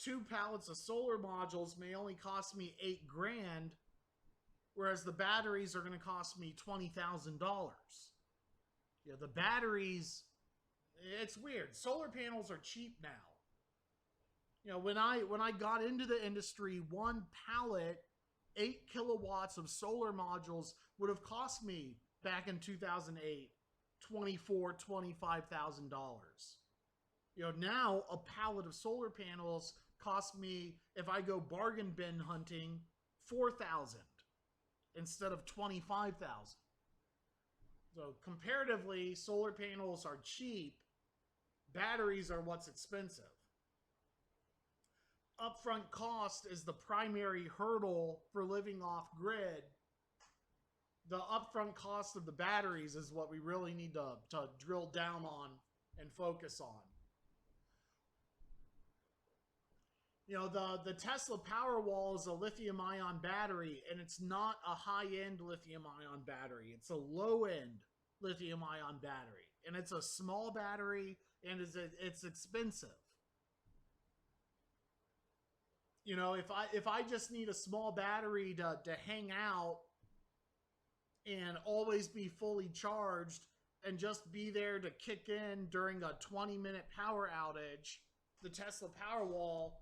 2 pallets of solar modules may only cost me $8,000, whereas the batteries are going to cost me $20,000. You know, the batteries, it's weird. Solar panels are cheap now. You know, when I got into the industry, one pallet, 8 kilowatts of solar modules would have cost me back in 2008, $24,000, $25,000. You know, now a pallet of solar panels cost me, if I go bargain bin hunting, $4,000 instead of $25,000. So comparatively, solar panels are cheap. Batteries are what's expensive. Upfront cost is the primary hurdle for living off grid. The upfront cost of the batteries is what we really need to drill down on and focus on. You know, the Tesla Powerwall is a lithium-ion battery, and it's not a high-end lithium-ion battery. It's a low-end lithium-ion battery, and it's a small battery, and it's expensive. You know, if I just need a small battery to hang out and always be fully charged and just be there to kick in during a 20-minute power outage, the Tesla Powerwall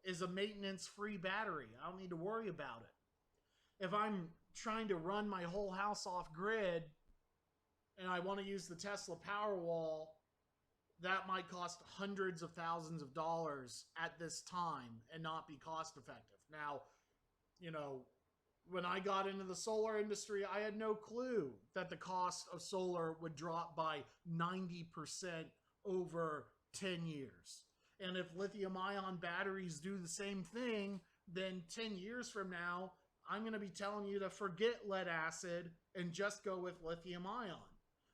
is a maintenance-free battery. I don't need to worry about it. If I'm trying to run my whole house off grid and I want to use the Tesla Powerwall, that might cost hundreds of thousands of dollars at this time and not be cost effective. Now, you know, when I got into the solar industry, I had no clue that the cost of solar would drop by 90% over 10 years. And if lithium ion batteries do the same thing, then 10 years from now, I'm going to be telling you to forget lead acid and just go with lithium ion.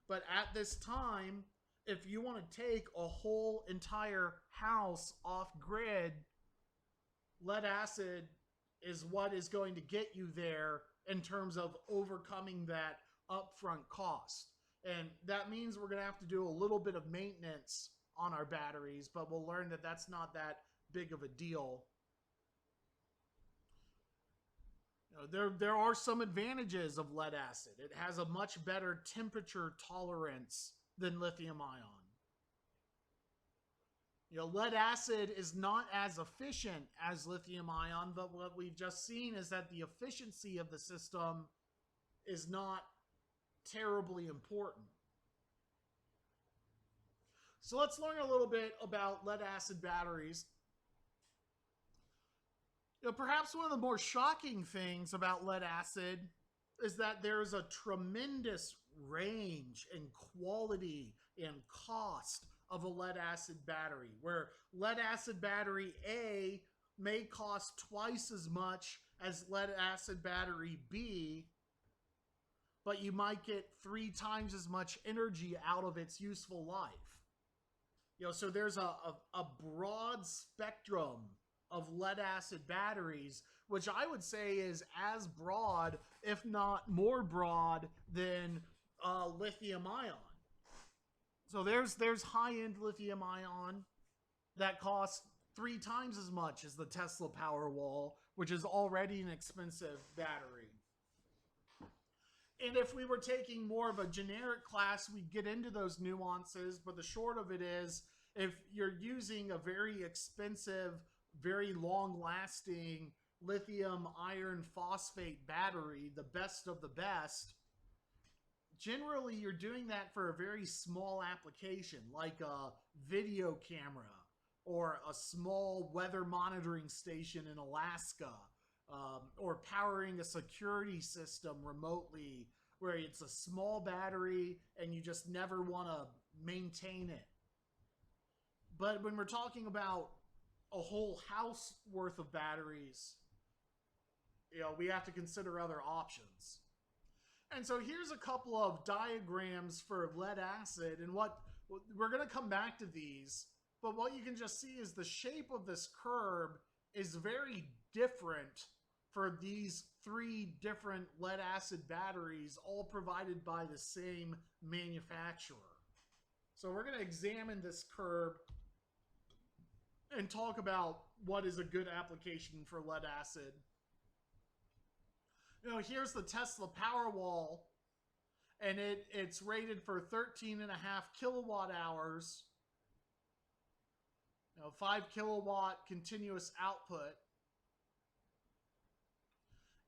But at this time, if you want to take a whole entire house off grid, lead acid is what is going to get you there in terms of overcoming that upfront cost. And that means we're going to have to do a little bit of maintenance on our batteries, but we'll learn that that's not that big of a deal. You know, there are some advantages of lead acid. It has a much better temperature tolerance than lithium ion. You know, lead acid is not as efficient as lithium ion, but what we've just seen is that the efficiency of the system is not terribly important. So let's learn a little bit about lead acid batteries. You know, perhaps one of the more shocking things about lead acid is that there's a tremendous range in quality and cost of a lead acid battery, where lead acid battery A may cost twice as much as lead acid battery B, but you might get 3 times as much energy out of its useful life. You know, so there's a broad spectrum of lead acid batteries, which I would say is as broad, if not more broad, than lithium ion. So there's high-end lithium ion that costs 3 times as much as the Tesla Powerwall, which is already an expensive battery. And if we were taking more of a generic class, we'd get into those nuances, but the short of it is, if you're using a very expensive, very long-lasting lithium iron phosphate battery, the best of the best, generally you're doing that for a very small application, like a video camera or a small weather monitoring station in Alaska, or powering a security system remotely, where it's a small battery and you just never want to maintain it. But when we're talking about a whole house worth of batteries, you know, we have to consider other options. And so here's a couple of diagrams for lead acid, and what we're going to come back to these, but what you can just see is the shape of this curve is very different for these 3 different lead acid batteries, all provided by the same manufacturer. So we're going to examine this curve and talk about what is a good application for lead acid. You know, here's the Tesla Powerwall, and it's rated for 13.5 kilowatt hours. You know, 5 kilowatt continuous output.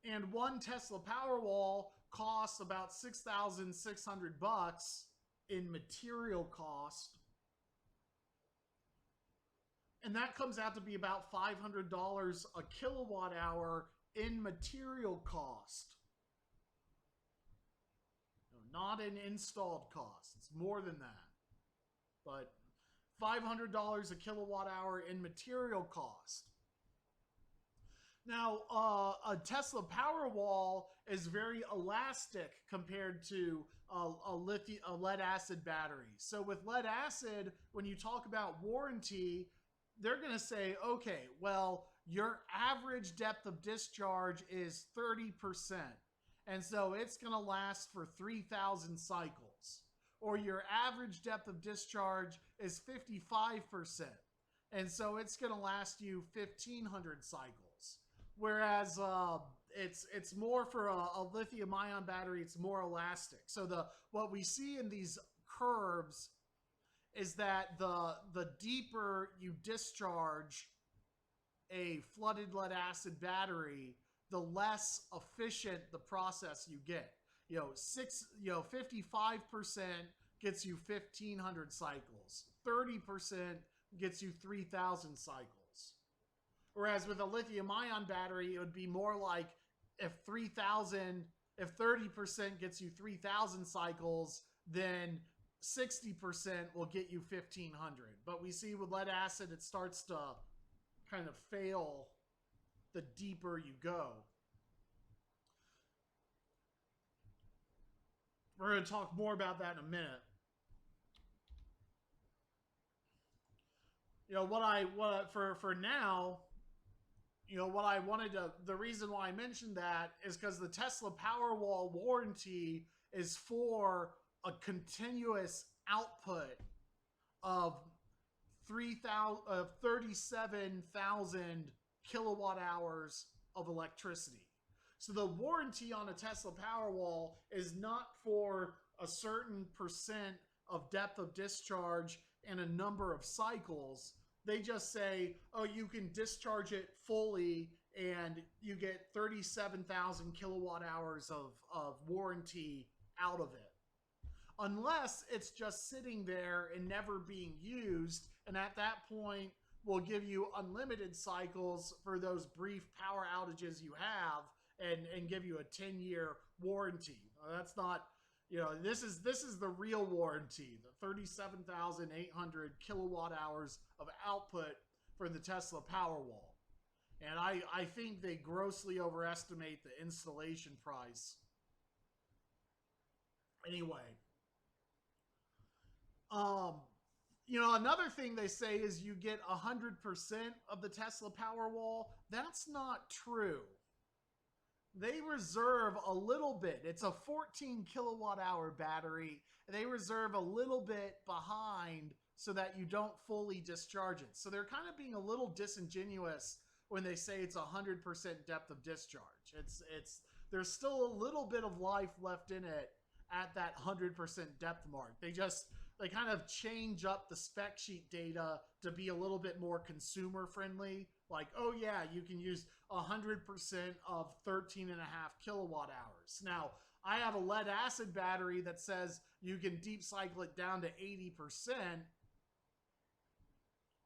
And one Tesla Powerwall costs about $6,600 in material cost. And that comes out to be about $500 a kilowatt hour in material cost. Not in installed cost. It's more than that. But $500 a kilowatt hour in material cost. Now, a Tesla Powerwall is very elastic compared to a lead acid battery. So with lead acid, when you talk about warranty, they're going to say, okay, well, your average depth of discharge is 30%. And so it's going to last for 3,000 cycles. Or your average depth of discharge is 55%. And so it's going to last you 1,500 cycles. Whereas it's more for a lithium ion battery, it's more elastic. So what we see in these curves is that the deeper you discharge a flooded lead acid battery, the less efficient the process you get. 55% gets you 1,500 cycles. 30% gets you 3,000 cycles. Whereas with a lithium ion battery, it would be more like if 30% gets you 3,000 cycles, then 60% will get you 1,500. But we see with lead acid, it starts to kind of fail the deeper you go. We're going to talk more about that in a minute. For now, what I wanted to, the reason why I mentioned that is because the Tesla Powerwall warranty is for a continuous output of 37,000 kilowatt hours of electricity. So the warranty on a Tesla Powerwall is not for a certain percent of depth of discharge and a number of cycles. They just say, oh, you can discharge it fully and you get 37,000 kilowatt hours of warranty out of it. Unless it's just sitting there and never being used, and at that point, we'll give you unlimited cycles for those brief power outages you have and give you a 10-year warranty. That's not, this is the real warranty, the 37,800 kilowatt hours of output for the Tesla Powerwall. And I think they grossly overestimate the installation price. Anyway. Another thing they say is you get 100% of the Tesla Powerwall. That's not true. They reserve a little bit. It's a 14 kilowatt hour battery. They reserve a little bit behind so that you don't fully discharge it. So they're kind of being a little disingenuous when they say it's 100% depth of discharge. There's still a little bit of life left in it at that 100% depth mark. They kind of change up the spec sheet data to be a little bit more consumer friendly. Like, oh yeah, you can use 100% of 13.5 kilowatt hours. Now, I have a lead acid battery that says you can deep cycle it down to 80%,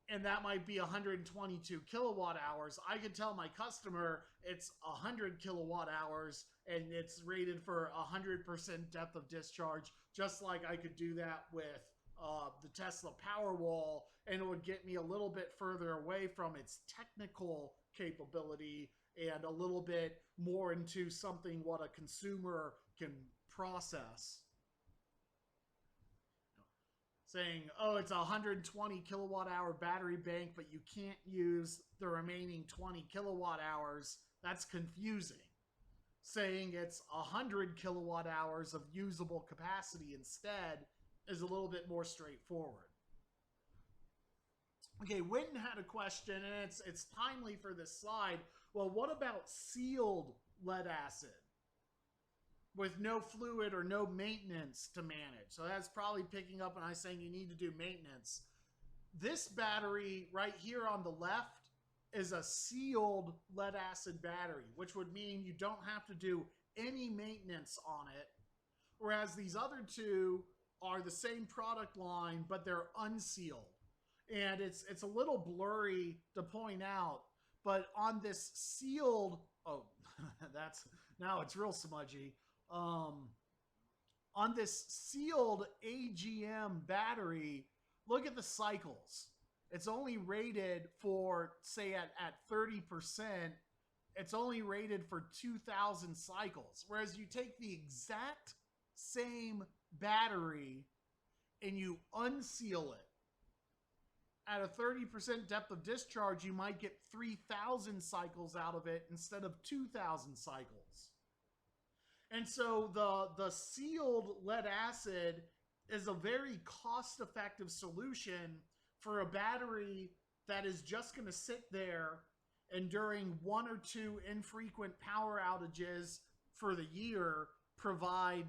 and that might be 122 kilowatt hours. I could tell my customer it's 100 kilowatt hours and it's rated for 100% depth of discharge, just like I could do that with the Tesla Powerwall, and it would get me a little bit further away from its technical capability and a little bit more into something what a consumer can process. Saying, oh, it's a 120 kilowatt hour battery bank, but you can't use the remaining 20 kilowatt hours, that's confusing. Saying it's 100 kilowatt hours of usable capacity instead is a little bit more straightforward. Okay, Witten had a question, and it's timely for this slide. Well, what about sealed lead acid with no fluid or no maintenance to manage? So that's probably picking up when I was saying you need to do maintenance. This battery right here on the left is a sealed lead acid battery, which would mean you don't have to do any maintenance on it, whereas these other two are the same product line, but they're unsealed. And it's a little blurry to point out, but on this sealed, oh, now it's real smudgy. On this sealed AGM battery, look at the cycles. It's only rated for, say at 30%, it's only rated for 2,000 cycles. Whereas you take the exact same battery and you unseal it, at a 30% depth of discharge, you might get 3,000 cycles out of it instead of 2,000 cycles. And so the sealed lead acid is a very cost-effective solution for a battery that is just going to sit there and during 1 or 2 infrequent power outages for the year provide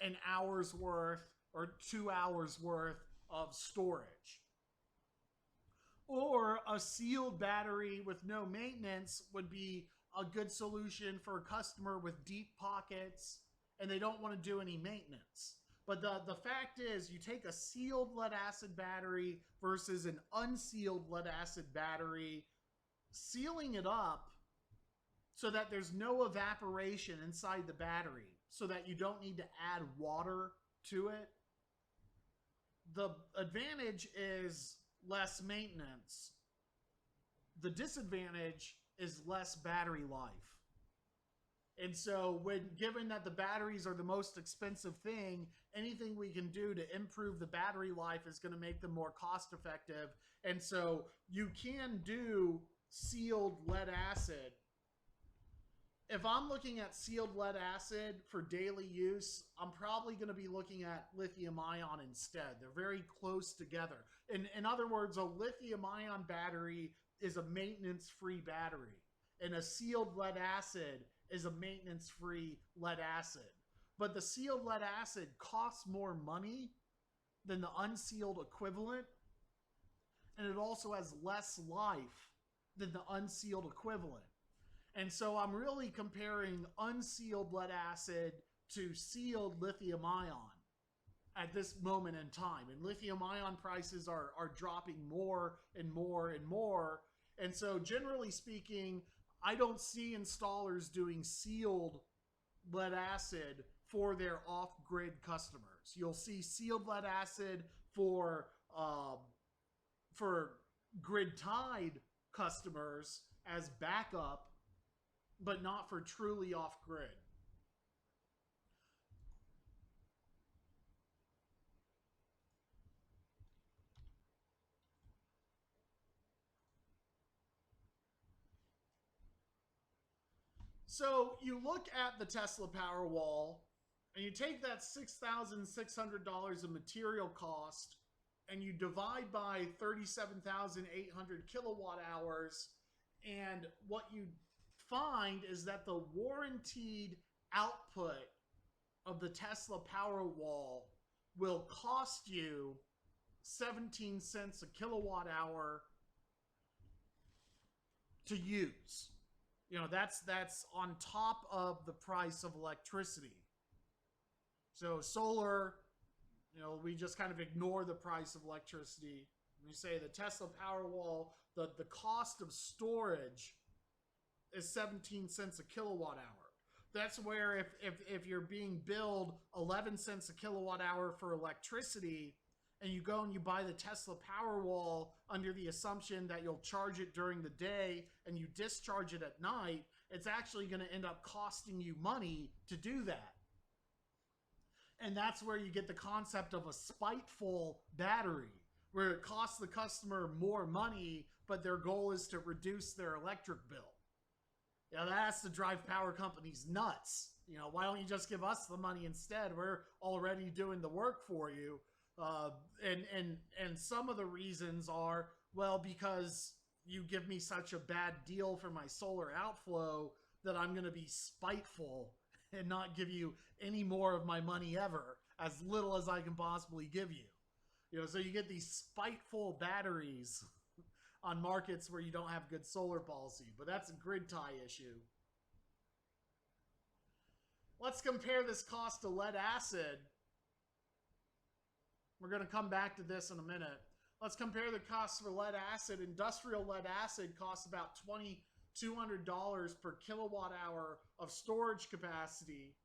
an hour's worth or 2 hours worth of storage. Or a sealed battery with no maintenance would be a good solution for a customer with deep pockets and they don't want to do any maintenance. But the fact is, you take a sealed lead acid battery versus an unsealed lead acid battery, sealing it up so that there's no evaporation inside the battery, so that you don't need to add water to it. The advantage is less maintenance. The disadvantage is less battery life. And so given that the batteries are the most expensive thing, anything we can do to improve the battery life is going to make them more cost effective. And so you can do sealed lead acid. If I'm looking at sealed lead acid for daily use, I'm probably going to be looking at lithium ion instead. They're very close together. In other words, a lithium ion battery is a maintenance-free battery, and a sealed lead acid is a maintenance-free lead acid. But the sealed lead acid costs more money than the unsealed equivalent, and it also has less life than the unsealed equivalent. And so I'm really comparing unsealed lead acid to sealed lithium ion at this moment in time. And lithium ion prices are dropping more and more and more. And so generally speaking, I don't see installers doing sealed lead acid for their off-grid customers. You'll see sealed lead acid for grid-tied customers as backup, but not for truly off-grid. So you look at the Tesla Powerwall and you take that $6,600 of material cost and you divide by 37,800 kilowatt hours, and what you find is that the warranted output of the Tesla Powerwall will cost you 17 cents a kilowatt hour to use. You know, that's on top of the price of electricity. So solar, you know, we just kind of ignore the price of electricity. We say the Tesla Powerwall, the cost of storage is 17 cents a kilowatt hour. That's where if you're being billed 11 cents a kilowatt hour for electricity, and you go and you buy the Tesla Powerwall under the assumption that you'll charge it during the day and you discharge it at night, it's actually going to end up costing you money to do that. And that's where you get the concept of a spiteful battery, where it costs the customer more money, but their goal is to reduce their electric bill. You know, that has to drive power companies nuts. You know, why don't you just give us the money instead? We're already doing the work for you. And some of the reasons are, well, because you give me such a bad deal for my solar outflow that I'm going to be spiteful and not give you any more of my money ever, as little as I can possibly give you. You know, so you get these spiteful batteries on markets where you don't have good solar policy, but that's a grid tie issue. Let's compare this cost to lead acid. We're going to come back to this in a minute. Let's compare the costs for lead acid. Industrial lead acid costs about $2,200 per kilowatt hour of storage capacity.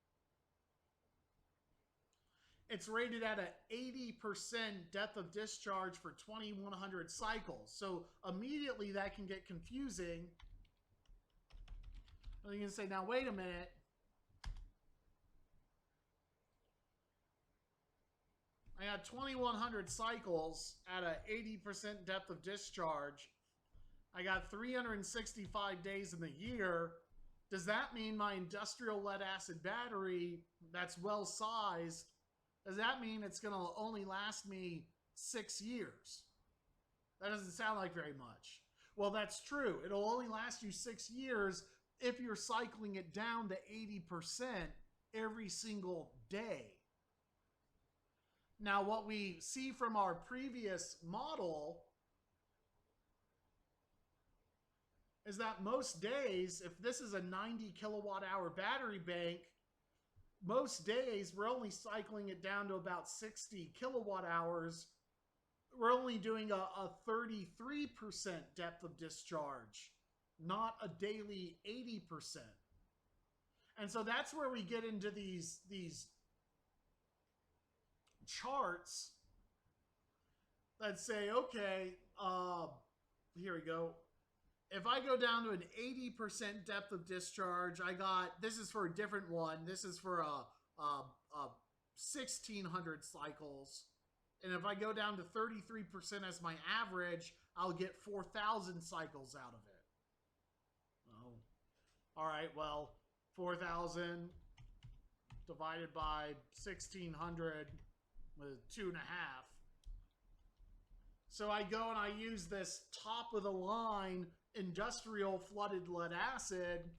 It's rated at an 80% depth of discharge for 2,100 cycles. So immediately that can get confusing. You can say, now wait a minute. I got 2,100 cycles at an 80% depth of discharge. I got 365 days in the year. Does that mean my industrial lead acid battery that's well sized, does that mean it's going to only last me 6 years? That doesn't sound like very much. Well, that's true. It'll only last you 6 years if you're cycling it down to 80% every single day. Now, what we see from our previous model is that most days, if this is a 90 kilowatt hour battery bank, most days we're only cycling it down to about 60 kilowatt hours. We're only doing a 33% depth of discharge, not a daily 80%. And so that's where we get into these charts that say, okay, here we go. If I go down to an 80% depth of discharge, I got, this is for a different one. This is for a 1600 cycles. And if I go down to 33% as my average, I'll get 4,000 cycles out of it. Oh, all right, well, 4,000 divided by 1,600 with 2.5. So I go and I use this top of the line industrial flooded lead acid,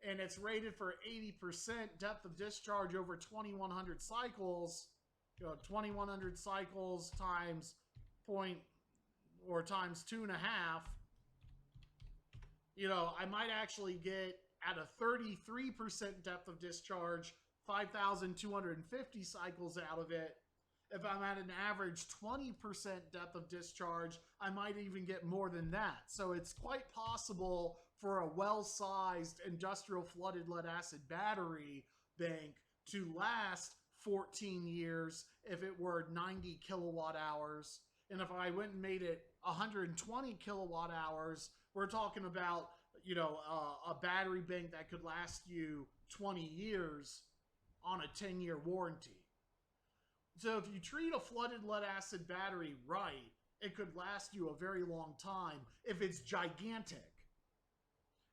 and it's rated for 80% depth of discharge over 2,100 cycles. 2,100 cycles times point or times 2.5. I might actually get at a 33% depth of discharge 5,250 cycles out of it. If I'm at an average 20% depth of discharge, I might even get more than that. So it's quite possible for a well-sized industrial flooded lead acid battery bank to last 14 years if it were 90 kilowatt hours. And if I went and made it 120 kilowatt hours, we're talking about, a battery bank that could last you 20 years on a 10-year warranty. So if you treat a flooded lead acid battery right, it could last you a very long time if it's gigantic.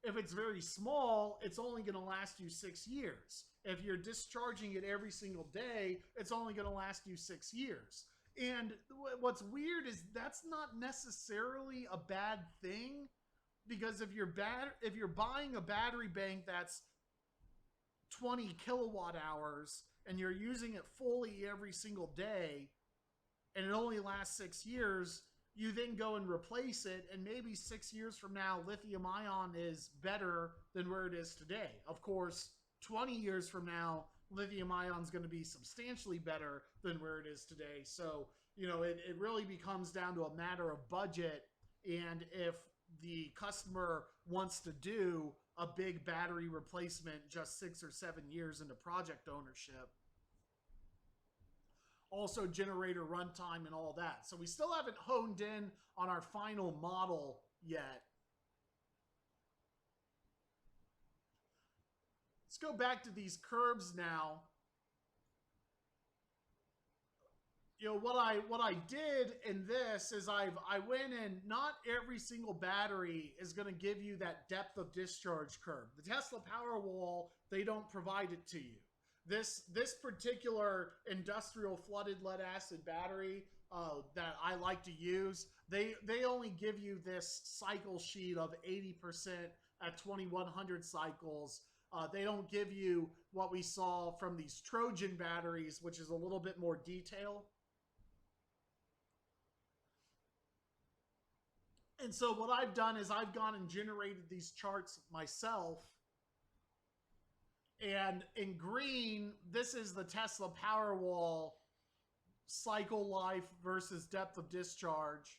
If it's very small, it's only going to last you 6 years. If you're discharging it every single day, it's only going to last you 6 years. And what's weird is that's not necessarily a bad thing, because if you're buying a battery bank that's 20 kilowatt hours and you're using it fully every single day and it only lasts 6 years, you then go and replace it, and maybe 6 years from now, lithium ion is better than where it is today. Of course, 20 years from now, lithium ion is going to be substantially better than where it is today. So, it really becomes down to a matter of budget, and if the customer wants to do a big battery replacement just 6 or 7 years into project ownership. Also generator runtime and all that. So we still haven't honed in on our final model yet. Let's go back to these curves now. What I did in this is I went in, not every single battery is going to give you that depth of discharge curve. The Tesla Powerwall, they don't provide it to you. This particular industrial flooded lead acid battery that I like to use, they only give you this cycle sheet of 80% at 2,100 cycles. They don't give you what we saw from these Trojan batteries, which is a little bit more detail. And so what I've done is I've gone and generated these charts myself. And in green, this is the Tesla Powerwall cycle life versus depth of discharge.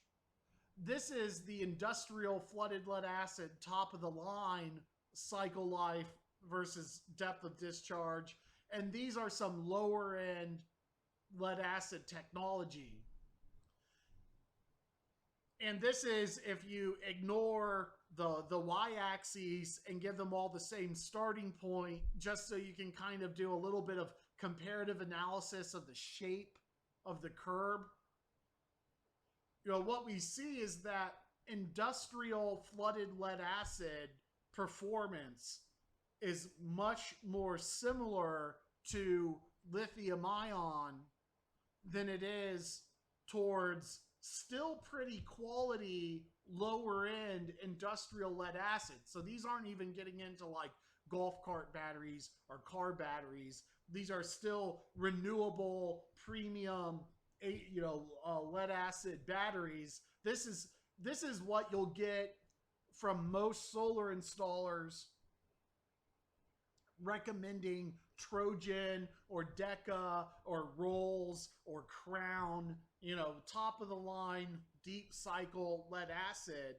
This is the industrial flooded lead acid top of the line cycle life versus depth of discharge. And these are some lower end lead acid technology. And this is if you ignore the y-axis and give them all the same starting point, just so you can kind of do a little bit of comparative analysis of the shape of the curb. What we see is that industrial flooded lead acid performance is much more similar to lithium ion than it is towards still pretty quality lower end industrial lead acid. So these aren't even getting into like golf cart batteries or car batteries. These are still renewable premium lead acid batteries. This is what you'll get from most solar installers recommending Trojan or Deca or Rolls or Crown, top of the line, deep cycle lead acid.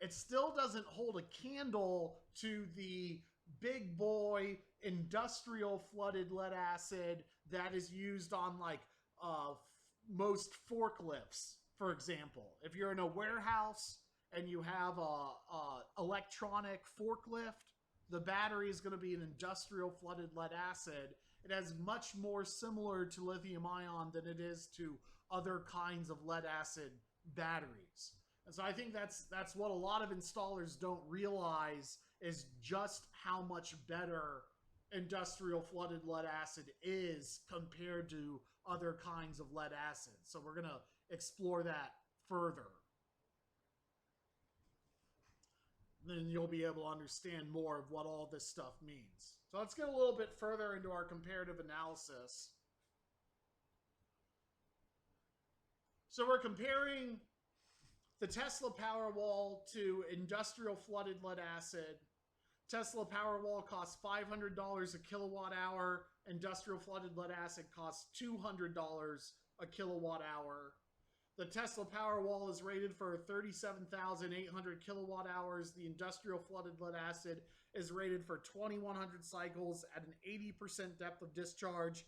It still doesn't hold a candle to the big boy industrial flooded lead acid that is used on like most forklifts, for example. If you're in a warehouse and you have a electronic forklift, the battery is going to be an industrial flooded lead acid. It has much more similar to lithium ion than it is to other kinds of lead acid batteries. And so I think that's what a lot of installers don't realize, is just how much better industrial flooded lead acid is compared to other kinds of lead acid. So we're going to explore that further. Then you'll be able to understand more of what all this stuff means. So let's get a little bit further into our comparative analysis. So we're comparing the Tesla Powerwall to industrial flooded lead acid. Tesla Powerwall costs $500 a kilowatt hour. Industrial flooded lead acid costs $200 a kilowatt hour. The Tesla Powerwall is rated for 37,800 kilowatt hours. The industrial flooded lead acid is rated for 2,100 cycles at an 80% depth of discharge.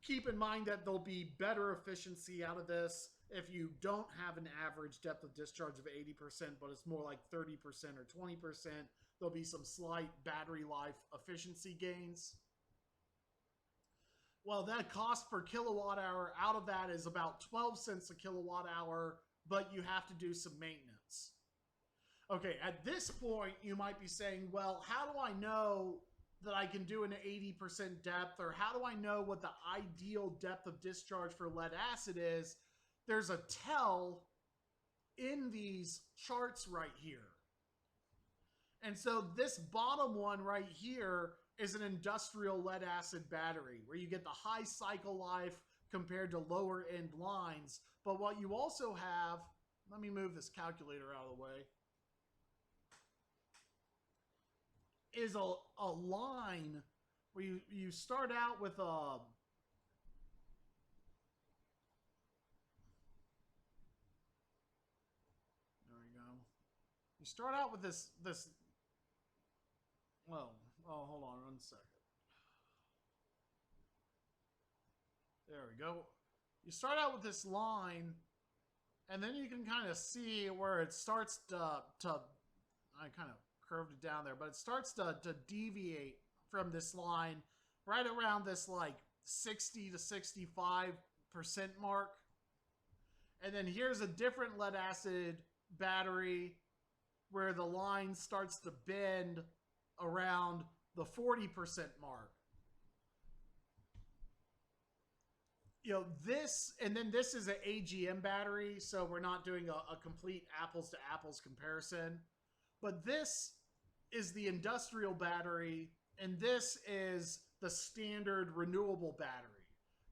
Keep in mind that there'll be better efficiency out of this if you don't have an average depth of discharge of 80%, but it's more like 30% or 20%. There'll be some slight battery life efficiency gains. Well, that cost per kilowatt hour out of that is about 12 cents a kilowatt hour, but you have to do some maintenance. Okay, at this point, you might be saying, well, how do I know that I can do an 80% depth, or how do I know what the ideal depth of discharge for lead acid is? There's a tell in these charts right here. And so this bottom one right here is an industrial lead acid battery, where you get the high cycle life compared to lower end lines. But what you also have, let me move this calculator out of the way, is a line where you start out with a, there we go. You start out with this, well, oh, hold on 1 second. There we go. You start out with this line, and then you can kind of see where it starts to I kind of curved it down there, but it starts to deviate from this line right around this like 60 to 65% mark. And then here's a different lead acid battery where the line starts to bend around the 40% mark. This, and then this is an AGM battery, so we're not doing a complete apples to apples comparison. But this is the industrial battery, and this is the standard renewable battery.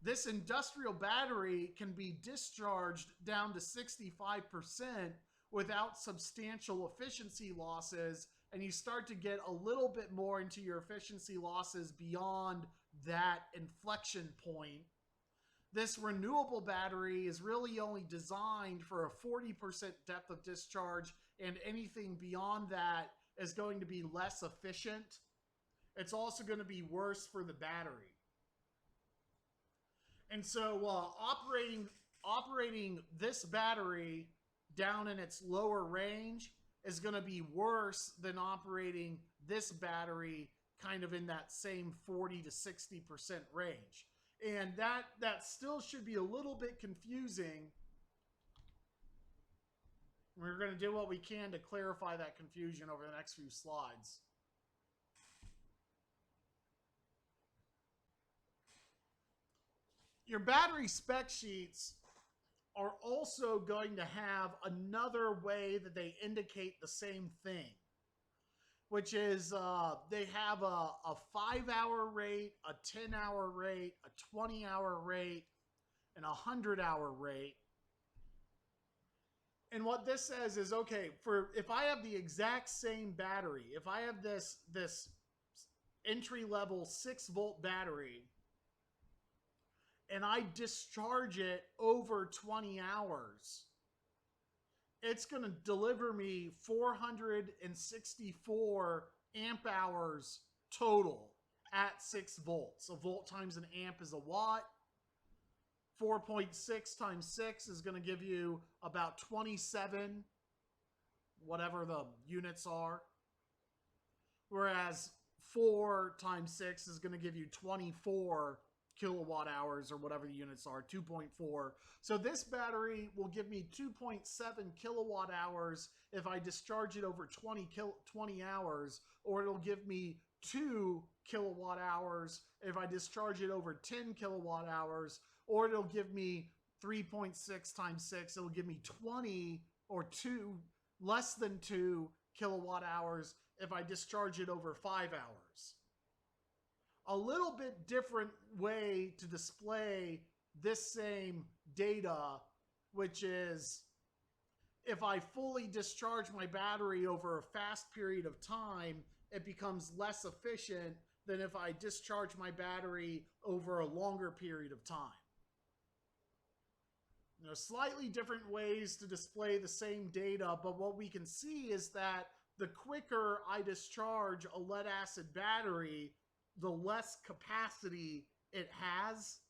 This industrial battery can be discharged down to 65% without substantial efficiency losses, and you start to get a little bit more into your efficiency losses beyond that inflection point. This renewable battery is really only designed for a 40% depth of discharge, and anything beyond that is going to be less efficient. It's also going to be worse for the battery. And so operating this battery down in its lower range is going to be worse than operating this battery kind of in that same 40 to 60% range. And that still should be a little bit confusing. We're going to do what we can to clarify that confusion over the next few slides. Your battery spec sheets are also going to have another way that they indicate the same thing, which is they have a 5-hour rate, a 10-hour rate, a 20-hour rate, and a 100-hour rate. And what this says is, okay, for if I have the exact same battery, if I have this entry level 6-volt battery and I discharge it over 20 hours, it's going to deliver me 464 amp hours total at 6 volts. A volt times an amp is a watt. 4.6 times 6 is going to give you about 27, whatever the units are. Whereas 4 times 6 is going to give you 24 kilowatt hours, or whatever the units are, 2.4. So this battery will give me 2.7 kilowatt hours if I discharge it over 20 hours, or it'll give me 2 kilowatt hours if I discharge it over 10 kilowatt hours, or it'll give me 3.6 times 6, it'll give me 20 or 2, less than 2 kilowatt hours if I discharge it over 5 hours. A little bit different way to display this same data, which is if I fully discharge my battery over a fast period of time, it becomes less efficient than if I discharge my battery over a longer period of time. You know, slightly different ways to display the same data, but what we can see is that the quicker I discharge a lead acid battery, the less capacity it has.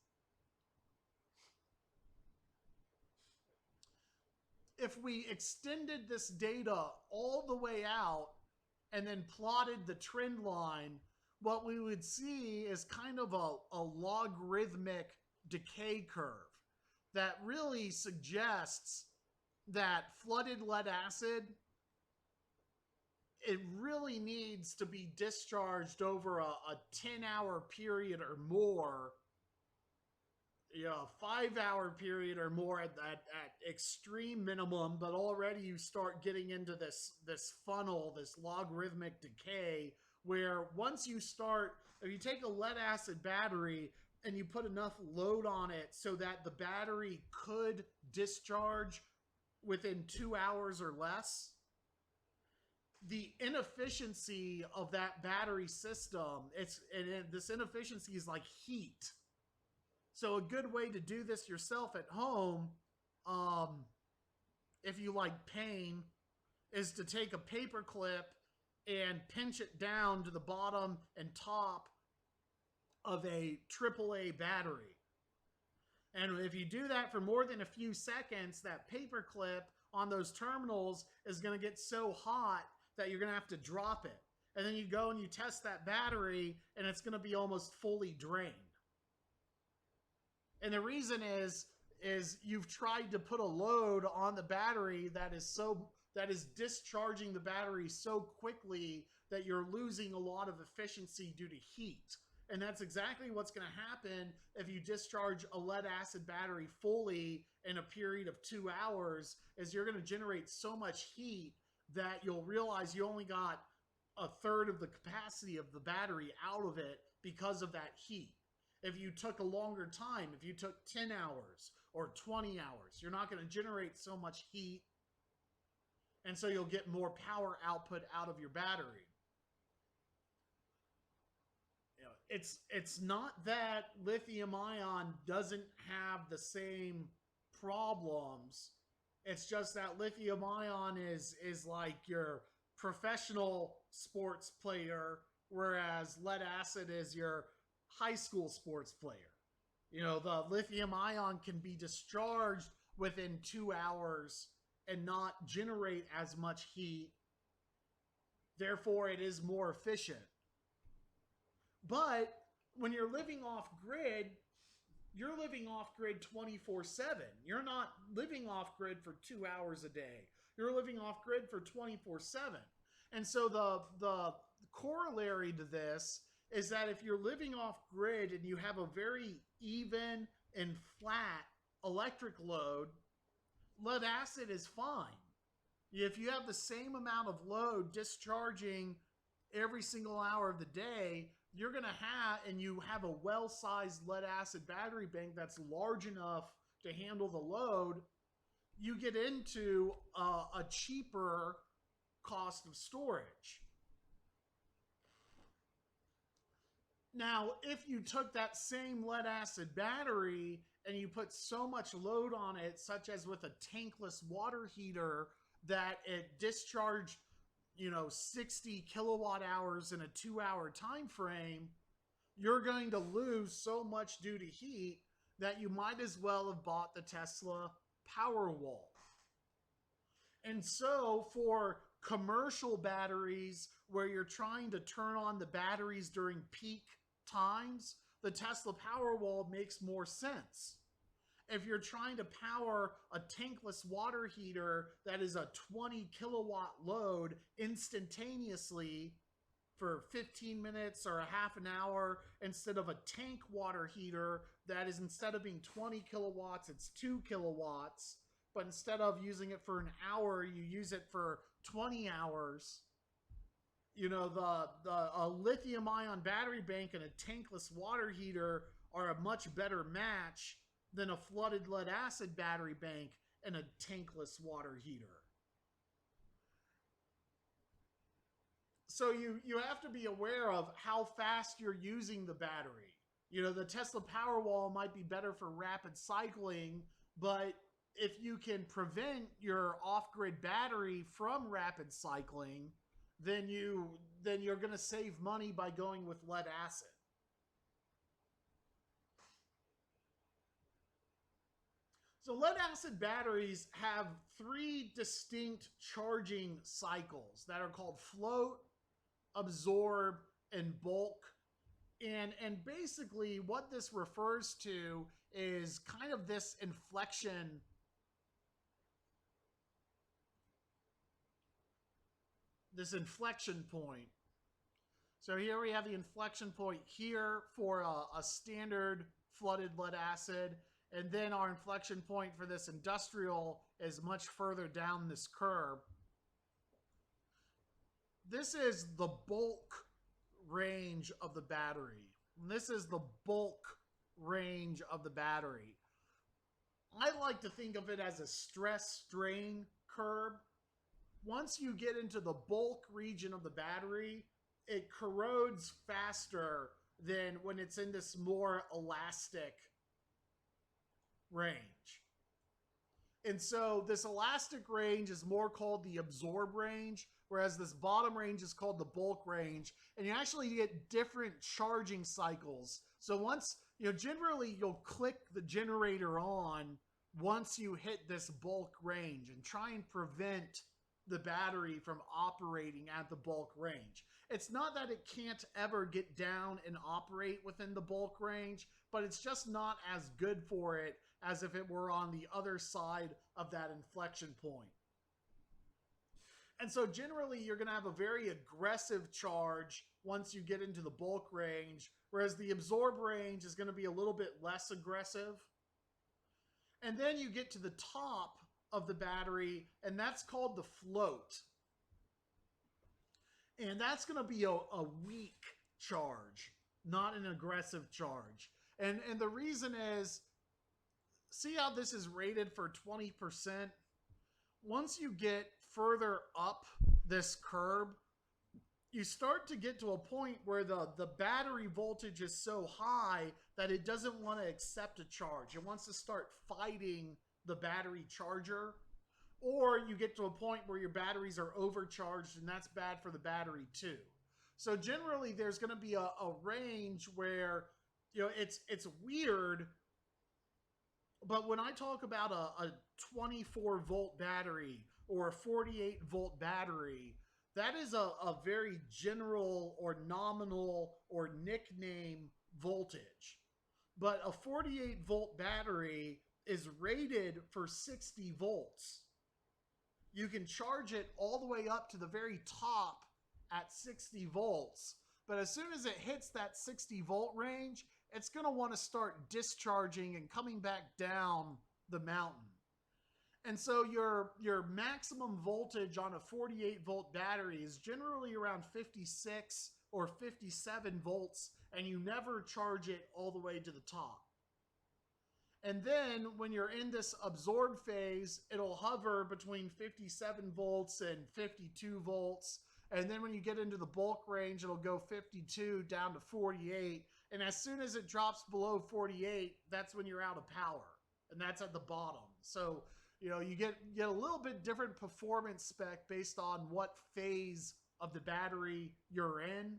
If we extended this data all the way out and then plotted the trend line, what we would see is kind of a logarithmic decay curve that really suggests that flooded lead acid, it really needs to be discharged over a 10-hour period or more, you know, a 5-hour period or more at extreme minimum. But already you start getting into this funnel, this logarithmic decay, where once you start, if you take a lead acid battery and you put enough load on it so that the battery could discharge within 2 hours or less, the inefficiency of that battery system, this inefficiency is like heat. So a good way to do this yourself at home, if you like pain, is to take a paper clip and pinch it down to the bottom and top of a AAA battery. And if you do that for more than a few seconds, that paper clip on those terminals is going to get so hot that you're going to have to drop it. And then you go and you test that battery and it's going to be almost fully drained. And the reason is you've tried to put a load on the battery that is discharging the battery so quickly that you're losing a lot of efficiency due to heat. And that's exactly what's going to happen if you discharge a lead acid battery fully in a period of 2 hours, is you're going to generate so much heat that you'll realize you only got a third of the capacity of the battery out of it because of that heat. If you took a longer time, if you took 10 hours or 20 hours, you're not going to generate so much heat, and so you'll get more power output out of your battery. You know, it's not that lithium ion doesn't have the same problems. It's just that lithium ion is like your professional sports player, whereas lead acid is your high school sports player. You know, the lithium ion can be discharged within 2 hours and not generate as much heat. Therefore, it is more efficient. But when you're living off grid, you're living off grid 24/7. You're not living off grid for 2 hours a day. You're living off grid for 24/7. And so the corollary to this is that if you're living off grid and you have a very even and flat electric load, lead acid is fine. If you have the same amount of load discharging every single hour of the day, you're going to have, and you have a well-sized lead acid battery bank that's large enough to handle the load, you get into a cheaper cost of storage. Now, if you took that same lead acid battery and you put so much load on it, such as with a tankless water heater, that it discharged, 60 kilowatt hours in a 2-hour time frame, you're going to lose so much due to heat that you might as well have bought the Tesla Powerwall. And so for commercial batteries where you're trying to turn on the batteries during peak times, the Tesla Powerwall makes more sense. If you're trying to power a tankless water heater that is a 20 kilowatt load instantaneously for 15 minutes or a half an hour, instead of a tank water heater that is, instead of being 20 kilowatts, it's 2 kilowatts, but instead of using it for an hour, you use it for 20 hours. A lithium ion battery bank and a tankless water heater are a much better match than a flooded lead acid battery bank and a tankless water heater. So you have to be aware of how fast you're using the battery. The Tesla Powerwall might be better for rapid cycling, but if you can prevent your off-grid battery from rapid cycling, then you're going to save money by going with lead acid. So lead acid batteries have 3 distinct charging cycles that are called float, absorb, and bulk. And basically what this refers to is kind of this inflection point. So here we have the inflection point here for a standard flooded lead acid. And then our inflection point for this industrial is much further down this curve. This is the bulk range of the battery. This is the bulk range of the battery. I like to think of it as a stress strain curve. Once you get into the bulk region of the battery, it corrodes faster than when it's in this more elastic range. And so this elastic range is more called the absorb range, whereas this bottom range is called the bulk range. And you actually get different charging cycles. So once, generally you'll click the generator on once you hit this bulk range and try and prevent the battery from operating at the bulk range. It's not that it can't ever get down and operate within the bulk range, but it's just not as good for it as if it were on the other side of that inflection point. And so generally you're going to have a very aggressive charge once you get into the bulk range, whereas the absorb range is going to be a little bit less aggressive. And then you get to the top of the battery, and that's called the float. And that's going to be a weak charge, not an aggressive charge. And the reason is, see how this is rated for 20%? Once you get further up this curve, you start to get to a point where the battery voltage is so high that it doesn't want to accept a charge. It wants to start fighting the battery charger. Or you get to a point where your batteries are overcharged, and that's bad for the battery too. So generally there's going to be a range where, it's weird, but when I talk about a 24 volt battery or a 48 volt battery, that is a very general or nominal or nickname voltage. But a 48 volt battery is rated for 60 volts. You can charge it all the way up to the very top at 60 volts. But as soon as it hits that 60 volt range, it's going to want to start discharging and coming back down the mountain. And so your maximum voltage on a 48 volt battery is generally around 56 or 57 volts, and you never charge it all the way to the top. And then when you're in this absorb phase, it'll hover between 57 volts and 52 volts. And then when you get into the bulk range, it'll go 52 down to 48. And as soon as it drops below 48, that's when you're out of power. And that's at the bottom. So, you get a little bit different performance spec based on what phase of the battery you're in.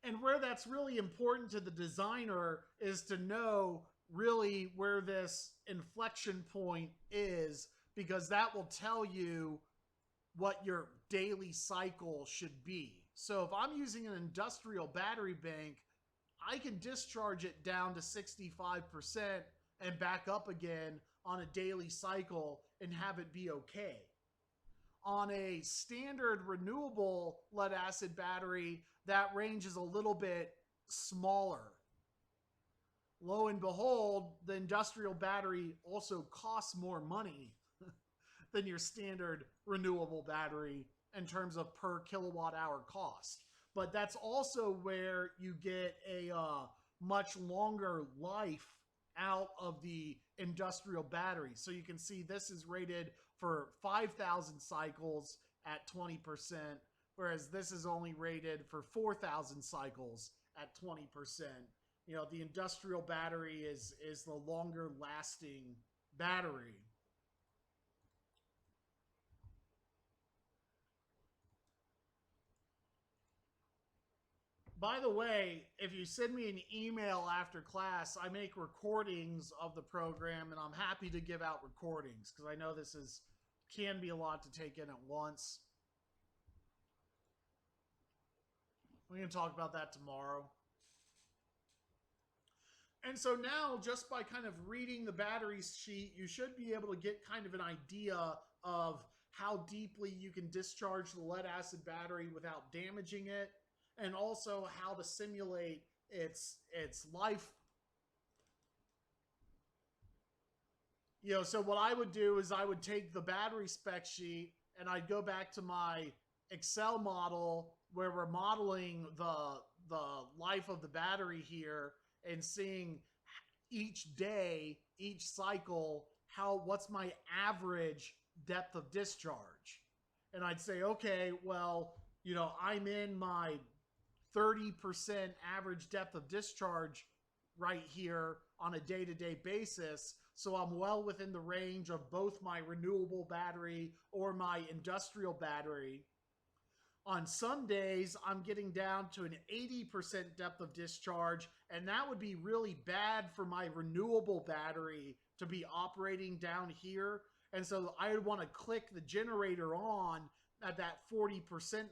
And where that's really important to the designer is to know really where this inflection point is, because that will tell you what your daily cycle should be. So if I'm using an industrial battery bank, I can discharge it down to 65% and back up again on a daily cycle and have it be okay. On a standard renewable lead acid battery, that range is a little bit smaller. Lo and behold, the industrial battery also costs more money than your standard renewable battery in terms of per kilowatt hour cost. But that's also where you get a much longer life out of the industrial battery. So you can see this is rated for 5,000 cycles at 20%, whereas this is only rated for 4,000 cycles at 20%. The industrial battery is the longer lasting battery. By the way, if you send me an email after class, I make recordings of the program, and I'm happy to give out recordings because I know this can be a lot to take in at once. We're going to talk about that tomorrow. And so now, just by kind of reading the battery sheet, you should be able to get kind of an idea of how deeply you can discharge the lead acid battery without damaging it, and also how to simulate its life. So what I would do is I would take the battery spec sheet and I'd go back to my Excel model where we're modeling the life of the battery here and seeing each day, each cycle, what's my average depth of discharge. And I'd say, okay, well, I'm in my 30% average depth of discharge right here on a day-to-day basis. So I'm well within the range of both my renewable battery or my industrial battery. On some days, I'm getting down to an 80% depth of discharge, and that would be really bad for my renewable battery to be operating down here. And so I would want to click the generator on at that 40%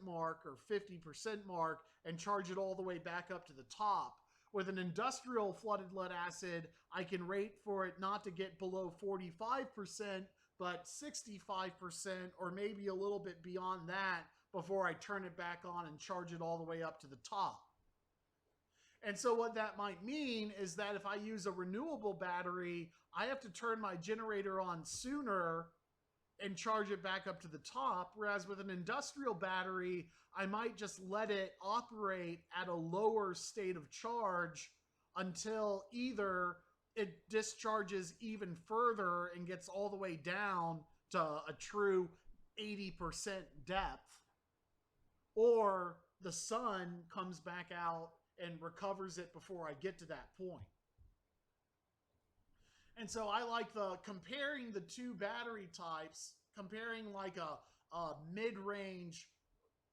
mark or 50% mark and charge it all the way back up to the top. With an industrial flooded lead acid, I can rate for it not to get below 45%, but 65% or maybe a little bit beyond that before I turn it back on and charge it all the way up to the top. And so what that might mean is that if I use a renewable battery, I have to turn my generator on sooner and charge it back up to the top. Whereas with an industrial battery, I might just let it operate at a lower state of charge until either it discharges even further and gets all the way down to a true 80% depth, or the sun comes back out and recovers it before I get to that point. And so I like comparing the two battery types, comparing like a mid-range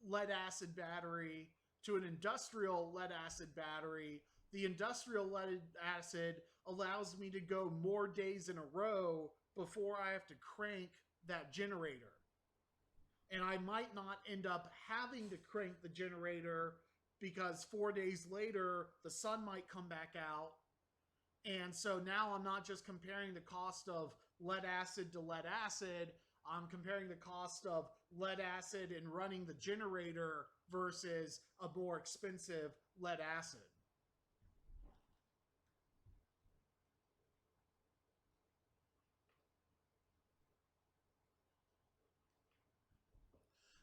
lead acid battery to an industrial lead acid battery. The industrial lead acid allows me to go more days in a row before I have to crank that generator. And I might not end up having to crank the generator because 4 days later, the sun might come back out. And so now I'm not just comparing the cost of lead acid to lead acid, I'm comparing the cost of lead acid and running the generator versus a more expensive lead acid.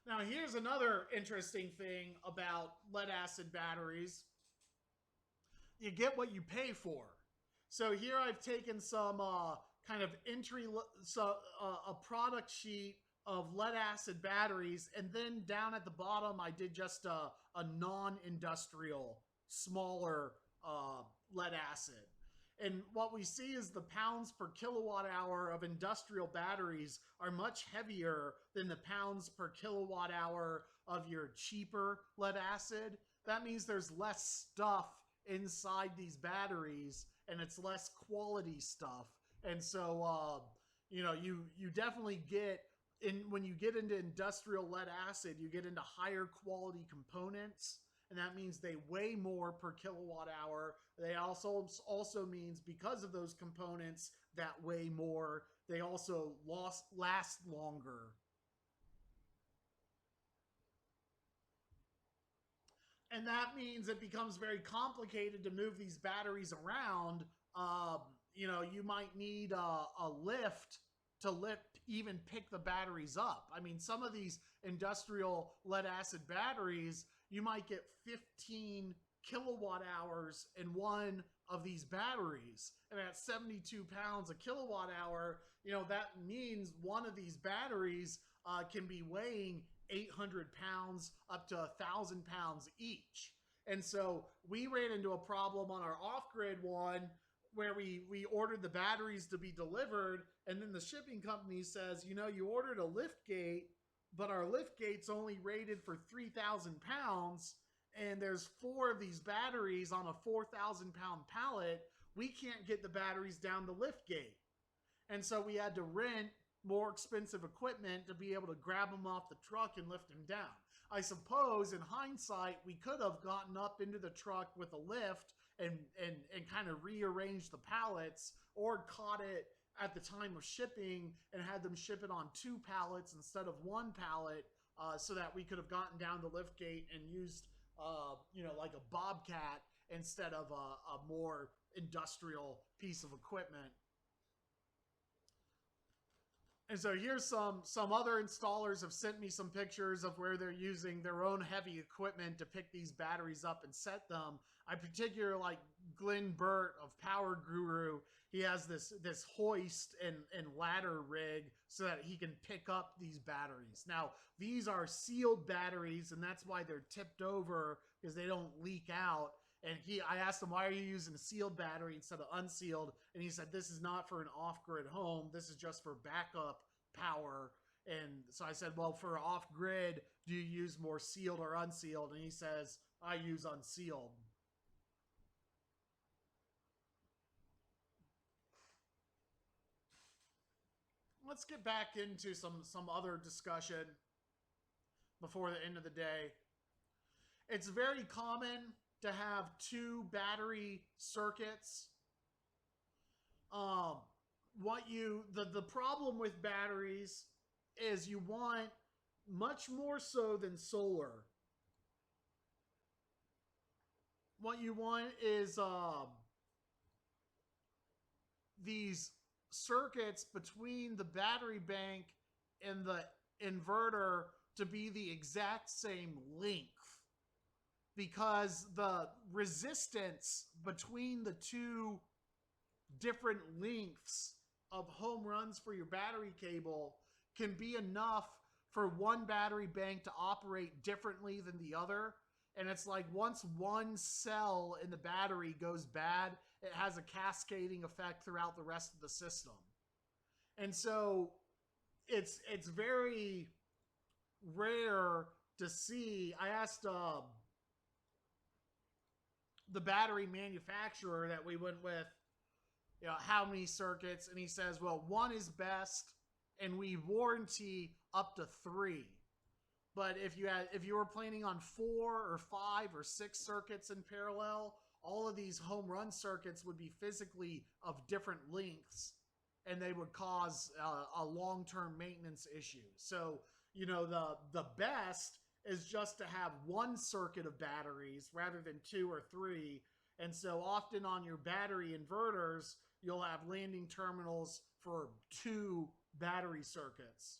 Now, here's another interesting thing about lead acid batteries. You get what you pay for. So here I've taken some kind of a product sheet of lead acid batteries, and then down at the bottom I did just a non-industrial smaller lead acid. And what we see is the pounds per kilowatt hour of industrial batteries are much heavier than the pounds per kilowatt hour of your cheaper lead acid. That means there's less stuff inside these batteries, and it's less quality stuff. And so, you definitely get when you get into industrial lead acid, you get into higher quality components, and that means they weigh more per kilowatt hour. They also means, because of those components that weigh more, they also last longer. And that means it becomes very complicated to move these batteries around. You might need a lift to even pick the batteries up. I mean, some of these industrial lead acid batteries, you might get 15 kilowatt hours in one of these batteries, and at 72 pounds a kilowatt hour, that means one of these batteries can be weighing 800 pounds up to 1,000 pounds each. And so we ran into a problem on our off-grid one where we ordered the batteries to be delivered, and then the shipping company says, you ordered a lift gate, but our lift gate's only rated for 3,000 pounds, and there's 4 of these batteries on a 4,000 pound pallet. We can't get the batteries down the lift gate. And so we had to rent more expensive equipment to be able to grab them off the truck and lift them down. I suppose in hindsight, we could have gotten up into the truck with a lift and kind of rearranged the pallets, or caught it at the time of shipping and had them ship it on 2 pallets instead of 1 pallet, so that we could have gotten down the lift gate and used, like a bobcat instead of a more industrial piece of equipment. And so here's some other installers have sent me some pictures of where they're using their own heavy equipment to pick these batteries up and set them. I particularly like Glenn Burt of Power Guru. He has this hoist and ladder rig so that he can pick up these batteries. Now, these are sealed batteries, and that's why they're tipped over, because they don't leak out. And I asked him, why are you using a sealed battery instead of unsealed? And he said, this is not for an off-grid home. This is just for backup power. And so I said, well, for off-grid, do you use more sealed or unsealed? And he says, I use unsealed. Let's get back into some other discussion before the end of the day. It's very common to have 2 battery circuits. The problem with batteries is you want, much more so than solar, what you want is these circuits between the battery bank and the inverter to be the exact same length, because the resistance between the 2 different lengths of home runs for your battery cable can be enough for one battery bank to operate differently than the other. And it's like, once one cell in the battery goes bad, it has a cascading effect throughout the rest of the system. And so it's very rare to see. I asked the battery manufacturer that we went with, how many circuits, and he says, well, 1 is best, and we warranty up to 3. But if you were planning on 4 or 5 or 6 circuits in parallel, all of these home run circuits would be physically of different lengths, and they would cause a long-term maintenance issue. So, the best is just to have 1 circuit of batteries rather than 2 or 3. And so often on your battery inverters, you'll have landing terminals for 2 battery circuits.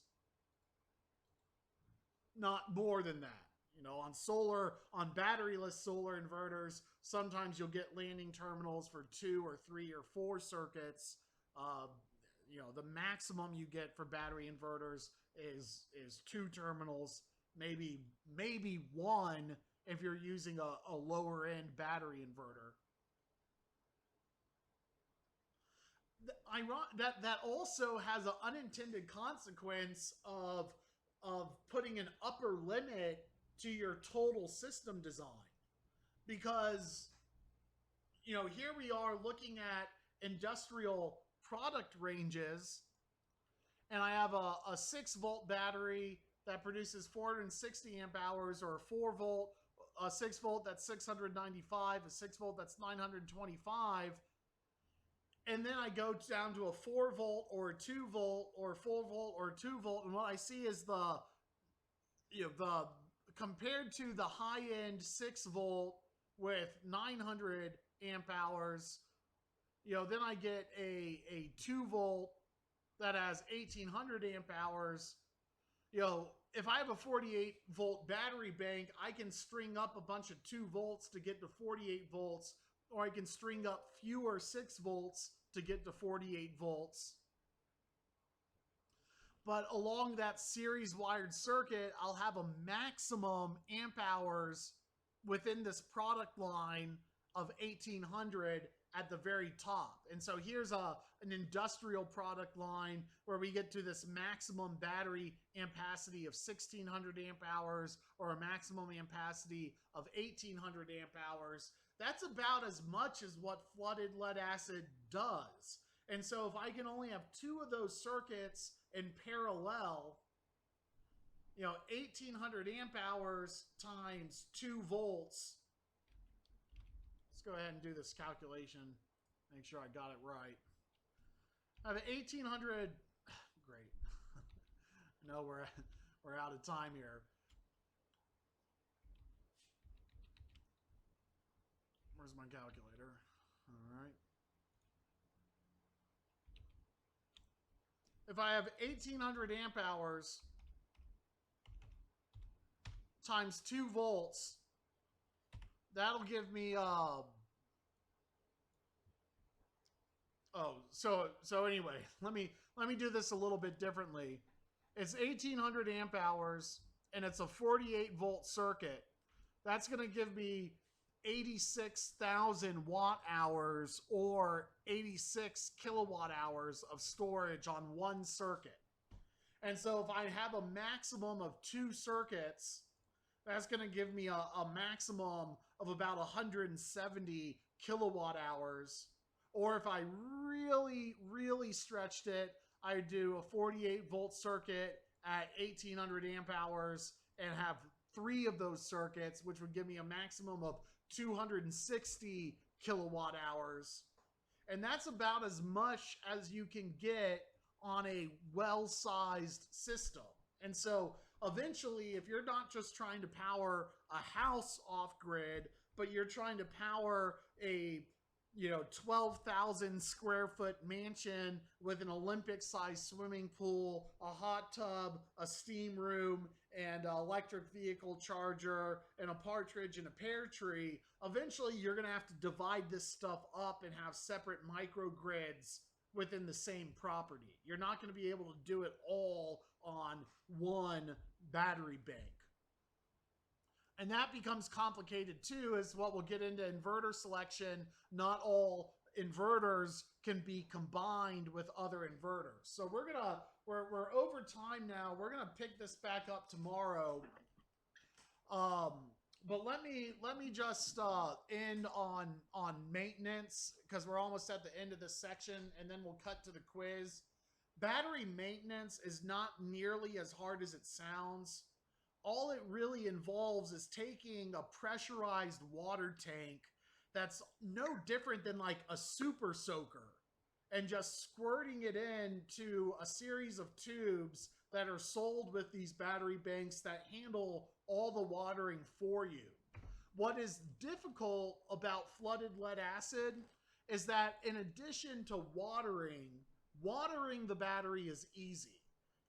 Not more than that. You know, on batteryless solar inverters, sometimes you'll get landing terminals for 2 or 3 or 4 circuits. You know, the maximum you get for battery inverters is 2 terminals, maybe 1 if you're using a lower end battery inverter. That also has an unintended consequence of putting an upper limit to your total system design, because you know, here we are looking at industrial product ranges, and I have a 6-volt battery that produces 460 amp hours, or a 4-volt, a 6-volt that's 695, a 6-volt that's 925. And then I go down to a 4-volt or a 2-volt or a 4-volt or a 2-volt, and what I see is the compared to the high-end 6-volt with 900 amp hours, you know, then I get a 2-volt that has 1800 amp hours. You know, if I have a 48-volt battery bank, I can string up a bunch of 2 volts to get to 48 volts, or I can string up fewer 6 volts to get to 48 volts. But along that series wired circuit, I'll have a maximum amp hours within this product line of 1800 at the very top. And so here's an industrial product line where we get to this maximum battery ampacity of 1600 amp hours, or a maximum ampacity of 1800 amp hours. That's about as much as what flooded lead acid does. And so if I can only have 2 of those circuits in parallel, you know, 1800 amp hours times 2 volts. Let's go ahead and do this calculation. Make sure I got it right. I have 1800. Great. No, we're out of time here. Where's my calculator? All right. If I have 1800 amp hours times 2 volts, that'll give me so anyway, let me do this a little bit differently. It's 1800 amp hours and it's a 48 volt circuit. That's going to give me 86,000 watt hours, or 86 kilowatt hours of storage on one circuit. And so if I have a maximum of 2 circuits, that's going to give me a maximum of about 170 kilowatt hours. Or if I really stretched it, I do a 48 volt circuit at 1800 amp hours and have 3 of those circuits, which would give me a maximum of 260 kilowatt hours. And that's about as much as you can get on a well-sized system. And so eventually, if you're not just trying to power a house off grid, but you're trying to power a 12,000 square foot mansion with an Olympic-sized swimming pool, a hot tub, a steam room, and an electric vehicle charger, and a partridge and a pear tree, eventually you're going to have to divide this stuff up and have separate microgrids within the same property. You're not going to be able to do it all on one battery bank. And that becomes complicated too, is what we'll get into inverter selection. Not all inverters can be combined with other inverters. So we're over time now. We're gonna pick this back up tomorrow. But let me just end on maintenance, because we're almost at the end of this section, and then we'll cut to the quiz. Battery maintenance is not nearly as hard as it sounds. All it really involves is taking a pressurized water tank that's no different than like a super soaker and just squirting it into a series of tubes that are sold with these battery banks that handle all the watering for you. What is difficult about flooded lead acid is that in addition to watering the battery is easy.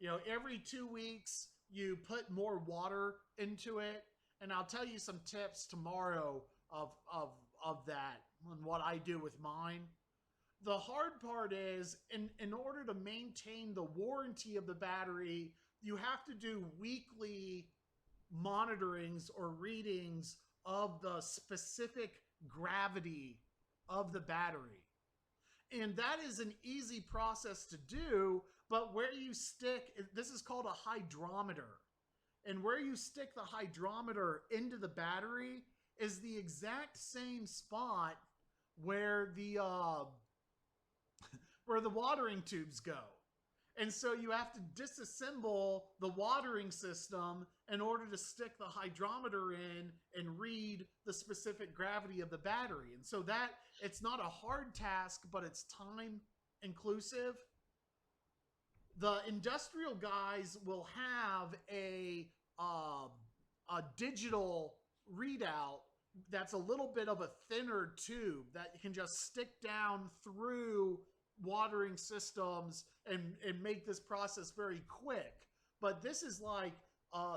You know, every 2 weeks, you put more water into it, and I'll tell you some tips tomorrow of that and what I do with mine. The hard part is, in order to maintain the warranty of the battery, you have to do weekly monitorings or readings of the specific gravity of the battery. And that is an easy process to do, but where you stick, this is called a hydrometer. And where you stick the hydrometer into the battery is the exact same spot where the watering tubes go. And so you have to disassemble the watering system in order to stick the hydrometer in and read the specific gravity of the battery. And so that, it's not a hard task, but it's time inclusive. The industrial guys will have a digital readout that's a little bit of a thinner tube that you can just stick down through watering systems and make this process very quick. But this is like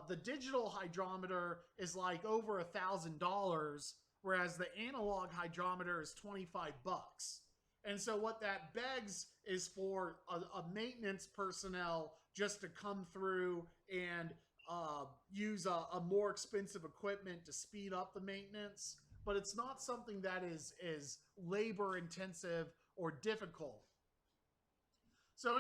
the digital hydrometer is like over $1,000, whereas the analog hydrometer is 25 bucks. And so what that begs is for a maintenance personnel just to come through and use a more expensive equipment to speed up the maintenance. But it's not something that is labor intensive or difficult. So